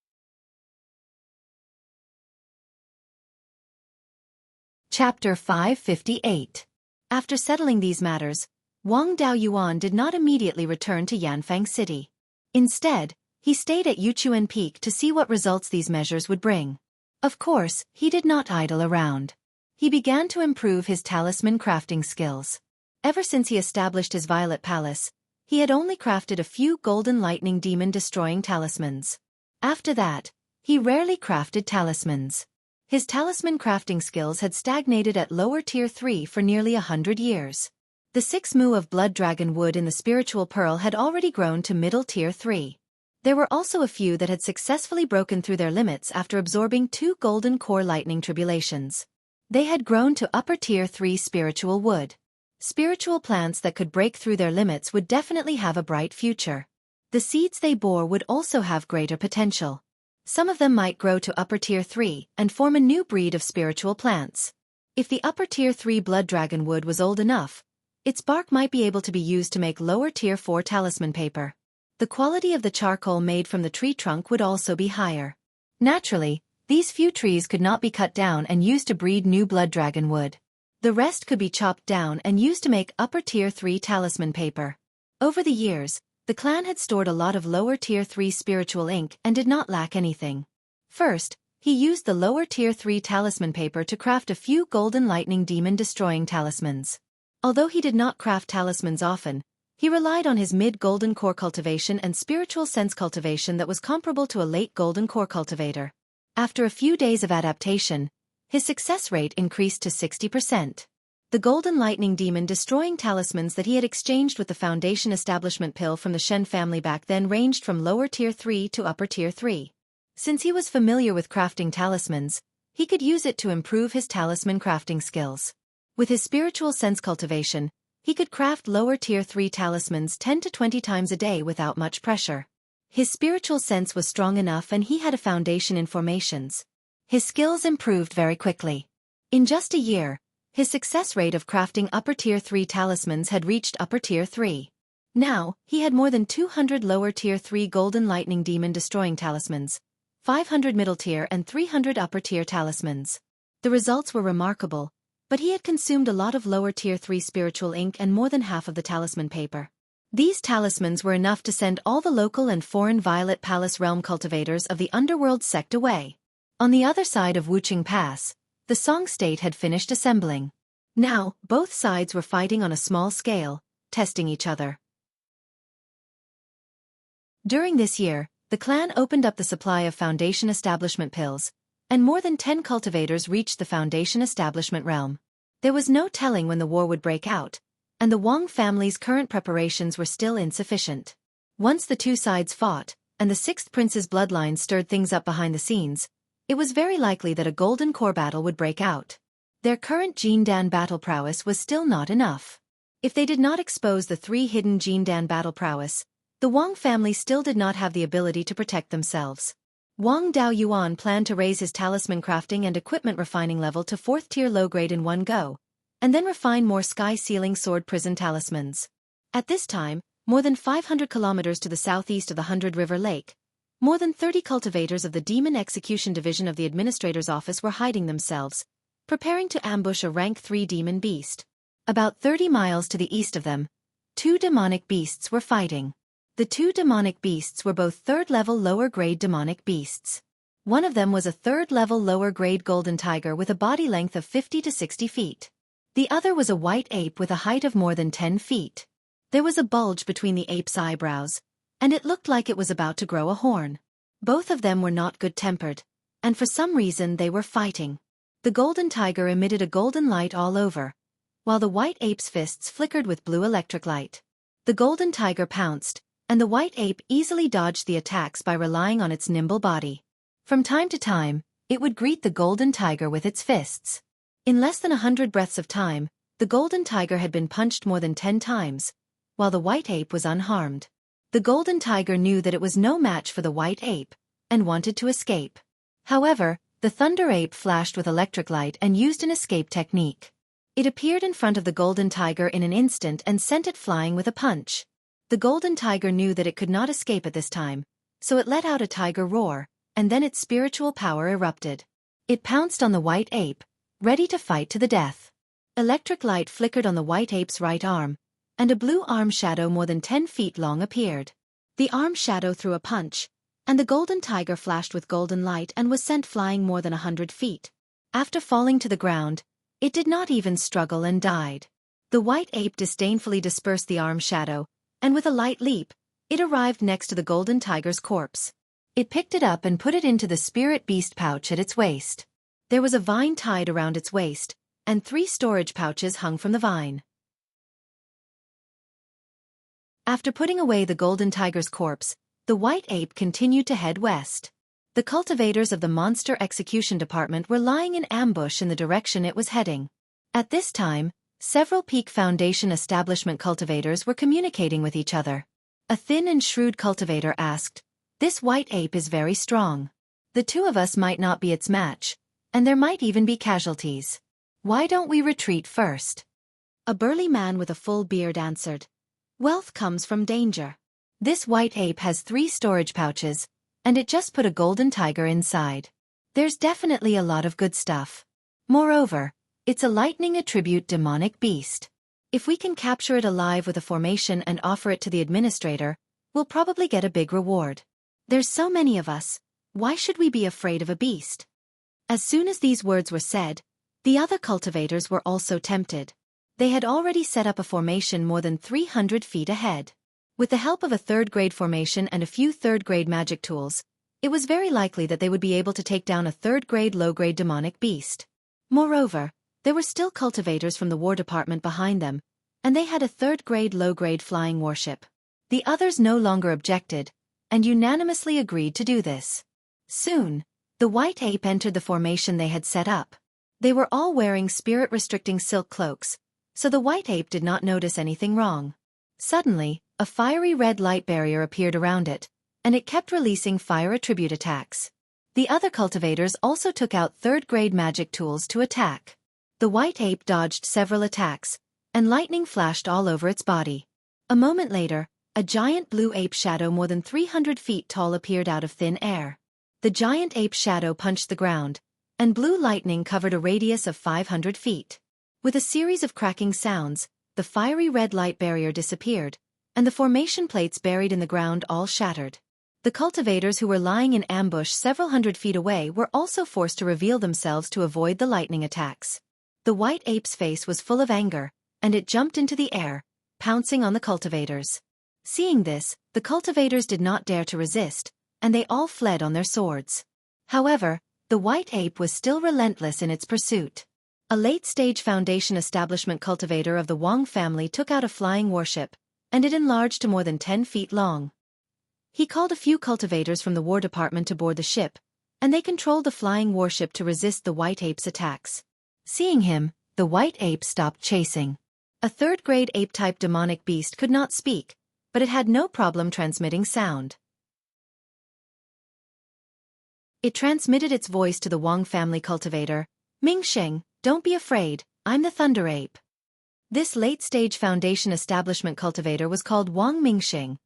Speaker 1: Chapter 558. After settling these matters, Wang Daoyuan did not immediately return to Yanfang City. Instead, he stayed at Yuchuan Peak to see what results these measures would bring. Of course, he did not idle around. He began to improve his talisman crafting skills. Ever since he established his Violet Palace, he had only crafted a few golden lightning demon-destroying talismans. After that, he rarely crafted talismans. His talisman crafting skills had stagnated at lower tier 3 for nearly 100 years. The 6 mu of blood dragon wood in the spiritual pearl had already grown to middle tier 3. There were also a few that had successfully broken through their limits after absorbing 2 golden core lightning tribulations. They had grown to upper tier 3 spiritual wood. Spiritual plants that could break through their limits would definitely have a bright future. The seeds they bore would also have greater potential. Some of them might grow to upper tier 3 and form a new breed of spiritual plants. If the upper tier 3 blood dragon wood was old enough, its bark might be able to be used to make lower tier 4 talisman paper. The quality of the charcoal made from the tree trunk would also be higher. Naturally, these few trees could not be cut down and used to breed new blood dragon wood. The rest could be chopped down and used to make upper tier 3 talisman paper. Over the years, the clan had stored a lot of lower tier 3 spiritual ink and did not lack anything. First, he used the lower tier 3 talisman paper to craft a few golden lightning demon-destroying talismans. Although he did not craft talismans often, he relied on his mid-golden core cultivation and spiritual sense cultivation that was comparable to a late golden core cultivator. After a few days of adaptation, his success rate increased to 60%. The golden lightning demon-destroying talismans that he had exchanged with the Foundation Establishment Pill from the Shen family back then ranged from lower tier 3 to upper tier 3. Since he was familiar with crafting talismans, he could use it to improve his talisman crafting skills. With his spiritual sense cultivation, he could craft lower tier 3 talismans 10 to 20 times a day without much pressure. His spiritual sense was strong enough and he had a foundation in formations. His skills improved very quickly. In just a year, his success rate of crafting upper tier 3 talismans had reached upper tier 3. Now, he had more than 200 lower tier 3 golden lightning demon destroying talismans, 500 middle tier and 300 upper tier talismans. The results were remarkable, but he had consumed a lot of lower tier 3 spiritual ink and more than half of the talisman paper. These talismans were enough to send all the local and foreign Violet Palace realm cultivators of the underworld sect away. On the other side of Wuqing Pass, the Song State had finished assembling. Now, both sides were fighting on a small scale, testing each other. During this year, the clan opened up the supply of Foundation Establishment pills, and more than 10 cultivators reached the Foundation Establishment realm. There was no telling when the war would break out, and the Wang family's current preparations were still insufficient. Once the two sides fought, and the 6th prince's bloodline stirred things up behind the scenes, it was very likely that a golden core battle would break out. Their current Jindan battle prowess was still not enough. If they did not expose the 3 hidden Jindan battle prowess, the Wang family still did not have the ability to protect themselves. Wang Daoyuan planned to raise his talisman crafting and equipment refining level to 4th tier low grade in one go, and then refine more sky-sealing sword prison talismans. At this time, more than 500 kilometers to the southeast of the 100 River Lake, more than 30 cultivators of the Demon Execution Division of the Administrator's Office were hiding themselves, preparing to ambush a rank 3 demon beast. About 30 miles to the east of them, 2 demonic beasts were fighting. The 2 demonic beasts were both 3rd-level lower-grade demonic beasts. One of them was a 3rd-level lower-grade golden tiger with a body length of 50 to 60 feet. The other was a white ape with a height of more than 10 feet. There was a bulge between the ape's eyebrows, and it looked like it was about to grow a horn. Both of them were not good-tempered, and for some reason they were fighting. The golden tiger emitted a golden light all over, while the white ape's fists flickered with blue electric light. The golden tiger pounced, and the white ape easily dodged the attacks by relying on its nimble body. From time to time, it would greet the golden tiger with its fists. In less than 100 breaths of time, the golden tiger had been punched more than 10 times, while the white ape was unharmed. The golden tiger knew that it was no match for the white ape, and wanted to escape. However, the thunder ape flashed with electric light and used an escape technique. It appeared in front of the golden tiger in an instant and sent it flying with a punch. The golden tiger knew that it could not escape at this time, so it let out a tiger roar, and then its spiritual power erupted. It pounced on the white ape, ready to fight to the death. Electric light flickered on the white ape's right arm, and a blue arm shadow more than 10 feet long appeared. The arm shadow threw a punch, and the golden tiger flashed with golden light and was sent flying more than 100 feet. After falling to the ground, it did not even struggle and died. The white ape disdainfully dispersed the arm shadow, and with a light leap, it arrived next to the golden tiger's corpse. It picked it up and put it into the spirit beast pouch at its waist. There was a vine tied around its waist, and 3 storage pouches hung from the vine. After putting away the golden tiger's corpse, the white ape continued to head west. The cultivators of the Monster Execution Department were lying in ambush in the direction it was heading. At this time, several Peak Foundation establishment cultivators were communicating with each other. A thin and shrewd cultivator asked, "This white ape is very strong. The 2 of us might not be its match, and there might even be casualties. Why don't we retreat first?" A burly man with a full beard answered, "Wealth comes from danger. This white ape has 3 storage pouches, and it just put a golden tiger inside. There's definitely a lot of good stuff. Moreover, it's a lightning attribute demonic beast. If we can capture it alive with a formation and offer it to the administrator, we'll probably get a big reward. There's so many of us, why should we be afraid of a beast?" As soon as these words were said, the other cultivators were also tempted. They had already set up a formation more than 300 feet ahead. With the help of a 3rd-grade formation and a few 3rd-grade magic tools, it was very likely that they would be able to take down a 3rd-grade low-grade demonic beast. Moreover, there were still cultivators from the War Department behind them, and they had a 3rd-grade low-grade flying warship. The others no longer objected, and unanimously agreed to do this. Soon, the white ape entered the formation they had set up. They were all wearing spirit-restricting silk cloaks, so the white ape did not notice anything wrong. Suddenly, a fiery red light barrier appeared around it, and it kept releasing fire attribute attacks. The other cultivators also took out 3rd-grade magic tools to attack. The white ape dodged several attacks, and lightning flashed all over its body. A moment later, a giant blue ape shadow more than 300 feet tall appeared out of thin air. The giant ape shadow punched the ground, and blue lightning covered a radius of 500 feet. With a series of cracking sounds, the fiery red light barrier disappeared, and the formation plates buried in the ground all shattered. The cultivators who were lying in ambush several hundred feet away were also forced to reveal themselves to avoid the lightning attacks. The white ape's face was full of anger, and it jumped into the air, pouncing on the cultivators. Seeing this, the cultivators did not dare to resist, and they all fled on their swords. However, the white ape was still relentless in its pursuit. A late-stage Foundation establishment cultivator of the Wang family took out a flying warship, and it enlarged to more than 10 feet long. He called a few cultivators from the War Department to board the ship, and they controlled the flying warship to resist the white ape's attacks. Seeing him, the white ape stopped chasing. A 3rd-grade ape-type demonic beast could not speak, but it had no problem transmitting sound. It transmitted its voice to the Wang family cultivator, "Mingxing, don't be afraid, I'm the Thunder Ape." This late-stage Foundation establishment cultivator was called Wang Mingxing,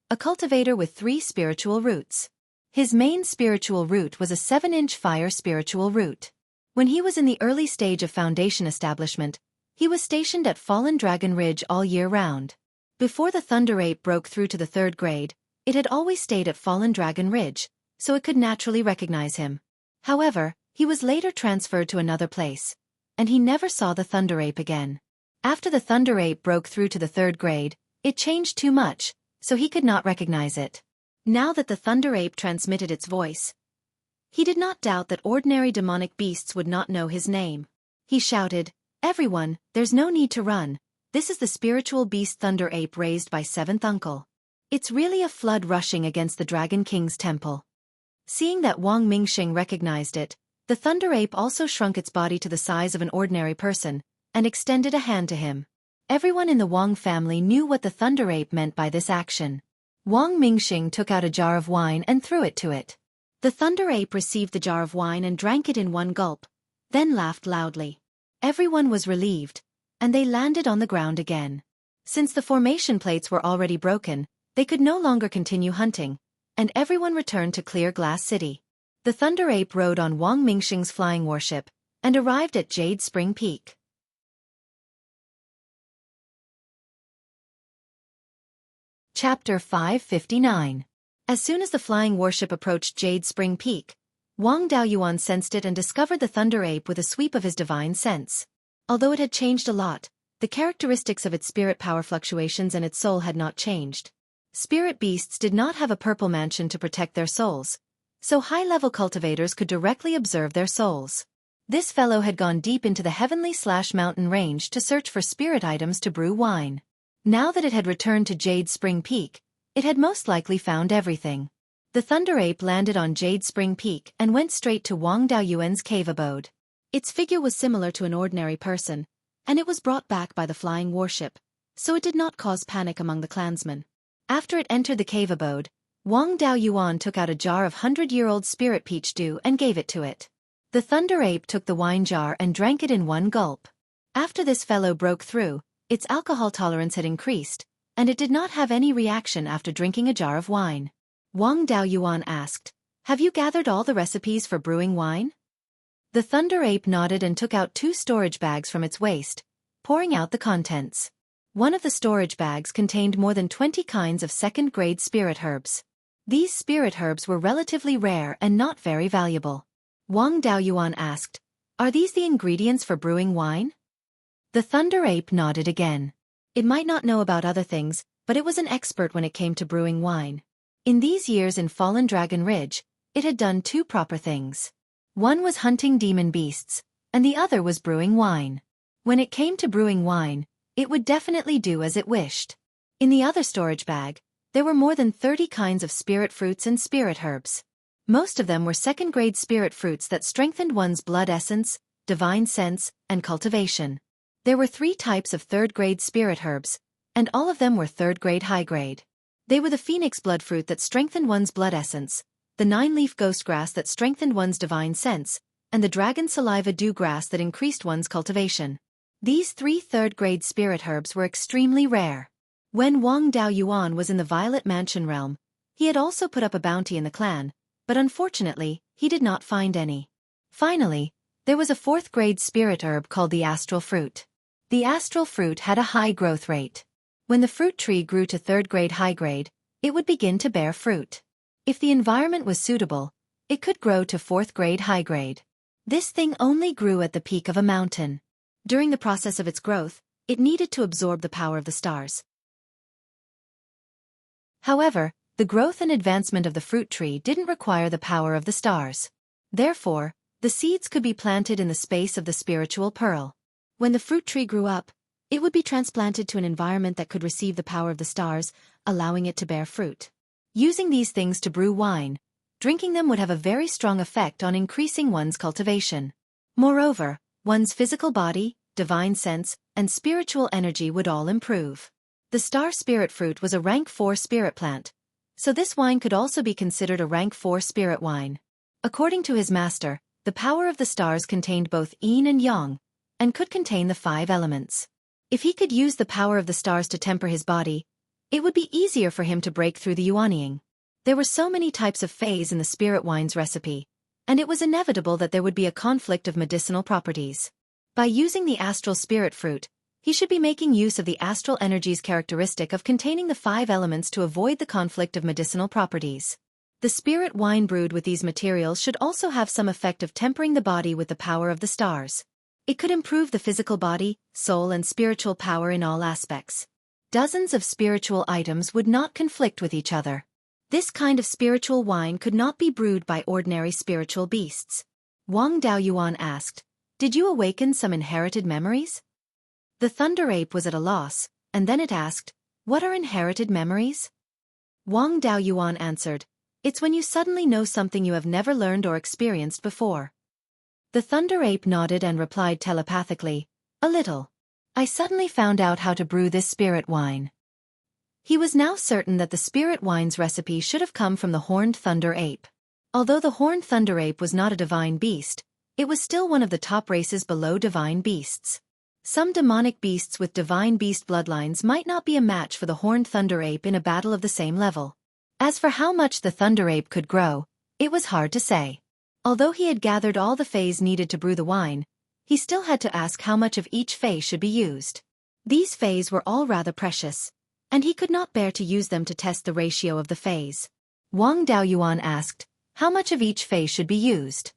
Speaker 1: a cultivator with 3 spiritual roots. His main spiritual root was a 7-inch fire spiritual root. When he was in the early stage of Foundation establishment, he was stationed at Fallen Dragon Ridge all year round. Before the Thunder Ape broke through to the 3rd grade, it had always stayed at Fallen Dragon Ridge, so it could naturally recognize him. However, he was later transferred to another place, and he never saw the Thunder Ape again. After the Thunder Ape broke through to the 3rd grade, it changed too much, so he could not recognize it. Now that the Thunder Ape transmitted its voice, he did not doubt that ordinary demonic beasts would not know his name. He shouted, "Everyone, there's no need to run. This is the spiritual beast Thunder Ape raised by 7th Uncle. It's really a flood rushing against the Dragon King's temple. Seeing that Wang Mingxing recognized it, the Thunder Ape also shrunk its body to the size of an ordinary person, and extended a hand to him. Everyone in the Wang family knew what the Thunder Ape meant by this action. Wang Mingxing took out a jar of wine and threw it to it. The Thunder Ape received the jar of wine and drank it in one gulp, then laughed loudly. Everyone was relieved, and they landed on the ground again. Since the formation plates were already broken, they could no longer continue hunting, and everyone returned to Clear Glass City. The Thunder Ape rode on Wang Mingxing's flying warship, and arrived at Jade Spring Peak. Chapter 559. As soon as the flying warship approached Jade Spring Peak, Wang Daoyuan sensed it and discovered the Thunder Ape with a sweep of his divine sense. Although it had changed a lot, the characteristics of its spirit power fluctuations and its soul had not changed. Spirit beasts did not have a purple mansion to protect their souls, so high-level cultivators could directly observe their souls. This fellow had gone deep into the heavenly/mountain range to search for spirit items to brew wine. Now that it had returned to Jade Spring Peak, it had most likely found everything. The Thunder Ape landed on Jade Spring Peak and went straight to Wang Daoyuan's cave abode. Its figure was similar to an ordinary person, and it was brought back by the flying warship, so it did not cause panic among the clansmen. After it entered the cave abode, Wang Daoyuan took out a jar of 100-year-old spirit peach dew and gave it to it. The Thunder Ape took the wine jar and drank it in one gulp. After this fellow broke through, its alcohol tolerance had increased, and it did not have any reaction after drinking a jar of wine. Wang Daoyuan asked, "Have you gathered all the recipes for brewing wine?" The Thunder Ape nodded and took out 2 storage bags from its waist, pouring out the contents. One of the storage bags contained more than 20 kinds of second-grade spirit herbs. These spirit herbs were relatively rare and not very valuable. Wang Daoyuan asked, "Are these the ingredients for brewing wine?" The Thunder Ape nodded again. It might not know about other things, but it was an expert when it came to brewing wine. In these years in Fallen Dragon Ridge, it had done 2 proper things. One was hunting demon beasts, and the other was brewing wine. When it came to brewing wine, it would definitely do as it wished. In the other storage bag, there were more than 30 kinds of spirit fruits and spirit herbs. Most of them were second-grade spirit fruits that strengthened one's blood essence, divine sense, and cultivation. There were 3 types of third-grade spirit herbs, and all of them were third-grade high-grade. They were the phoenix blood fruit that strengthened one's blood essence, the 9-leaf ghost grass that strengthened one's divine sense, and the dragon saliva dew grass that increased one's cultivation. These 3 third-grade spirit herbs were extremely rare. When Wang Daoyuan was in the Violet Mansion realm, he had also put up a bounty in the clan, but unfortunately, he did not find any. Finally, there was a 4th-grade spirit herb called the astral fruit. The astral fruit had a high growth rate. When the fruit tree grew to 3rd-grade high-grade, it would begin to bear fruit. If the environment was suitable, it could grow to 4th-grade high-grade. This thing only grew at the peak of a mountain. During the process of its growth, it needed to absorb the power of the stars. However, the growth and advancement of the fruit tree didn't require the power of the stars. Therefore, the seeds could be planted in the space of the spiritual pearl. When the fruit tree grew up, it would be transplanted to an environment that could receive the power of the stars, allowing it to bear fruit. Using these things to brew wine, drinking them would have a very strong effect on increasing one's cultivation. Moreover, one's physical body, divine sense, and spiritual energy would all improve. The star spirit fruit was a rank 4 spirit plant, so this wine could also be considered a rank 4 spirit wine. According to his master, the power of the stars contained both yin and yang, and could contain the 5 elements. If he could use the power of the stars to temper his body, it would be easier for him to break through the yuanying. There were so many types of phase in the spirit wine's recipe, and it was inevitable that there would be a conflict of medicinal properties. By using the astral spirit fruit, he should be making use of the astral energy's characteristic of containing the 5 elements to avoid the conflict of medicinal properties. The spirit wine brewed with these materials should also have some effect of tempering the body with the power of the stars. It could improve the physical body, soul and spiritual power in all aspects. Dozens of spiritual items would not conflict with each other. This kind of spiritual wine could not be brewed by ordinary spiritual beasts. Wang Daoyuan asked, "Did you awaken some inherited memories?" The Thunder Ape was at a loss, and then it asked, "What are inherited memories?" Wang Daoyuan answered, "It's when you suddenly know something you have never learned or experienced before." The Thunder Ape nodded and replied telepathically, "A little. I suddenly found out how to brew this spirit wine." He was now certain that the spirit wine's recipe should have come from the Horned Thunder Ape. Although the Horned Thunder Ape was not a divine beast, it was still one of the top races below divine beasts. Some demonic beasts with divine beast bloodlines might not be a match for the Horned Thunder Ape in a battle of the same level. As for how much the Thunder Ape could grow, it was hard to say. Although he had gathered all the fays needed to brew the wine, he still had to ask how much of each fay should be used. These fays were all rather precious, and he could not bear to use them to test the ratio of the fays. Wang Daoyuan asked, "How much of each fay should be used?"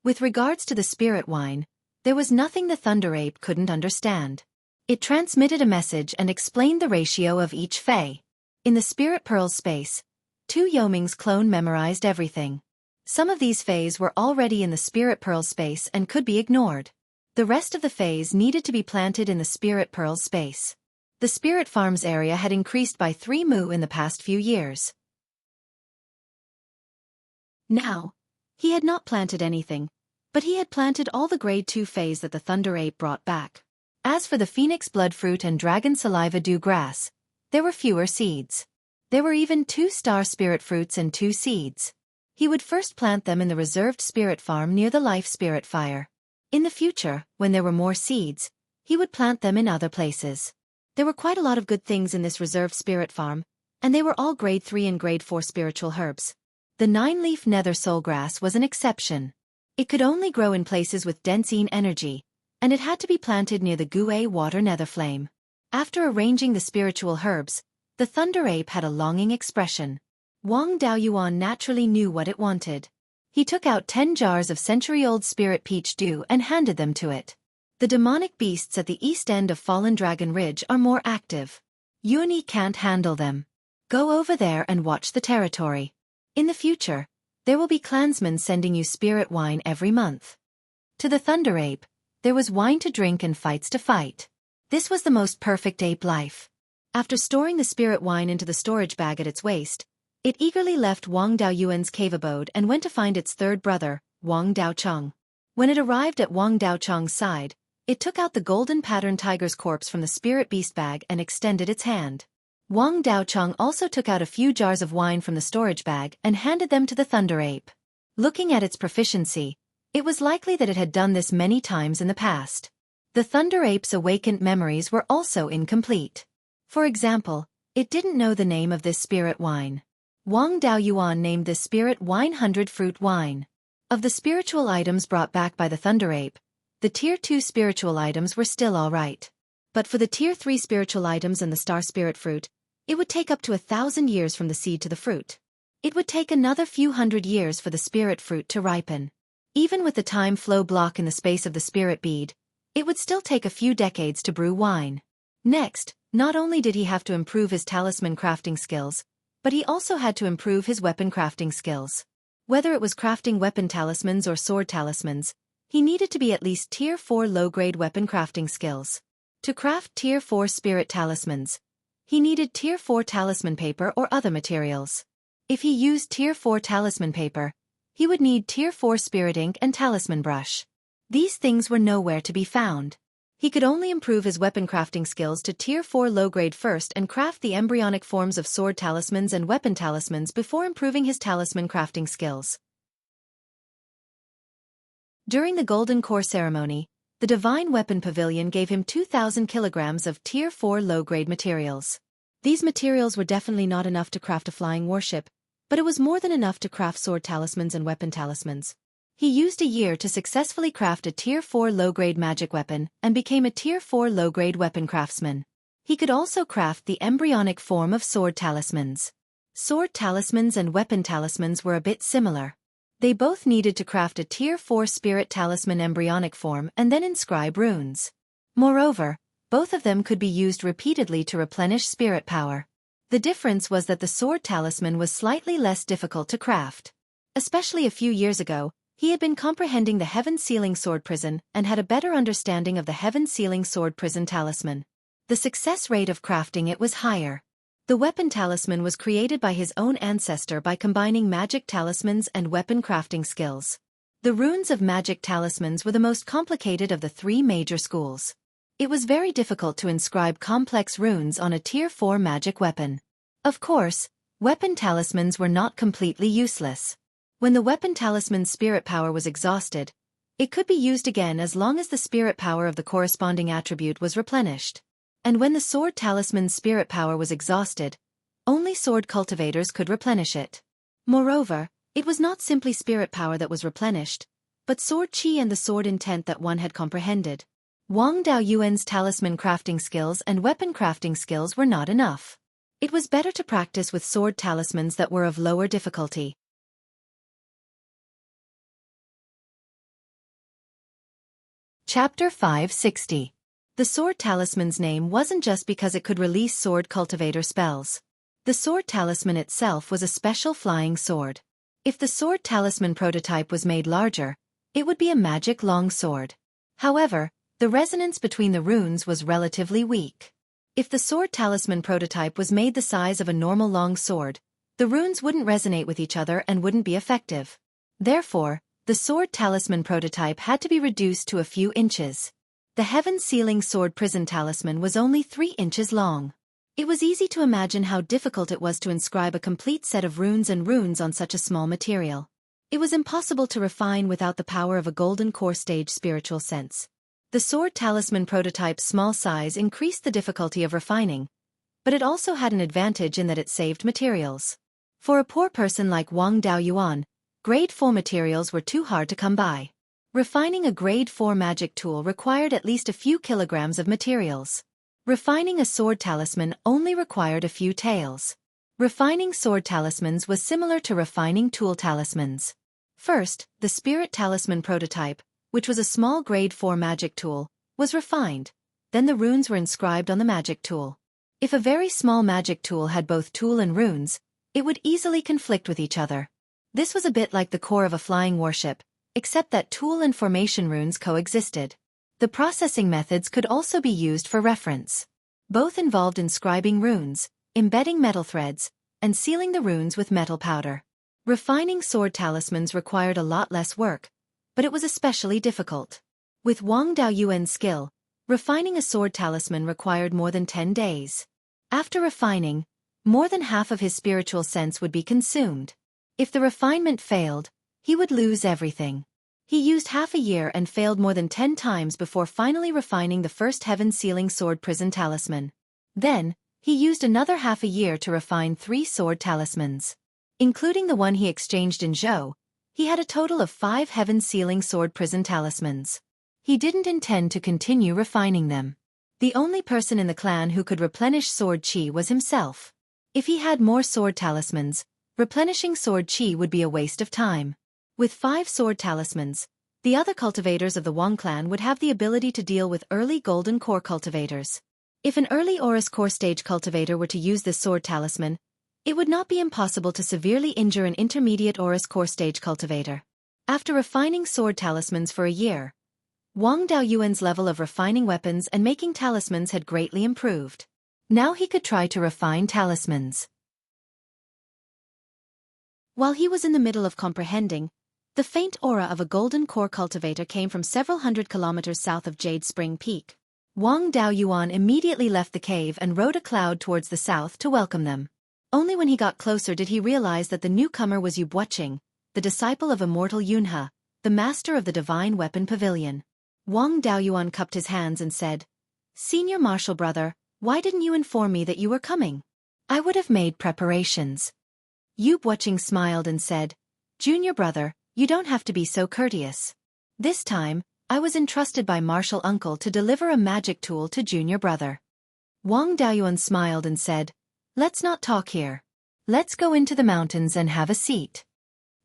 Speaker 1: With regards to the spirit wine, there was nothing the Thunder Ape couldn't understand. It transmitted a message and explained the ratio of each fay. In the Spirit Pearl space, 2 Yoming's clone memorized everything. Some of these fays were already in the Spirit Pearl space and could be ignored. The rest of the fays needed to be planted in the Spirit Pearl space. The Spirit Farms area had increased by 3 mu in the past few years. Now, he had not planted anything, but he had planted all the grade 2 fays that the Thunder Ape brought back. As for the Phoenix Bloodfruit and Dragon Saliva Dew Grass, there were fewer seeds. There were even 2 Star Spirit Fruits and 2 seeds. He would first plant them in the reserved spirit farm near the Life Spirit Fire. In the future, when there were more seeds, he would plant them in other places. There were quite a lot of good things in this reserved spirit farm, and they were all grade 3 and grade 4 spiritual herbs. The 9-leaf Nether Soulgrass was an exception. It could only grow in places with dense energy, and it had to be planted near the Gue Water Nether Flame. After arranging the spiritual herbs, the Thunder Ape had a longing expression. Wang Daoyuan naturally knew what it wanted. He took out 10 jars of century-old spirit peach dew and handed them to it. The demonic beasts at the east end of Fallen Dragon Ridge are more active. Uni can't handle them. Go over there and watch the territory. In the future, there will be clansmen sending you spirit wine every month. To the Thunder Ape, there was wine to drink and fights to fight. This was the most perfect ape life. After storing the spirit wine into the storage bag at its waist, it eagerly left Wang Daoyuan's cave abode and went to find its third brother, Wang Daocheng. When it arrived at Wang Daocheng's side, it took out the golden pattern tiger's corpse from the spirit beast bag and extended its hand. Wang Daocheng also took out a few jars of wine from the storage bag and handed them to the Thunder Ape. Looking at its proficiency, it was likely that it had done this many times in the past. The Thunder Ape's awakened memories were also incomplete. For example, it didn't know the name of this spirit wine. Wang Daoyuan named this spirit wine 100 fruit wine. Of the spiritual items brought back by the Thunder Ape, the Tier 2 spiritual items were still alright. But for the Tier 3 spiritual items and the Star Spirit Fruit, it would take up to 1,000 years from the seed to the fruit. It would take another few hundred years for the spirit fruit to ripen. Even with the time flow block in the space of the spirit bead, it would still take a few decades to brew wine. Next, not only did he have to improve his talisman crafting skills, but he also had to improve his weapon crafting skills. Whether it was crafting weapon talismans or sword talismans, he needed to be at least Tier 4 low-grade weapon crafting skills. To craft Tier 4 spirit talismans, he needed Tier 4 talisman paper or other materials. If he used Tier 4 talisman paper, he would need Tier 4 spirit ink and talisman brush. These things were nowhere to be found. He could only improve his weapon crafting skills to Tier 4 low-grade first and craft the embryonic forms of sword talismans and weapon talismans before improving his talisman crafting skills. During the Golden Core ceremony, the Divine Weapon Pavilion gave him 2,000 kilograms of Tier 4 low-grade materials. These materials were definitely not enough to craft a flying warship, but it was more than enough to craft sword talismans and weapon talismans. He used a year to successfully craft a Tier 4 low-grade magic weapon and became a Tier 4 low-grade weapon craftsman. He could also craft the embryonic form of sword talismans. Sword talismans and weapon talismans were a bit similar. They both needed to craft a Tier 4 spirit talisman embryonic form and then inscribe runes. Moreover, both of them could be used repeatedly to replenish spirit power. The difference was that the sword talisman was slightly less difficult to craft. Especially a few years ago, he had been comprehending the Heaven Sealing Sword Prison and had a better understanding of the Heaven Sealing Sword Prison talisman. The success rate of crafting it was higher. The weapon talisman was created by his own ancestor by combining magic talismans and weapon crafting skills. The runes of magic talismans were the most complicated of the three major schools. It was very difficult to inscribe complex runes on a Tier 4 magic weapon. Of course, weapon talismans were not completely useless. When the weapon talisman's spirit power was exhausted, it could be used again as long as the spirit power of the corresponding attribute was replenished. And when the sword talisman's spirit power was exhausted, only sword cultivators could replenish it. Moreover, it was not simply spirit power that was replenished, but sword qi and the sword intent that one had comprehended. Wang Daoyuan's talisman crafting skills and weapon crafting skills were not enough. It was better to practice with sword talismans that were of lower difficulty. Chapter 560. The sword talisman's name wasn't just because it could release sword cultivator spells. The sword talisman itself was a special flying sword. If the sword talisman prototype was made larger, it would be a magic long sword. However, the resonance between the runes was relatively weak. If the sword talisman prototype was made the size of a normal long sword, the runes wouldn't resonate with each other and wouldn't be effective. Therefore, the sword talisman prototype had to be reduced to a few inches. The heaven-sealing sword prison talisman was only 3 inches long. It was easy to imagine how difficult it was to inscribe a complete set of runes on such a small material. It was impossible to refine without the power of a golden core stage spiritual sense. The sword talisman prototype's small size increased the difficulty of refining, but it also had an advantage in that it saved materials. For a poor person like Wang Daoyuan, Grade 4 materials were too hard to come by. Refining a Grade 4 magic tool required at least a few kilograms of materials. Refining a sword talisman only required a few taels. Refining sword talismans was similar to refining tool talismans. First, the spirit talisman prototype, which was a small Grade 4 magic tool, was refined. Then the runes were inscribed on the magic tool. If a very small magic tool had both tool and runes, it would easily conflict with each other. This was a bit like the core of a flying warship, except that tool and formation runes coexisted. The processing methods could also be used for reference. Both involved inscribing runes, embedding metal threads, and sealing the runes with metal powder. Refining sword talismans required a lot less work, but it was especially difficult. With Wang Daoyuan's skill, refining a sword talisman required more than 10 days. After refining, more than half of his spiritual sense would be consumed. If the refinement failed, he would lose everything. He used half a year and failed more than 10 times before finally refining the first heaven-sealing sword prison talisman. Then, he used another half a year to refine 3 sword talismans. Including the one he exchanged in Zhou, he had a total of 5 heaven-sealing sword prison talismans. He didn't intend to continue refining them. The only person in the clan who could replenish sword qi was himself. If he had more sword talismans, replenishing sword qi would be a waste of time. With 5 sword talismans, the other cultivators of the Wang clan would have the ability to deal with early golden core cultivators. If an early Aurus core stage cultivator were to use this sword talisman, it would not be impossible to severely injure an intermediate Aurus core stage cultivator. After refining sword talismans for a year, Wang Daoyuan's level of refining weapons and making talismans had greatly improved. Now he could try to refine talismans. While he was in the middle of comprehending, the faint aura of a golden core cultivator came from several hundred kilometers south of Jade Spring Peak. Wang Daoyuan immediately left the cave and rode a cloud towards the south to welcome them. Only when he got closer did he realize that the newcomer was Xueqi, the disciple of immortal Yunhe, the master of the divine weapon pavilion. Wang Daoyuan cupped his hands and said, "Senior martial brother, why didn't you inform me that you were coming? I would have made preparations." Xueqi smiled and said, "Junior brother, you don't have to be so courteous. This time, I was entrusted by martial uncle to deliver a magic tool to junior brother." Wang Daoyuan smiled and said, "Let's not talk here. Let's go into the mountains and have a seat."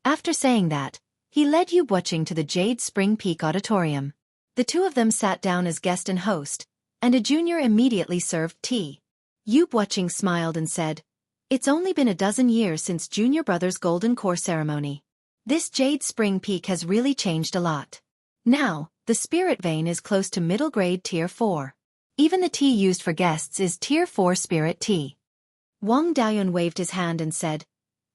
Speaker 1: After saying that, he led Xueqi to the Jade Spring Peak Auditorium. The two of them sat down as guest and host, and a junior immediately served tea. Xueqi smiled and said, "It's only been a dozen years since junior brother's golden core ceremony. This Jade Spring Peak has really changed a lot. Now, the spirit vein is close to middle grade Tier 4. Even the tea used for guests is Tier 4 spirit tea." Wang Daoyuan waved his hand and said,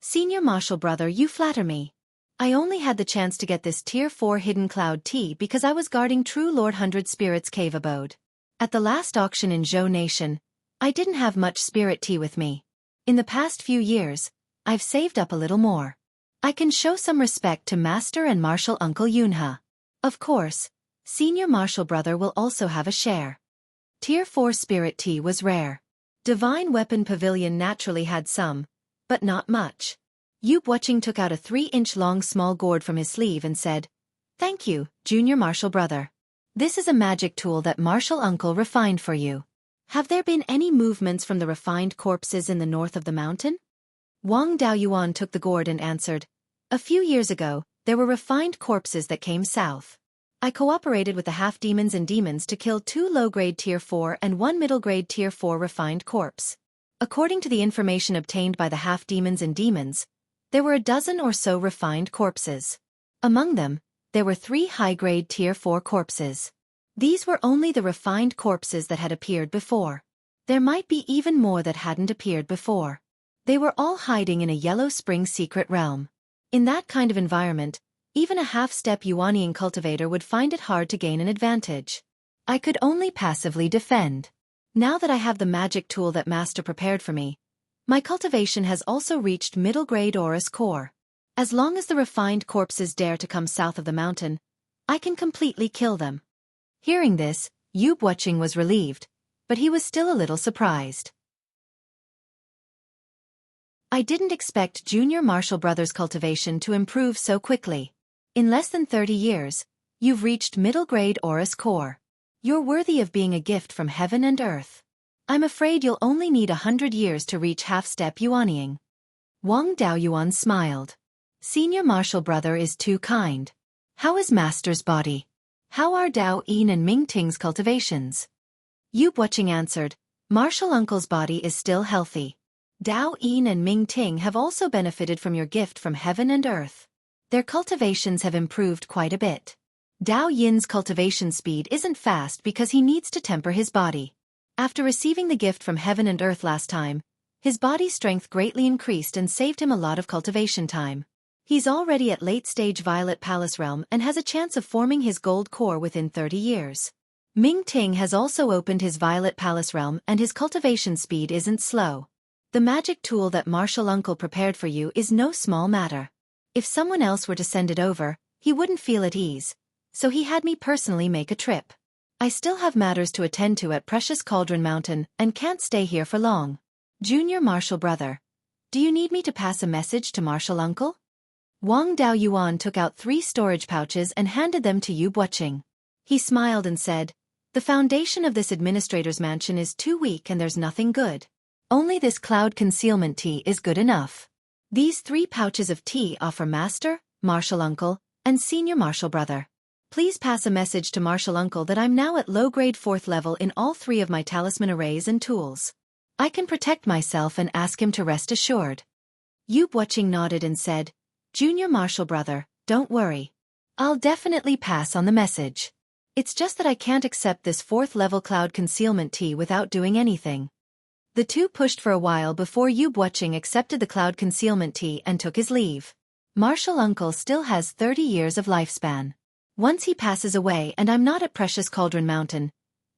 Speaker 1: "Senior Marshal Brother, you flatter me. I only had the chance to get this Tier 4 hidden cloud tea because I was guarding True Lord 100 Spirits Cave abode. At the last auction in Zhou Nation, I didn't have much spirit tea with me. In the past few years, I've saved up a little more. I can show some respect to Master and Marshal Uncle Yunhe. Of course, Senior Marshal Brother will also have a share." Tier 4 spirit tea was rare. Divine Weapon Pavilion naturally had some, but not much. Yu Buqing took out a 3-inch long small gourd from his sleeve and said, "Thank you, Junior Marshal Brother. This is a magic tool that Marshal Uncle refined for you. Have there been any movements from the refined corpses in the north of the mountain?" Wang Daoyuan took the gourd and answered, "A few years ago, there were refined corpses that came south. I cooperated with the half-demons and demons to kill 2 low-grade Tier 4 and 1 middle-grade Tier 4 refined corpse. According to the information obtained by the half-demons and demons, there were a dozen or so refined corpses. Among them, there were 3 high-grade Tier 4 corpses. These were only the refined corpses that had appeared before. There might be even more that hadn't appeared before. They were all hiding in a Yellow Spring secret realm. In that kind of environment, even a half-step Yuanian cultivator would find it hard to gain an advantage. I could only passively defend. Now that I have the magic tool that Master prepared for me, my cultivation has also reached middle-grade Aurus core. As long as the refined corpses dare to come south of the mountain, I can completely kill them." Hearing this, Yu Buqing was relieved, but he was still a little surprised. "I didn't expect Junior Marshal Brothers' cultivation to improve so quickly. In less than 30 years, you've reached middle-grade Aurus core. You're worthy of being a gift from heaven and earth. I'm afraid you'll only need 100 years to reach half-step Yuanying." Wang Daoyuan smiled. "Senior Marshal Brother is too kind. How is Master's body? How are Dao Yin and Ming Ting's cultivations?" Yu Buqing answered, "Marshal Uncle's body is still healthy. Dao Yin and Ming Ting have also benefited from your gift from heaven and earth. Their cultivations have improved quite a bit. Dao Yin's cultivation speed isn't fast because he needs to temper his body. After receiving the gift from heaven and earth last time, his body's strength greatly increased and saved him a lot of cultivation time. He's already at late-stage Violet Palace realm and has a chance of forming his gold core within 30 years. Ming Ting has also opened his Violet Palace realm and his cultivation speed isn't slow. The magic tool that Marshal Uncle prepared for you is no small matter. If someone else were to send it over, he wouldn't feel at ease, so he had me personally make a trip. I still have matters to attend to at Precious Cauldron Mountain and can't stay here for long. Junior Marshal Brother, do you need me to pass a message to Marshal Uncle?" Wang Daoyuan took out 3 storage pouches and handed them to Yu Buqing. He smiled and said, "The foundation of this administrator's mansion is too weak and there's nothing good. Only this cloud concealment tea is good enough. These 3 pouches of tea offer Master, Marshal Uncle, and Senior Marshal Brother. Please pass a message to Marshal Uncle that I'm now at low-grade 4th level in all 3 of my talisman arrays and tools. I can protect myself and ask him to rest assured." Yu Buqing nodded and said, "Junior Marshal Brother, don't worry. I'll definitely pass on the message. It's just that I can't accept this 4th-level cloud concealment tea without doing anything." The two pushed for a while before Yu Buqing accepted the cloud concealment tea and took his leave. Marshal Uncle still has 30 years of lifespan. Once he passes away and I'm not at Precious Cauldron Mountain,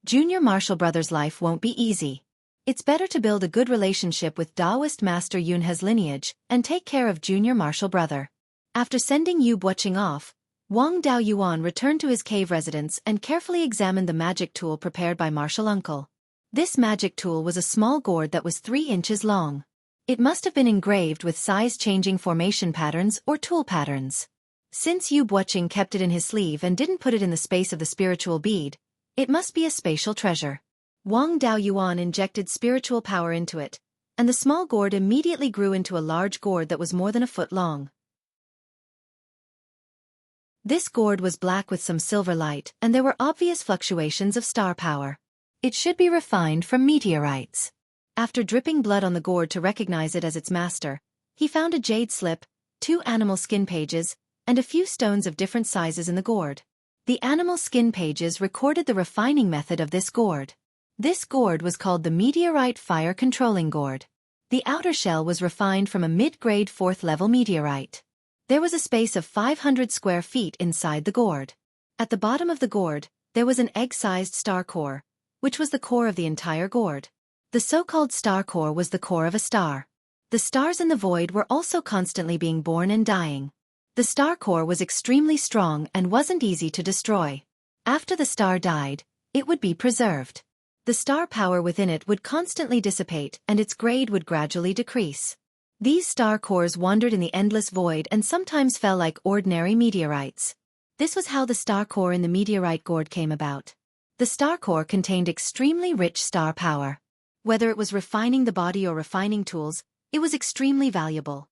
Speaker 1: Junior Marshal Brother's life won't be easy. It's better to build a good relationship with Taoist Master Yunhe's lineage and take care of Junior Marshal Brother. After sending Yu Buqing off, Wang Daoyuan returned to his cave residence and carefully examined the magic tool prepared by Marshal Uncle. This magic tool was a small gourd that was 3 inches long. It must have been engraved with size-changing formation patterns or tool patterns. Since Yu Buqing kept it in his sleeve and didn't put it in the space of the spiritual bead, it must be a spatial treasure. Wang Daoyuan injected spiritual power into it, and the small gourd immediately grew into a large gourd that was more than a foot long. This gourd was black with some silver light, and there were obvious fluctuations of star power. It should be refined from meteorites. After dripping blood on the gourd to recognize it as its master, he found a jade slip, 2 animal skin pages, and a few stones of different sizes in the gourd. The animal skin pages recorded the refining method of this gourd. This gourd was called the Meteorite Fire Controlling Gourd. The outer shell was refined from a mid-grade 4th-level meteorite. There was a space of 500 square feet inside the gourd. At the bottom of the gourd, there was an egg-sized star core, which was the core of the entire gourd. The so-called star core was the core of a star. The stars in the void were also constantly being born and dying. The star core was extremely strong and wasn't easy to destroy. After the star died, it would be preserved. The star power within it would constantly dissipate and its grade would gradually decrease. These star cores wandered in the endless void and sometimes fell like ordinary meteorites. This was how the star core in the meteorite gourd came about. The star core contained extremely rich star power. Whether it was refining the body or refining tools, it was extremely valuable.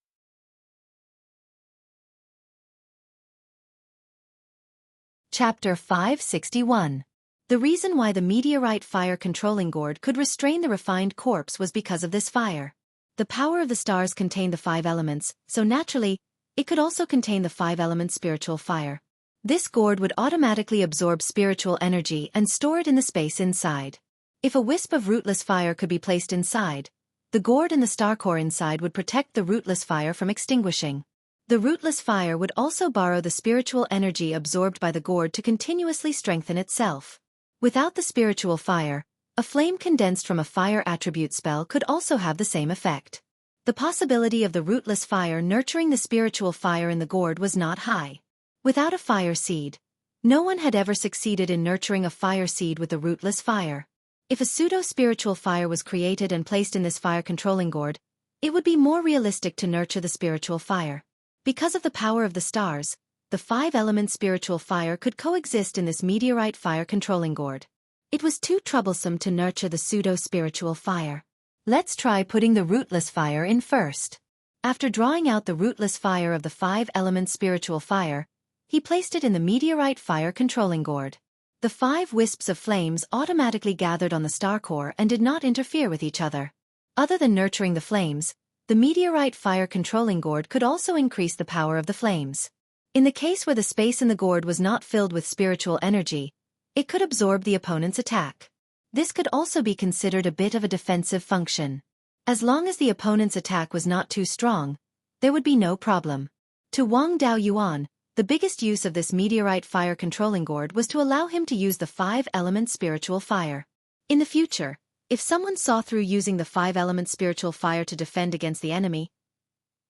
Speaker 1: Chapter 561. The reason why the meteorite fire controlling gourd could restrain the refined corpse was because of this fire. The power of the stars contained the 5 elements, so naturally, it could also contain the 5-element spiritual fire. This gourd would automatically absorb spiritual energy and store it in the space inside. If a wisp of rootless fire could be placed inside, the gourd and the star core inside would protect the rootless fire from extinguishing. The rootless fire would also borrow the spiritual energy absorbed by the gourd to continuously strengthen itself. Without the spiritual fire, a flame condensed from a fire attribute spell could also have the same effect. The possibility of the rootless fire nurturing the spiritual fire in the gourd was not high. Without a fire seed, no one had ever succeeded in nurturing a fire seed with a rootless fire. If a pseudo-spiritual fire was created and placed in this fire-controlling gourd, it would be more realistic to nurture the spiritual fire. Because of the power of the stars, the 5-element spiritual fire could coexist in this meteorite fire-controlling gourd. It was too troublesome to nurture the pseudo-spiritual fire. Let's try putting the rootless fire in first. After drawing out the rootless fire of the 5-element spiritual fire, he placed it in the meteorite fire-controlling gourd. The 5 wisps of flames automatically gathered on the star core and did not interfere with each other. Other than nurturing the flames, the meteorite fire-controlling gourd could also increase the power of the flames. In the case where the space in the gourd was not filled with spiritual energy, it could absorb the opponent's attack. This could also be considered a bit of a defensive function. As long as the opponent's attack was not too strong, there would be no problem. To Wang Daoyuan, the biggest use of this meteorite fire-controlling gourd was to allow him to use the 5-element spiritual fire. In the future, if someone saw through using the 5-element spiritual fire to defend against the enemy,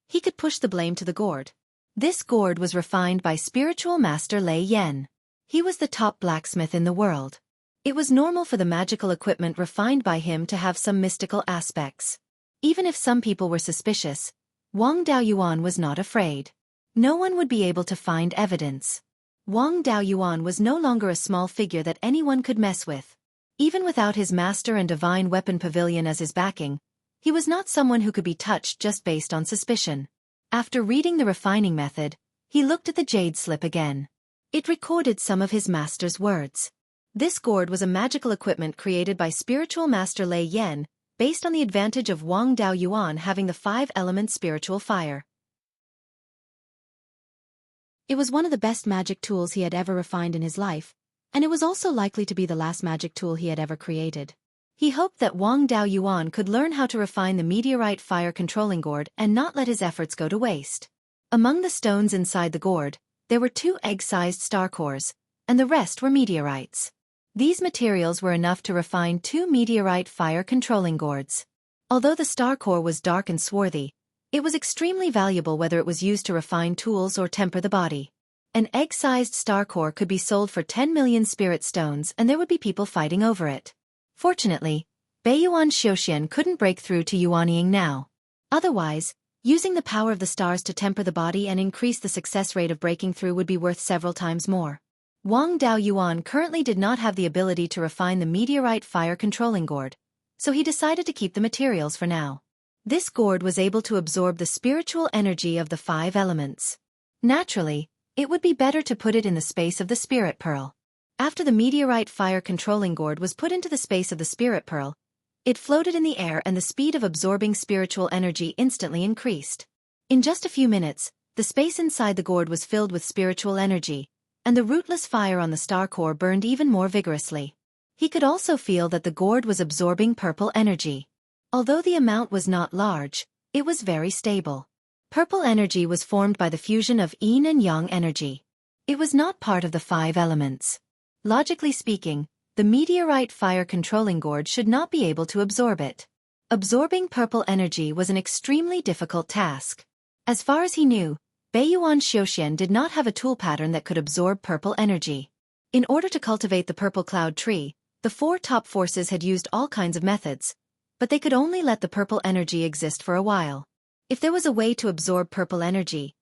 Speaker 1: he could push the blame to the gourd. This gourd was refined by spiritual master Lei Yan. He was the top blacksmith in the world. It was normal for the magical equipment refined by him to have some mystical aspects. Even if some people were suspicious, Wang Daoyuan was not afraid. No one would be able to find evidence. Wang Daoyuan was no longer a small figure that anyone could mess with. Even without his master and divine weapon pavilion as his backing, he was not someone who could be touched just based on suspicion. After reading the refining method, he looked at the jade slip again. It recorded some of his master's words. This gourd was a magical equipment created by spiritual master Lei Yan, based on the advantage of Wang Daoyuan having the 5-element spiritual fire. It was one of the best magic tools he had ever refined in his life, and it was also likely to be the last magic tool he had ever created. He hoped that Wang Daoyuan could learn how to refine the meteorite fire-controlling gourd and not let his efforts go to waste. Among the stones inside the gourd, there were 2 egg-sized star cores, and the rest were meteorites. These materials were enough to refine 2 meteorite fire-controlling gourds. Although the star core was dark and swarthy, it was extremely valuable whether it was used to refine tools or temper the body. An egg-sized star core could be sold for 10 million spirit stones and there would be people fighting over it. Fortunately, Beiyuan Xueqi couldn't break through to Yuanying now. Otherwise, using the power of the stars to temper the body and increase the success rate of breaking through would be worth several times more. Wang Daoyuan currently did not have the ability to refine the meteorite fire-controlling gourd, so he decided to keep the materials for now. This gourd was able to absorb the spiritual energy of the 5 elements. Naturally, it would be better to put it in the space of the spirit pearl. After the meteorite fire-controlling gourd was put into the space of the spirit pearl, it floated in the air and the speed of absorbing spiritual energy instantly increased. In just a few minutes, the space inside the gourd was filled with spiritual energy, and the rootless fire on the star core burned even more vigorously. He could also feel that the gourd was absorbing purple energy. Although the amount was not large, it was very stable. Purple energy was formed by the fusion of yin and yang energy. It was not part of the 5 elements. Logically speaking, the meteorite fire controlling gourd should not be able to absorb it. Absorbing purple energy was an extremely difficult task. As far as he knew, Beiyuan Xueqi did not have a tool pattern that could absorb purple energy. In order to cultivate the purple cloud tree, the 4 top forces had used all kinds of methods, but they could only let the purple energy exist for a while. If there was a way to absorb purple energy,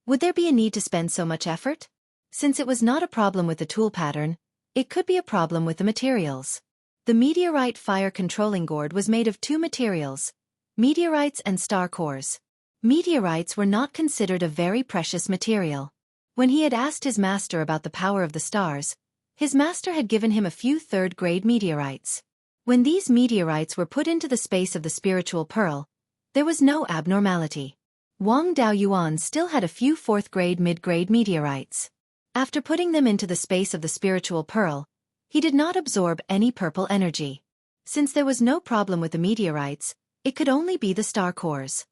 Speaker 1: would there be a need to spend so much effort? Since it was not a problem with the tool pattern, it could be a problem with the materials. The meteorite fire controlling gourd was made of 2 materials, meteorites and star cores. Meteorites were not considered a very precious material. When he had asked his master about the power of the stars, his master had given him a few 3rd-grade meteorites. When these meteorites were put into the space of the spiritual pearl, there was no abnormality. Wang Daoyuan still had a few 4th-grade mid-grade meteorites. After putting them into the space of the spiritual pearl, he did not absorb any purple energy. Since there was no problem with the meteorites, it could only be the star cores.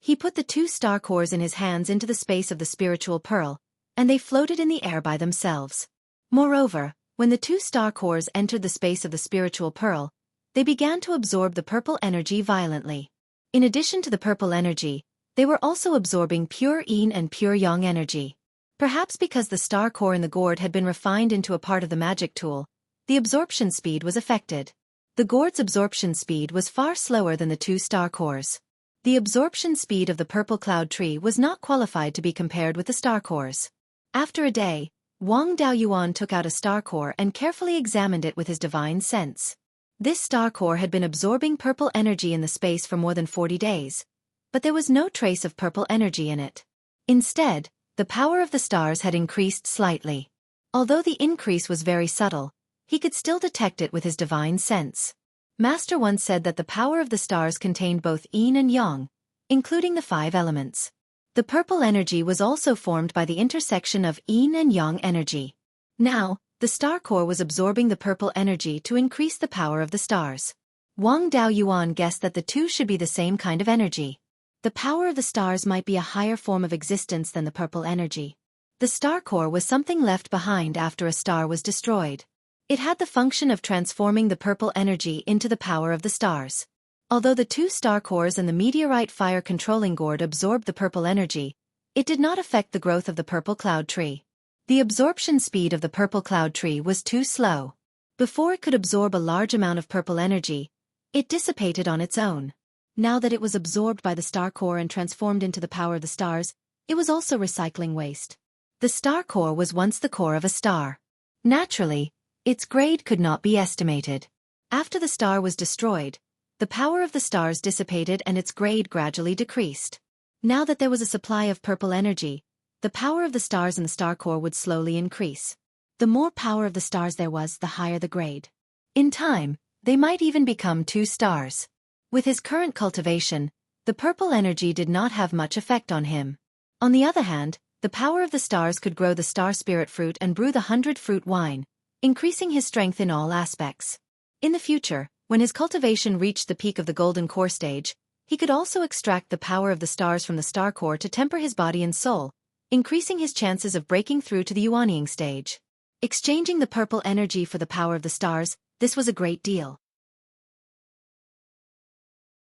Speaker 1: He put the 2 star cores in his hands into the space of the spiritual pearl, and they floated in the air by themselves. Moreover, when the 2 star cores entered the space of the spiritual pearl, they began to absorb the purple energy violently. In addition to the purple energy, they were also absorbing pure yin and pure yang energy. Perhaps because the star core in the gourd had been refined into a part of the magic tool, the absorption speed was affected. The gourd's absorption speed was far slower than the 2 star cores. The absorption speed of the purple cloud tree was not qualified to be compared with the star cores. After a day, Wang Daoyuan took out a star core and carefully examined it with his divine sense. This star core had been absorbing purple energy in the space for more than 40 days, but there was no trace of purple energy in it. Instead, the power of the stars had increased slightly. Although the increase was very subtle, he could still detect it with his divine sense. Master once said that the power of the stars contained both yin and yang, including the 5 elements. The purple energy was also formed by the intersection of yin and yang energy. Now, the star core was absorbing the purple energy to increase the power of the stars. Wang Daoyuan guessed that the 2 should be the same kind of energy. The power of the stars might be a higher form of existence than the purple energy. The star core was something left behind after a star was destroyed. It had the function of transforming the purple energy into the power of the stars. Although the 2 star cores and the meteorite fire controlling gourd absorbed the purple energy, it did not affect the growth of the purple cloud tree. The absorption speed of the purple cloud tree was too slow. Before it could absorb a large amount of purple energy, it dissipated on its own. Now that it was absorbed by the star core and transformed into the power of the stars, it was also recycling waste. The star core was once the core of a star. Naturally, its grade could not be estimated. After the star was destroyed, the power of the stars dissipated and its grade gradually decreased. Now that there was a supply of purple energy, the power of the stars in the star core would slowly increase. The more power of the stars there was, the higher the grade. In time, they might even become 2 stars. With his current cultivation, the purple energy did not have much effect on him. On the other hand, the power of the stars could grow the star spirit fruit and brew the 100-fruit wine, increasing his strength in all aspects. In the future, when his cultivation reached the peak of the golden core stage, he could also extract the power of the stars from the star core to temper his body and soul, increasing his chances of breaking through to the Yuanying stage. Exchanging the purple energy for the power of the stars, this was a great deal.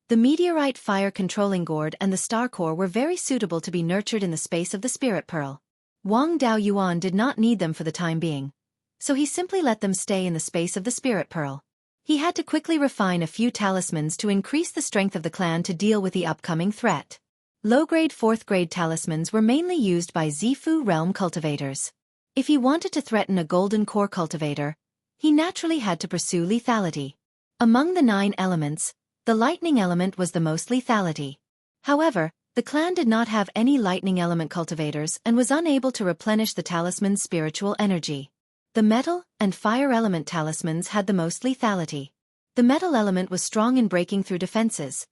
Speaker 1: The meteorite fire controlling gourd and the star core were very suitable to be nurtured in the space of the spirit pearl. Wang Daoyuan did not need them for the time being, so he simply let them stay in the space of the spirit pearl. He had to quickly refine a few talismans to increase the strength of the clan to deal with the upcoming threat. Low-grade 4th-grade talismans were mainly used by Zifu realm cultivators. If he wanted to threaten a golden core cultivator, he naturally had to pursue lethality. Among the 9 elements, the lightning element was the most lethality. However, the clan did not have any lightning element cultivators and was unable to replenish the talisman's spiritual energy. The metal and fire element talismans had the most lethality. The metal element was strong in breaking through defenses,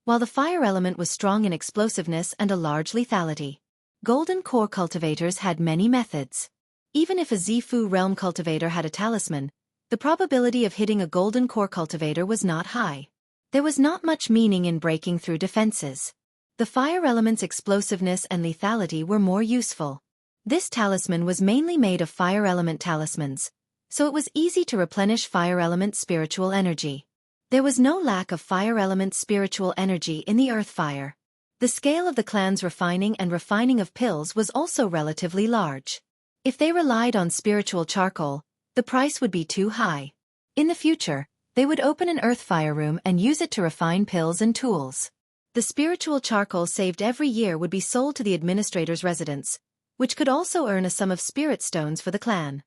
Speaker 1: while the fire element was strong in explosiveness and a large lethality. Golden core cultivators had many methods. Even if a Zifu realm cultivator had a talisman, The probability of hitting a golden core cultivator was not high. There was not much meaning in breaking through defenses. The fire element's explosiveness and lethality were more useful. This talisman was mainly made of fire element talismans, so it was easy to replenish fire element spiritual energy. There was no lack of fire element spiritual energy in the earth fire. The scale of the clan's refining of pills was also relatively large. If they relied on spiritual charcoal, the price would be too high. In the future, they would open an earth fire room and use it to refine pills and tools. The spiritual charcoal saved every year would be sold to the administrator's residence, which could also earn a sum of spirit stones for the clan.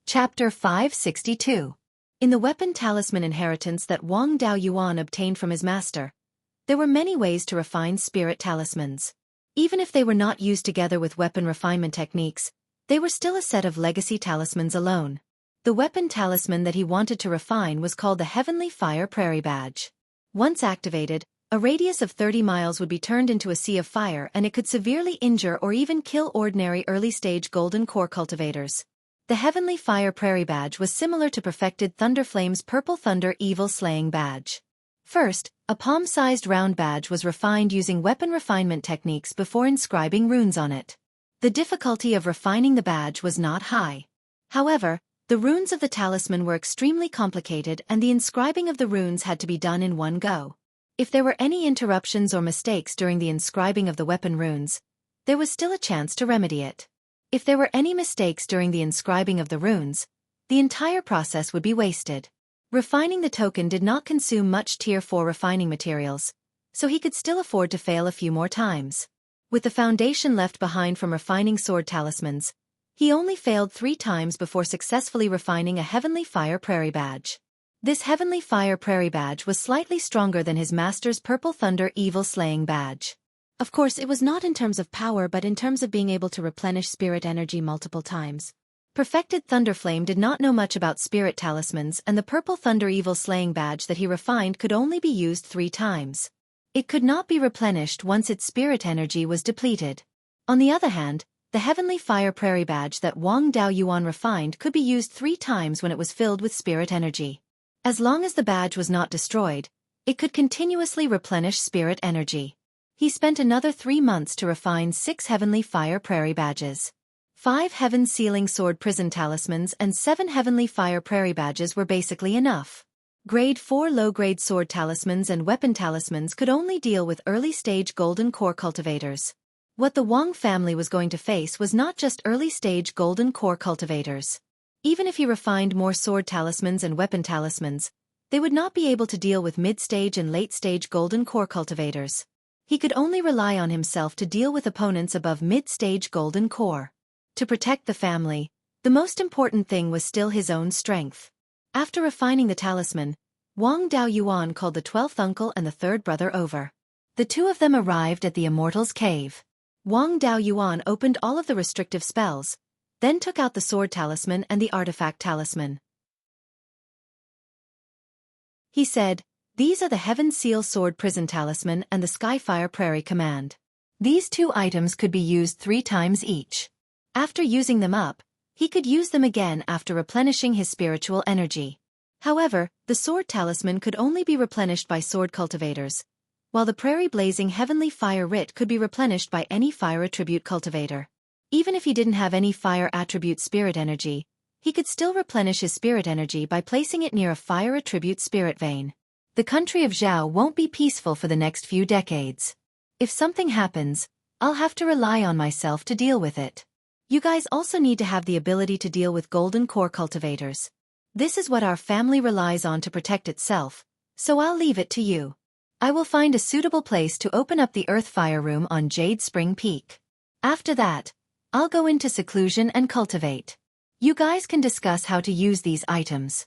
Speaker 1: Chapter 562. In the weapon talisman inheritance that Wang Daoyuan obtained from his master, there were many ways to refine spirit talismans. Even if they were not used together with weapon refinement techniques, they were still a set of legacy talismans alone. The weapon talisman that he wanted to refine was called the Heavenly Fire Prairie Badge. Once activated, a radius of 30 miles would be turned into a sea of fire and it could severely injure or even kill ordinary early-stage golden core cultivators. The Heavenly Fire Prairie Badge was similar to perfected Thunderflame's Purple Thunder Evil Slaying Badge. First, a palm-sized round badge was refined using weapon refinement techniques before inscribing runes on it. The difficulty of refining the badge was not high. However, the runes of the talisman were extremely complicated and the inscribing of the runes had to be done in one go. If there were any interruptions or mistakes during the inscribing of the weapon runes, there was still a chance to remedy it. If there were any mistakes during the inscribing of the runes, the entire process would be wasted. Refining the token did not consume much Tier 4 refining materials, so he could still afford to fail a few more times. With the foundation left behind from refining sword talismans, he only failed 3 times before successfully refining a Heavenly Fire Prairie Badge. This Heavenly Fire Prairie Badge was slightly stronger than his master's Purple Thunder Evil Slaying Badge. Of course, it was not in terms of power but in terms of being able to replenish spirit energy multiple times. Perfected Thunderflame did not know much about spirit talismans and the Purple Thunder Evil Slaying Badge that he refined could only be used 3 times. It could not be replenished once its spirit energy was depleted. On the other hand, the Heavenly Fire Prairie Badge that Wang Daoyuan refined could be used 3 times when it was filled with spirit energy. As long as the badge was not destroyed, it could continuously replenish spirit energy. He spent another 3 months to refine 6 Heavenly Fire Prairie Badges. 5 Heaven Sealing Sword Prison Talismans and 7 Heavenly Fire Prairie Badges were basically enough. Grade 4 low-grade sword talismans and weapon talismans could only deal with early-stage golden core cultivators. What the Wang family was going to face was not just early-stage golden core cultivators. Even if he refined more sword talismans and weapon talismans, they would not be able to deal with mid-stage and late-stage golden core cultivators. He could only rely on himself to deal with opponents above mid-stage golden core. To protect the family, the most important thing was still his own strength. After refining the talisman, Wang Daoyuan called the 12th uncle and the 3rd brother over. The 2 of them arrived at the Immortal's Cave. Wang Daoyuan opened all of the restrictive spells, then took out the sword talisman and the artifact talisman. He said, "These are the Heaven Seal Sword Prison Talisman and the Skyfire Prairie Command. These 2 items could be used 3 times each. After using them up, he could use them again after replenishing his spiritual energy. However, the sword talisman could only be replenished by sword cultivators, while the Prairie Blazing Heavenly Fire Writ could be replenished by any fire attribute cultivator. Even if he didn't have any fire attribute spirit energy, he could still replenish his spirit energy by placing it near a fire attribute spirit vein. The country of Zhao won't be peaceful for the next few decades. If something happens, I'll have to rely on myself to deal with it. You guys also need to have the ability to deal with golden core cultivators. This is what our family relies on to protect itself, so I'll leave it to you. I will find a suitable place to open up the Earth Fire Room on Jade Spring Peak. After that, I'll go into seclusion and cultivate. You guys can discuss how to use these items."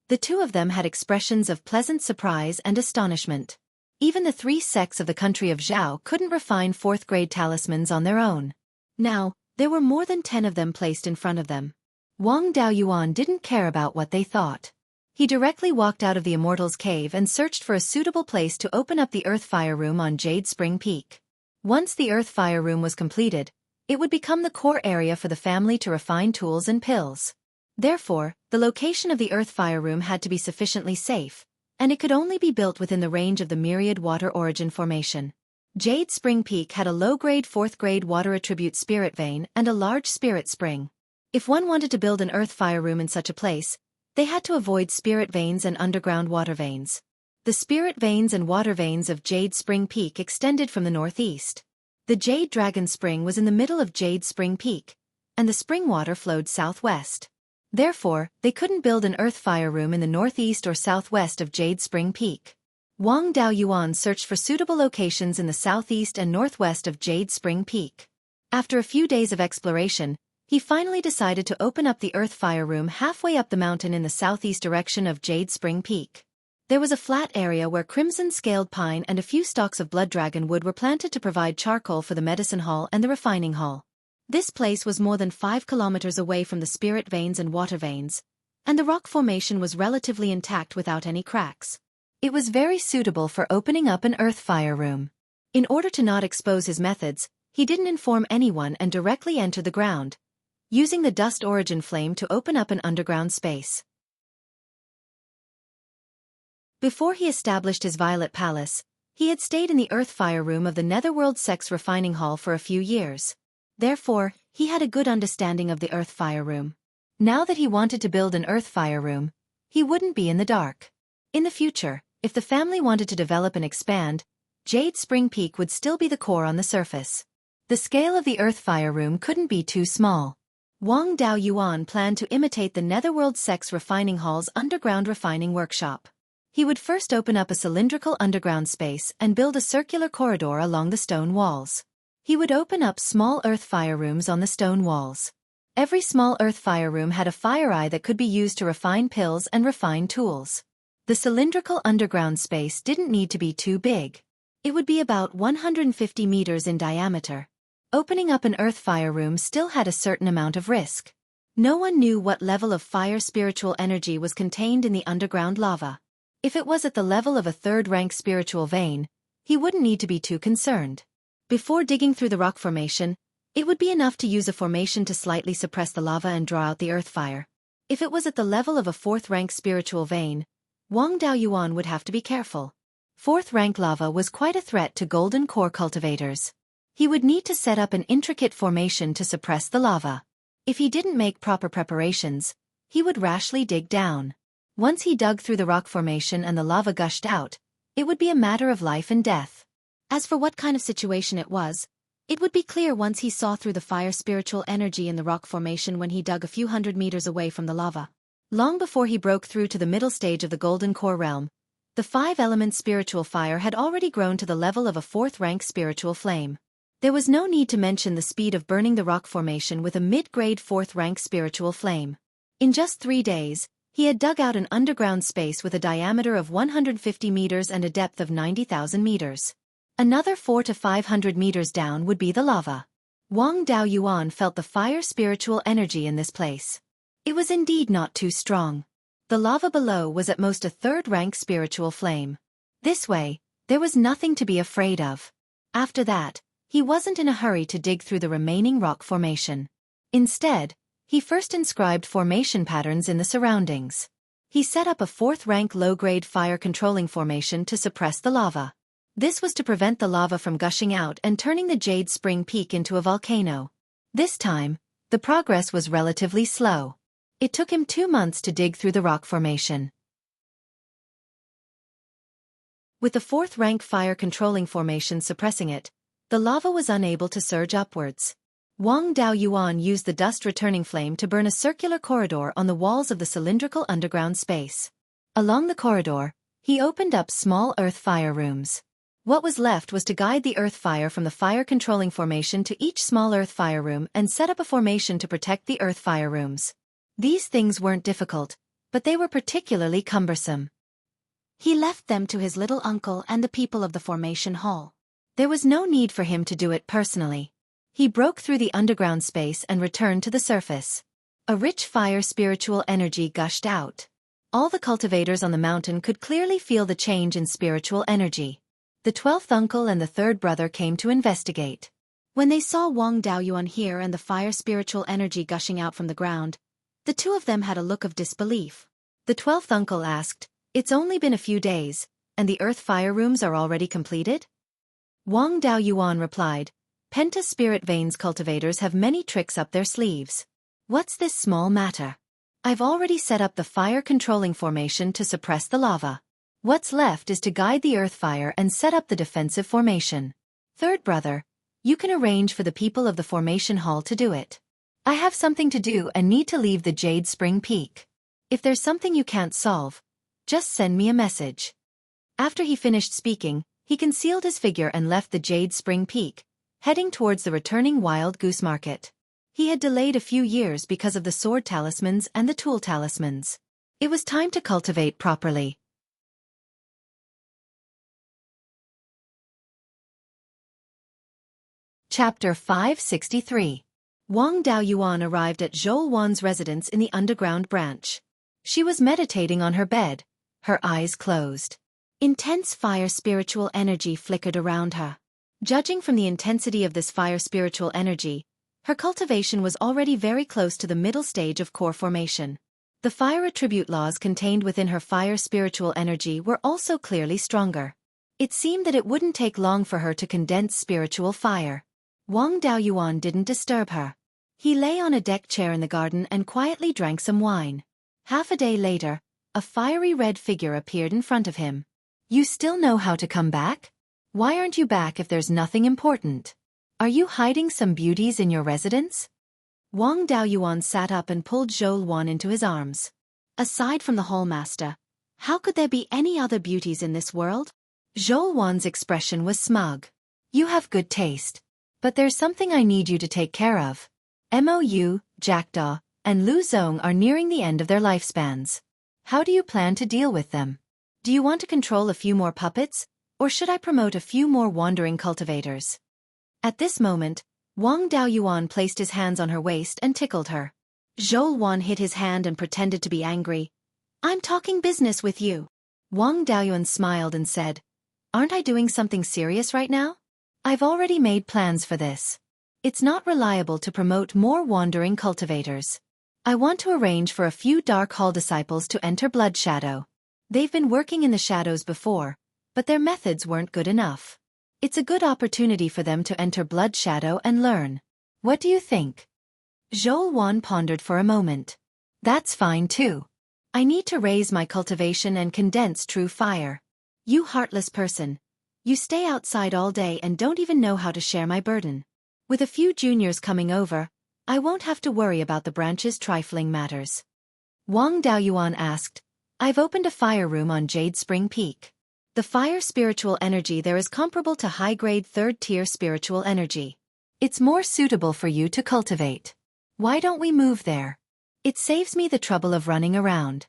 Speaker 1: The 2 of them had expressions of pleasant surprise and astonishment. Even the 3 sects of the country of Zhao couldn't refine 4th-grade talismans on their own. Now, there were more than 10 of them placed in front of them. Wang Daoyuan didn't care about what they thought. He directly walked out of the Immortal's Cave and searched for a suitable place to open up the Earth Fire Room on Jade Spring Peak. Once the Earth Fire Room was completed, It would become the core area for the family to refine tools and pills. Therefore, the location of the earth fire room had to be sufficiently safe, and it could only be built within the range of the myriad water origin formation. Jade Spring Peak had a low-grade 4th-grade water attribute spirit vein and a large spirit spring. If one wanted to build an earth fire room in such a place, they had to avoid spirit veins and underground water veins. The spirit veins and water veins of Jade Spring Peak extended from the northeast. The Jade Dragon Spring was in the middle of Jade Spring Peak, and the spring water flowed southwest. Therefore, they couldn't build an earth fire room in the northeast or southwest of Jade Spring Peak. Wang Daoyuan searched for suitable locations in the southeast and northwest of Jade Spring Peak. After a few days of exploration, he finally decided to open up the earth fire room halfway up the mountain in the southeast direction of Jade Spring Peak. There was a flat area where crimson-scaled pine and a few stalks of blood dragon wood were planted to provide charcoal for the medicine hall and the refining hall. This place was more than 5 kilometers away from the spirit veins and water veins, and the rock formation was relatively intact without any cracks. It was very suitable for opening up an earth fire room. In order to not expose his methods, he didn't inform anyone and directly entered the ground, using the dust origin flame to open up an underground space. Before he established his Violet Palace, he had stayed in the earth fire room of the Netherworld Sex Refining Hall for a few years. Therefore, he had a good understanding of the earth fire room. Now that he wanted to build an earth fire room, he wouldn't be in the dark. In the future, if the family wanted to develop and expand, Jade Spring Peak would still be the core on the surface. The scale of the earth fire room couldn't be too small. Wang Daoyuan planned to imitate the Netherworld Sex Refining Hall's underground refining workshop. He would first open up a cylindrical underground space and build a circular corridor along the stone walls. He would open up small earth fire rooms on the stone walls. Every small earth fire room had a fire eye that could be used to refine pills and refine tools. The cylindrical underground space didn't need to be too big. It would be about 150 meters in diameter. Opening up an earth fire room still had a certain amount of risk. No one knew what level of fire spiritual energy was contained in the underground lava. If it was at the level of a 3rd-rank spiritual vein, he wouldn't need to be too concerned. Before digging through the rock formation, it would be enough to use a formation to slightly suppress the lava and draw out the earth fire. If it was at the level of a 4th-rank spiritual vein, Wang Daoyuan would have to be careful. 4th-rank lava was quite a threat to golden core cultivators. He would need to set up an intricate formation to suppress the lava. If he didn't make proper preparations, he would rashly dig down. Once he dug through the rock formation and the lava gushed out, it would be a matter of life and death. As for what kind of situation it was, it would be clear once he saw through the fire spiritual energy in the rock formation when he dug a few hundred meters away from the lava. Long before he broke through to the middle stage of the golden core realm, the 5-element spiritual fire had already grown to the level of a 4th-rank spiritual flame. There was no need to mention the speed of burning the rock formation with a mid-grade 4th-rank spiritual flame. In just 3 days, he had dug out an underground space with a diameter of 150 meters and a depth of 90,000 meters. Another 400 to 500 meters down would be the lava. Wang Daoyuan felt the fire spiritual energy in this place. It was indeed not too strong. The lava below was at most a 3rd-rank spiritual flame. This way, there was nothing to be afraid of. After that, he wasn't in a hurry to dig through the remaining rock formation. Instead, he first inscribed formation patterns in the surroundings. He set up a 4th-rank low-grade fire-controlling formation to suppress the lava. This was to prevent the lava from gushing out and turning the Jade Spring Peak into a volcano. This time, the progress was relatively slow. It took him 2 months to dig through the rock formation. With the 4th-rank fire-controlling formation suppressing it, the lava was unable to surge upwards. Wang Daoyuan used the dust-returning flame to burn a circular corridor on the walls of the cylindrical underground space. Along the corridor, he opened up small earth fire rooms. What was left was to guide the earth fire from the fire-controlling formation to each small earth fire room and set up a formation to protect the earth fire rooms. These things weren't difficult, but they were particularly cumbersome. He left them to his little uncle and the people of the formation hall. There was no need for him to do it personally. He broke through the underground space and returned to the surface. A rich fire spiritual energy gushed out. All the cultivators on the mountain could clearly feel the change in spiritual energy. The 12th uncle and the 3rd brother came to investigate. When they saw Wang Daoyuan here and the fire spiritual energy gushing out from the ground, the two of them had a look of disbelief. The 12th uncle asked, "It's only been a few days, and the earth fire rooms are already completed?" Wang Daoyuan replied, "Penta spirit veins cultivators have many tricks up their sleeves. What's this small matter? I've already set up the fire controlling formation to suppress the lava. What's left is to guide the earth fire and set up the defensive formation. Third brother, you can arrange for the people of the formation hall to do it. I have something to do and need to leave the Jade Spring Peak. If there's something you can't solve, just send me a message." After he finished speaking, he concealed his figure and left the Jade Spring Peak, heading towards the returning Wild Goose Market. He had delayed a few years because of the sword talismans and the tool talismans. It was time to cultivate properly. Chapter 563. Wang Daoyuan arrived at Zhou Wan's residence in the underground branch. She was meditating on her bed, her eyes closed. Intense fire spiritual energy flickered around her. Judging from the intensity of this fire spiritual energy, her cultivation was already very close to the middle stage of core formation. The fire attribute laws contained within her fire spiritual energy were also clearly stronger. It seemed that it wouldn't take long for her to condense spiritual fire. Wang Daoyuan didn't disturb her. He lay on a deck chair in the garden and quietly drank some wine. Half a day later, a fiery red figure appeared in front of him. "You still know how to come back? Why aren't you back if there's nothing important? Are you hiding some beauties in your residence?" Wang Daoyuan sat up and pulled Zhou Wan into his arms. "Aside from the hallmaster, how could there be any other beauties in this world?" Zhou Wan's expression was smug. "You have good taste. But there's something I need you to take care of. Mou, Jackdaw, and Lu Zong are nearing the end of their lifespans. How do you plan to deal with them? Do you want to control a few more puppets, or should I promote a few more wandering cultivators?" At this moment, Wang Daoyuan placed his hands on her waist and tickled her. Zhou Wan hit his hand and pretended to be angry. "I'm talking business with you." Wang Daoyuan smiled and said, "Aren't I doing something serious right now? I've already made plans for this. It's not reliable to promote more wandering cultivators. I want to arrange for a few Dark Hall disciples to enter Blood Shadow. They've been working in the shadows before, but their methods weren't good enough. It's a good opportunity for them to enter Blood Shadow and learn. What do you think?" Zhou Wan pondered for a moment. "That's fine too. I need to raise my cultivation and condense true fire. You heartless person. You stay outside all day and don't even know how to share my burden. With a few juniors coming over, I won't have to worry about the branch's trifling matters." Wang Daoyuan asked, "I've opened a fire room on Jade Spring Peak. The fire spiritual energy there is comparable to high-grade third-tier spiritual energy. It's more suitable for you to cultivate. Why don't we move there? It saves me the trouble of running around."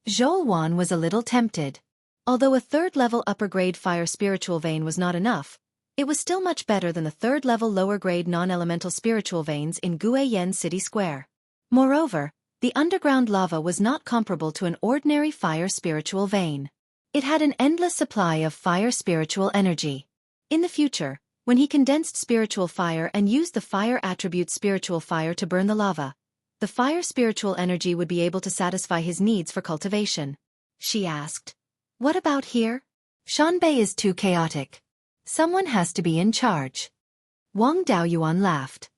Speaker 1: Zhou Wan was a little tempted. Although a third-level upper-grade fire spiritual vein was not enough, it was still much better than the third-level lower-grade non-elemental spiritual veins in Guiyan City Square. Moreover, the underground lava was not comparable to an ordinary fire spiritual vein. It had an endless supply of fire spiritual energy. In the future, when he condensed spiritual fire and used the fire attribute spiritual fire to burn the lava, the fire spiritual energy would be able to satisfy his needs for cultivation. She asked, "What about here? Shanbei is too chaotic. Someone has to be in charge." Wang Daoyuan laughed.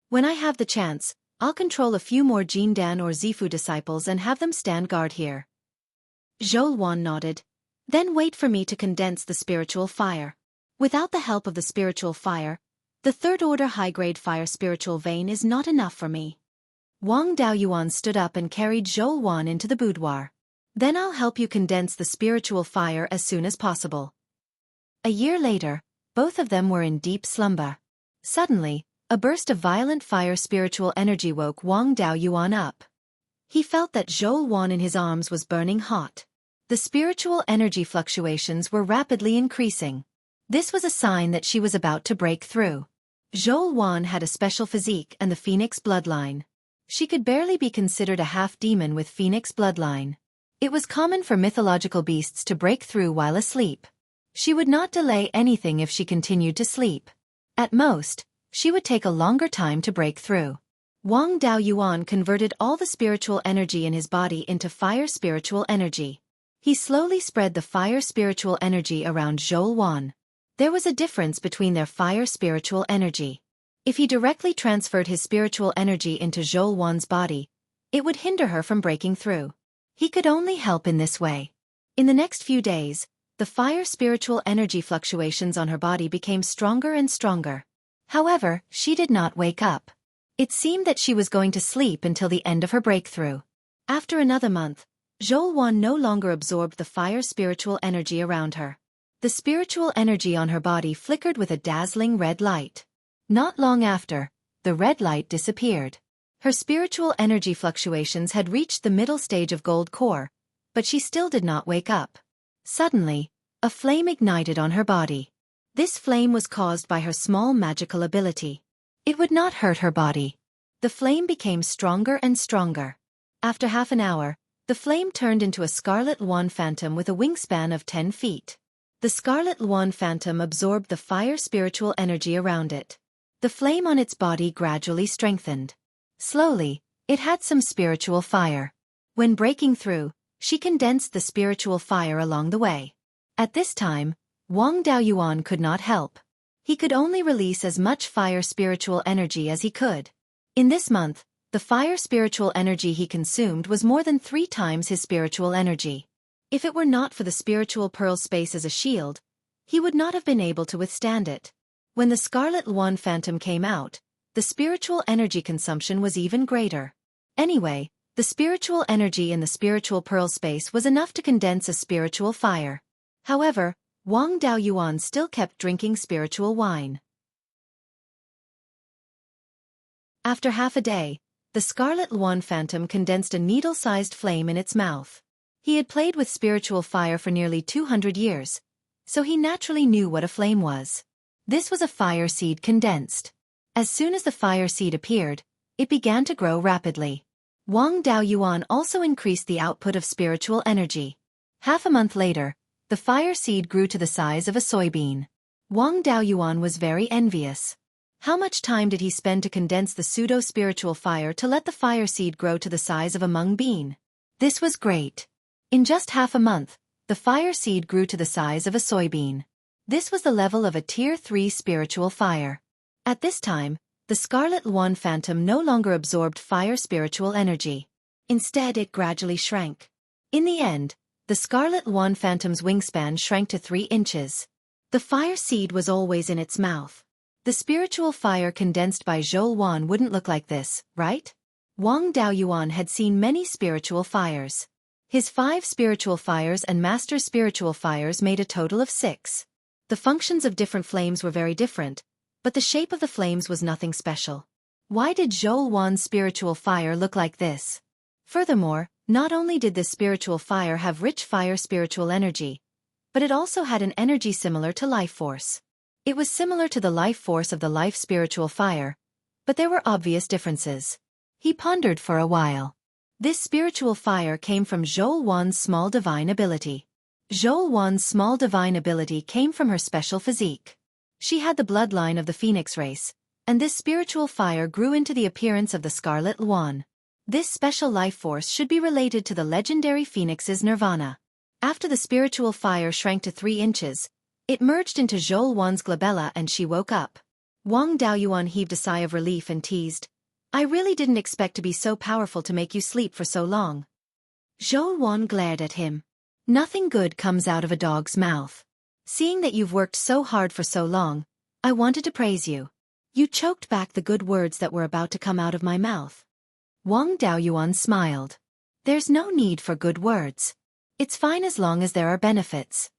Speaker 1: "When I have the chance, I'll control a few more Jindan or Zifu disciples and have them stand guard here." Zhou Wan nodded. "Then wait for me to condense the spiritual fire. Without the help of the spiritual fire, the third-order high-grade fire spiritual vein is not enough for me." Wang Daoyuan stood up and carried Zhou Wan into the boudoir. "Then I'll help you condense the spiritual fire as soon as possible." A year later, both of them were in deep slumber. Suddenly, a burst of violent fire spiritual energy woke Wang Daoyuan up. He felt that Zhou Wan in his arms was burning hot. The spiritual energy fluctuations were rapidly increasing. This was a sign that she was about to break through. Zhou Wan had a special physique and the Phoenix bloodline. She could barely be considered a half-demon with Phoenix bloodline. It was common for mythological beasts to break through while asleep. She would not delay anything if she continued to sleep. At most, she would take a longer time to break through. Wang Daoyuan converted all the spiritual energy in his body into fire spiritual energy. He slowly spread the fire spiritual energy around Zhou. There was a difference between their fire spiritual energy. If he directly transferred his spiritual energy into Zhou's body, it would hinder her from breaking through. He could only help in this way. In the next few days, the fire spiritual energy fluctuations on her body became stronger and stronger. However, she did not wake up. It seemed that she was going to sleep until the end of her breakthrough. After another month, Zhou no longer absorbed the fire spiritual energy around her. The spiritual energy on her body flickered with a dazzling red light. Not long after, the red light disappeared. Her spiritual energy fluctuations had reached the middle stage of gold core, but she still did not wake up. Suddenly, a flame ignited on her body. This flame was caused by her small magical ability. It would not hurt her body. The flame became stronger and stronger. After half an hour, the flame turned into a scarlet Luan phantom with a wingspan of 10 feet. The scarlet Luan phantom absorbed the fire spiritual energy around it. The flame on its body gradually strengthened. Slowly, it had some spiritual fire. When breaking through, she condensed the spiritual fire along the way. At this time, Wang Daoyuan could not help. He could only release as much fire spiritual energy as he could. In this month, the fire spiritual energy he consumed was more than 3 times his spiritual energy. If it were not for the spiritual pearl space as a shield, he would not have been able to withstand it. When the scarlet Luan phantom came out, the spiritual energy consumption was even greater. Anyway, the spiritual energy in the spiritual pearl space was enough to condense a spiritual fire. However, Wang Daoyuan still kept drinking spiritual wine. After half a day, the scarlet Luan phantom condensed a needle-sized flame in its mouth. He had played with spiritual fire for nearly 200 years, so he naturally knew what a flame was. This was a fire seed condensed. As soon as the fire seed appeared, it began to grow rapidly. Wang Daoyuan also increased the output of spiritual energy. Half a month later, the fire seed grew to the size of a soybean. Wang Daoyuan was very envious. How much time did he spend to condense the pseudo-spiritual fire to let the fire seed grow to the size of a mung bean? This was great. In just half a month, the fire seed grew to the size of a soybean. This was the level of a Tier 3 spiritual fire. At this time, the scarlet Luan phantom no longer absorbed fire spiritual energy. Instead, it gradually shrank. In the end, the scarlet Luan phantom's wingspan shrank to 3 inches. The fire seed was always in its mouth. The spiritual fire condensed by Zhou wouldn't look like this, right? Wang Daoyuan had seen many spiritual fires. His 5 spiritual fires and master spiritual fires made a total of 6. The functions of different flames were very different, but the shape of the flames was nothing special. Why did Zhou spiritual fire look like this? Furthermore, not only did this spiritual fire have rich fire spiritual energy, but it also had an energy similar to life force. It was similar to the life force of the life spiritual fire, but there were obvious differences. He pondered for a while. This spiritual fire came from Zhou small divine ability. Zhou small divine ability came from her special physique. She had the bloodline of the phoenix race, and this spiritual fire grew into the appearance of the scarlet Luan. This special life force should be related to the legendary phoenix's nirvana. After the spiritual fire shrank to 3 inches, it merged into Zhou glabella and she woke up. Wang Daoyuan heaved a sigh of relief and teased, "I really didn't expect to be so powerful to make you sleep for so long." Zhou glared at him. "Nothing good comes out of a dog's mouth. Seeing that you've worked so hard for so long, I wanted to praise you. You choked back the good words that were about to come out of my mouth." Wang Daoyuan smiled. "There's no need for good words. It's fine as long as there are benefits."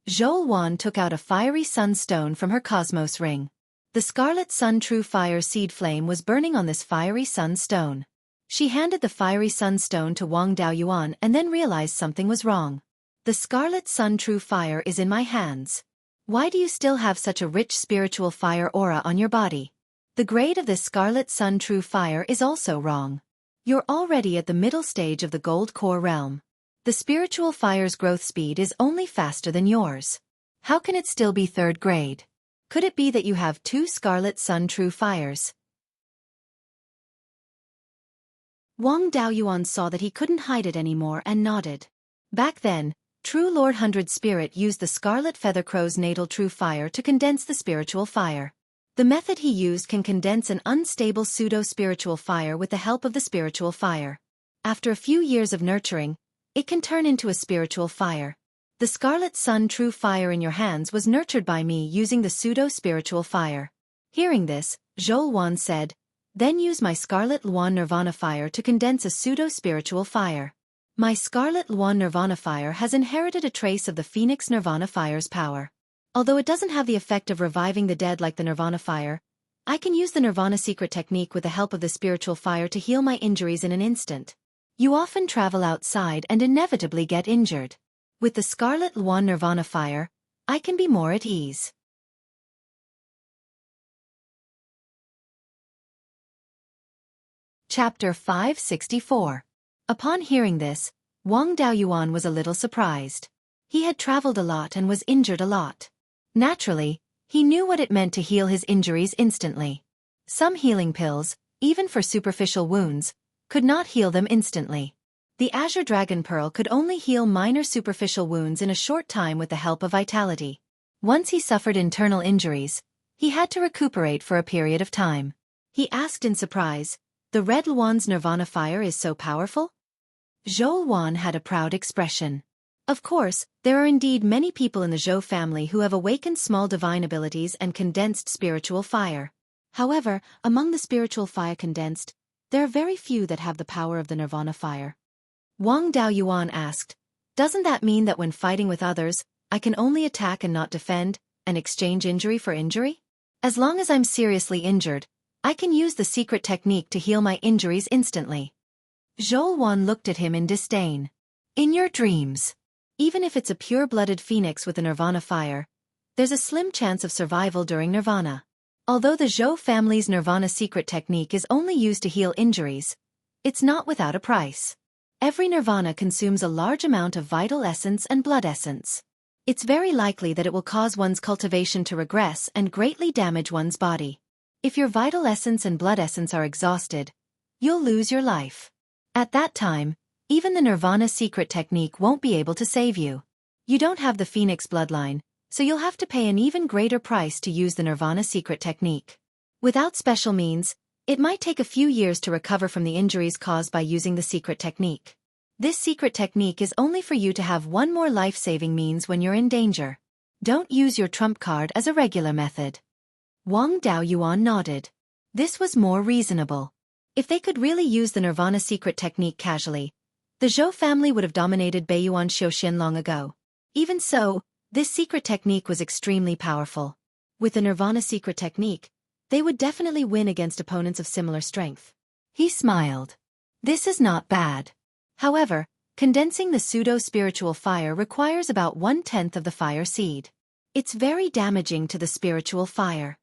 Speaker 1: Zhou took out a fiery sunstone from her cosmos ring. The scarlet sun true fire seed flame was burning on this fiery sunstone. She handed the fiery sunstone to Wang Daoyuan and then realized something was wrong. "The scarlet sun true fire is in my hands. Why do you still have such a rich spiritual fire aura on your body? The grade of this scarlet sun true fire is also wrong. You're already at the middle stage of the gold core realm. The spiritual fire's growth speed is only faster than yours. How can it still be third grade? Could it be that you have 2 Scarlet Sun true fires? Wang Daoyuan saw that he couldn't hide it anymore and nodded. Back then, True Lord Hundred Spirit used the Scarlet Feather Crow's natal true fire to condense the spiritual fire. The method he used can condense an unstable pseudo-spiritual fire with the help of the spiritual fire. After a few years of nurturing, it can turn into a spiritual fire. The Scarlet Sun true fire in your hands was nurtured by me using the pseudo-spiritual fire. Hearing this, Zhou Wan said, then use my Scarlet Luan Nirvana fire to condense a pseudo-spiritual fire. My Scarlet Luan Nirvana fire has inherited a trace of the Phoenix Nirvana fire's power. Although it doesn't have the effect of reviving the dead like the Nirvana fire, I can use the Nirvana secret technique with the help of the spiritual fire to heal my injuries in an instant. You often travel outside and inevitably get injured. With the Scarlet Luan Nirvana fire, I can be more at ease. Chapter 564. Upon hearing this, Wang Daoyuan was a little surprised. He had traveled a lot and was injured a lot. Naturally, he knew what it meant to heal his injuries instantly. Some healing pills, even for superficial wounds, could not heal them instantly. The Azure Dragon Pearl could only heal minor superficial wounds in a short time with the help of vitality. Once he suffered internal injuries, he had to recuperate for a period of time. He asked in surprise, "The Red Luan's Nirvana fire is so powerful?" Zhou Wan had a proud expression. Of course, there are indeed many people in the Zhou family who have awakened small divine abilities and condensed spiritual fire. However, among the spiritual fire condensed, there are very few that have the power of the Nirvana fire. Wang Daoyuan asked, "Doesn't that mean that when fighting with others, I can only attack and not defend, and exchange injury for injury? As long as I'm seriously injured, I can use the secret technique to heal my injuries instantly." Zhou Wan looked at him in disdain. "In your dreams. Even if it's a pure-blooded phoenix with a Nirvana fire, there's a slim chance of survival during Nirvana. Although the Zhou family's Nirvana secret technique is only used to heal injuries, it's not without a price. Every Nirvana consumes a large amount of vital essence and blood essence. It's very likely that it will cause one's cultivation to regress and greatly damage one's body. If your vital essence and blood essence are exhausted, you'll lose your life. At that time, even the Nirvana secret technique won't be able to save you. You don't have the Phoenix bloodline, so you'll have to pay an even greater price to use the Nirvana secret technique. Without special means, it might take a few years to recover from the injuries caused by using the secret technique. This secret technique is only for you to have one more life-saving means when you're in danger. Don't use your trump card as a regular method." Wang Daoyuan nodded. This was more reasonable. If they could really use the Nirvana secret technique casually, the Zhou family would have dominated Beiyuan Xiuxin long ago. Even so, this secret technique was extremely powerful. With the Nirvana secret technique, they would definitely win against opponents of similar strength. He smiled. This is not bad. However, condensing the pseudo-spiritual fire requires about 1/10 of the fire seed. It's very damaging to the spiritual fire.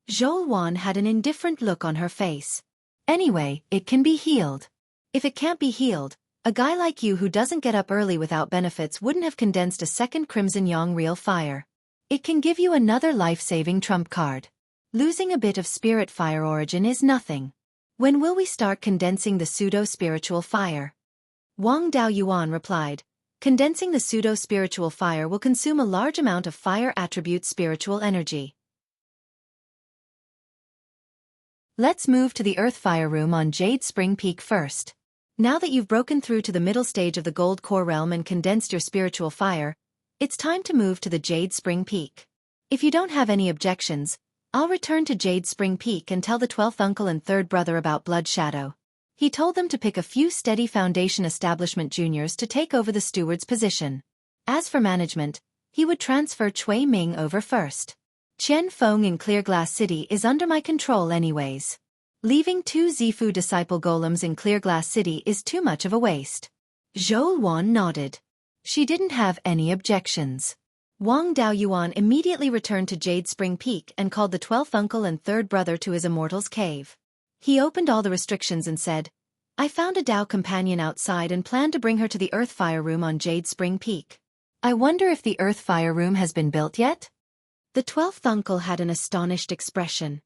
Speaker 1: Zhou Wan had an indifferent look on her face. Anyway, it can be healed. If it can't be healed, a guy like you who doesn't get up early without benefits wouldn't have condensed a second Crimson Yang real fire. It can give you another life-saving trump card. Losing a bit of spirit fire origin is nothing. When will we start condensing the pseudo-spiritual fire? Wang Daoyuan replied, condensing the pseudo-spiritual fire will consume a large amount of fire attribute spiritual energy. Let's move to the Earth Fire Room on Jade Spring Peak first. Now that you've broken through to the middle stage of the Gold Core Realm and condensed your spiritual fire, it's time to move to the Jade Spring Peak. If you don't have any objections, I'll return to Jade Spring Peak and tell the 12th uncle and 3rd brother about Blood Shadow. He told them to pick a few steady Foundation Establishment juniors to take over the steward's position. As for management, he would transfer Cui Ming over first. Qian Feng in Clear Glass City is under my control anyways. Leaving 2 Zifu disciple golems in Clear Glass City is too much of a waste. Zhou Wan nodded. She didn't have any objections. Wang Daoyuan immediately returned to Jade Spring Peak and called the 12th uncle and 3rd brother to his immortal's cave. He opened all the restrictions and said, "I found a Dao companion outside and plan to bring her to the Earth Fire Room on Jade Spring Peak. I wonder if the earth fire room has been built yet? The 12th uncle had an astonished expression.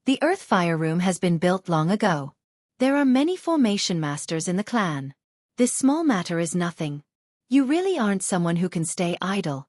Speaker 1: The earth fire room has been built long ago. There are many formation masters in the clan. This small matter is nothing. You really aren't someone who can stay idle.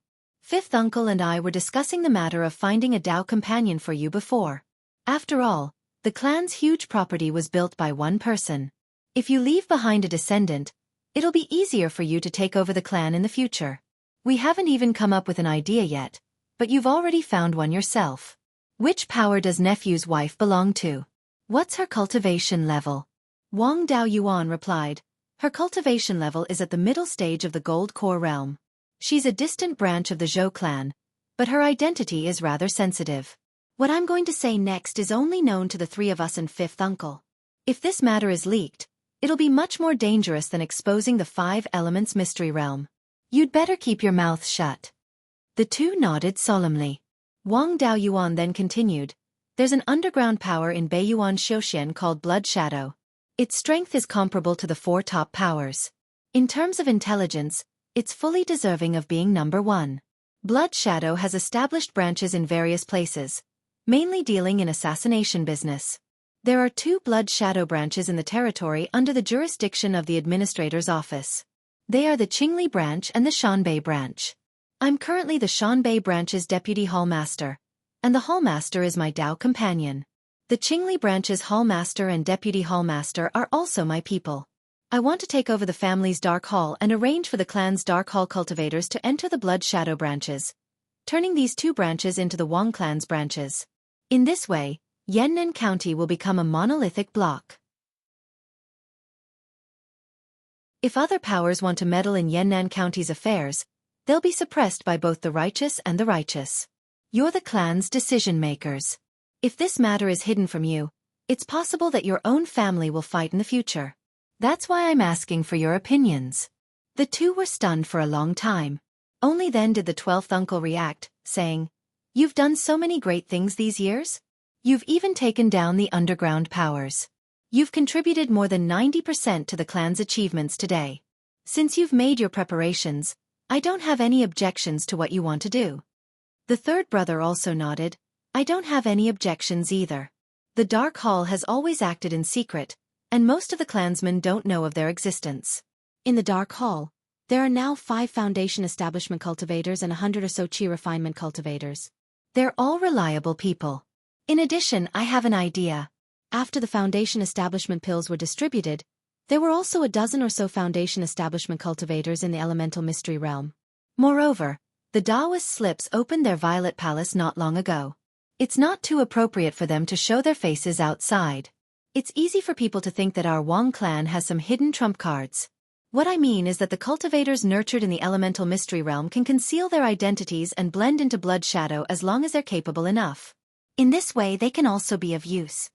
Speaker 1: 5th uncle and I were discussing the matter of finding a Dao companion for you before. After all, the clan's huge property was built by one person. If you leave behind a descendant, it'll be easier for you to take over the clan in the future. We haven't even come up with an idea yet, but you've already found one yourself. Which power does nephew's wife belong to? What's her cultivation level? Wang Daoyuan replied, her cultivation level is at the middle stage of the Gold Core realm. She's a distant branch of the Zhou clan, but her identity is rather sensitive. What I'm going to say next is only known to the three of us and 5th uncle. If this matter is leaked, it'll be much more dangerous than exposing the 5 elements mystery realm. You'd better keep your mouth shut. The two nodded solemnly. Wang Daoyuan then continued, there's an underground power in Beiyuan Xueqi called Blood Shadow. Its strength is comparable to the 4 top powers. In terms of intelligence, it's fully deserving of being number 1. Blood Shadow has established branches in various places, mainly dealing in assassination business. There are 2 Blood Shadow branches in the territory under the jurisdiction of the administrator's office. They are the Qingli branch and the Shanbei branch. I'm currently the Shanbei branch's deputy hallmaster, and the hallmaster is my Dao companion. The Qingli branch's hallmaster and deputy hallmaster are also my people. I want to take over the family's Dark Hall and arrange for the clan's Dark Hall cultivators to enter the Blood Shadow branches, turning these 2 branches into the Wang clan's branches. In this way, Yannan County will become a monolithic block. If other powers want to meddle in Yannan County's affairs, they'll be suppressed by both the righteous and the righteous. You're the clan's decision-makers. If this matter is hidden from you, it's possible that your own family will fight in the future. That's why I'm asking for your opinions. The two were stunned for a long time. Only then did the 12th uncle react, saying, You've done so many great things these years? You've even taken down the underground powers. You've contributed more than 90% to the clan's achievements today. Since you've made your preparations, I don't have any objections to what you want to do. The third brother also nodded, I don't have any objections either. The Dark Hall has always acted in secret, and most of the clansmen don't know of their existence. In the Dark Hall, there are now 5 foundation establishment cultivators and 100 or so chi refinement cultivators. They're all reliable people. In addition, I have an idea. After the foundation establishment pills were distributed, there were also a dozen or so foundation establishment cultivators in the elemental mystery realm. Moreover, the Taoist slips opened their Violet Palace not long ago. It's not too appropriate for them to show their faces outside. It's easy for people to think that our Wang clan has some hidden trump cards. What I mean is that the cultivators nurtured in the elemental mystery realm can conceal their identities and blend into Blood Shadow as long as they're capable enough. In this way they can also be of use.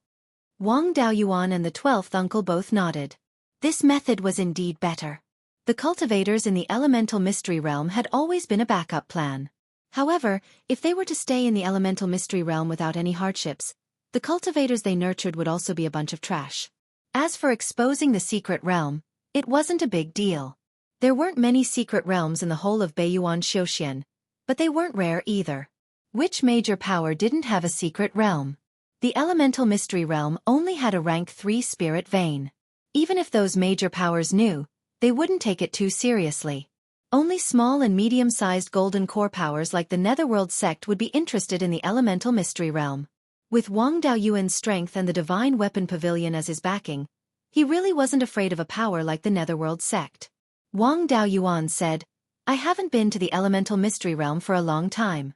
Speaker 1: Wang Daoyuan and the 12th uncle both nodded. This method was indeed better. The cultivators in the elemental mystery realm had always been a backup plan. However, if they were to stay in the elemental mystery realm without any hardships, the cultivators they nurtured would also be a bunch of trash. As for exposing the secret realm, it wasn't a big deal. There weren't many secret realms in the whole of Beiyuan Xueqi, but they weren't rare either. Which major power didn't have a secret realm? The elemental mystery realm only had a rank 3 spirit vein. Even if those major powers knew, they wouldn't take it too seriously. Only small and medium-sized golden core powers like the Netherworld sect would be interested in the elemental mystery realm. With Wang Daoyuan's strength and the Divine Weapon Pavilion as his backing, he really wasn't afraid of a power like the Netherworld sect. Wang Daoyuan said, I haven't been to the elemental mystery realm for a long time.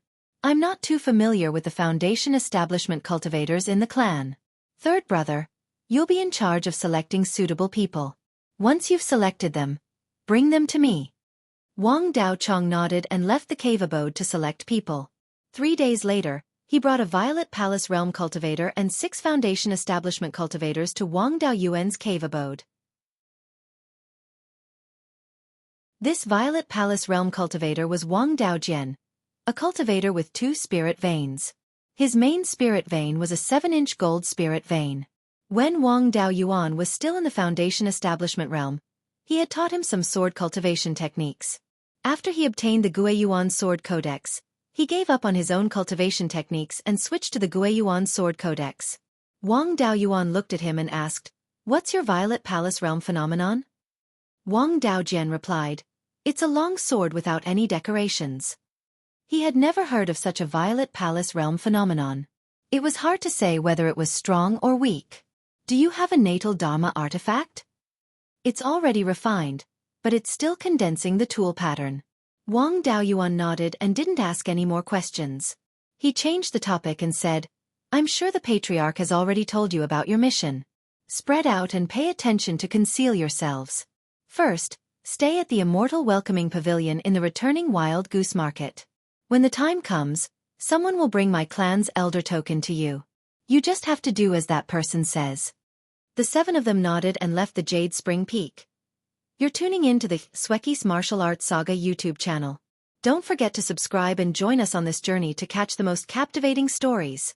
Speaker 1: I'm not too familiar with the foundation establishment cultivators in the clan. Third brother, you'll be in charge of selecting suitable people. Once you've selected them, bring them to me. Wang Daochong nodded and left the cave abode to select people. 3 days later, he brought a Violet Palace Realm cultivator and 6 foundation establishment cultivators to Wang Daoyuan's cave abode. This Violet Palace Realm cultivator was Wang Daojian, a cultivator with 2 spirit veins. His main spirit vein was a 7-inch gold spirit vein. When Wang Daoyuan was still in the foundation establishment realm, he had taught him some sword cultivation techniques. After he obtained the Beiyuan Sword Codex, he gave up on his own cultivation techniques and switched to the Beiyuan Sword Codex. Wang Daoyuan looked at him and asked, "What's your Violet Palace Realm phenomenon?" Wang Daojian replied, "It's a long sword without any decorations." He had never heard of such a Violet Palace Realm phenomenon. It was hard to say whether it was strong or weak. "Do you have a natal Dharma artifact?" "It's already refined, but it's still condensing the tool pattern." Wang Daoyuan nodded and didn't ask any more questions. He changed the topic and said, "I'm sure the Patriarch has already told you about your mission. Spread out and pay attention to conceal yourselves. First, stay at the Immortal Welcoming Pavilion in the returning Wild Goose Market. When the time comes, someone will bring my clan's elder token to you. You just have to do as that person says." The 7 of them nodded and left the Jade Spring Peak. You're tuning in to the Xueqi's Martial Arts Saga YouTube channel. Don't forget to subscribe and join us on this journey to catch the most captivating stories.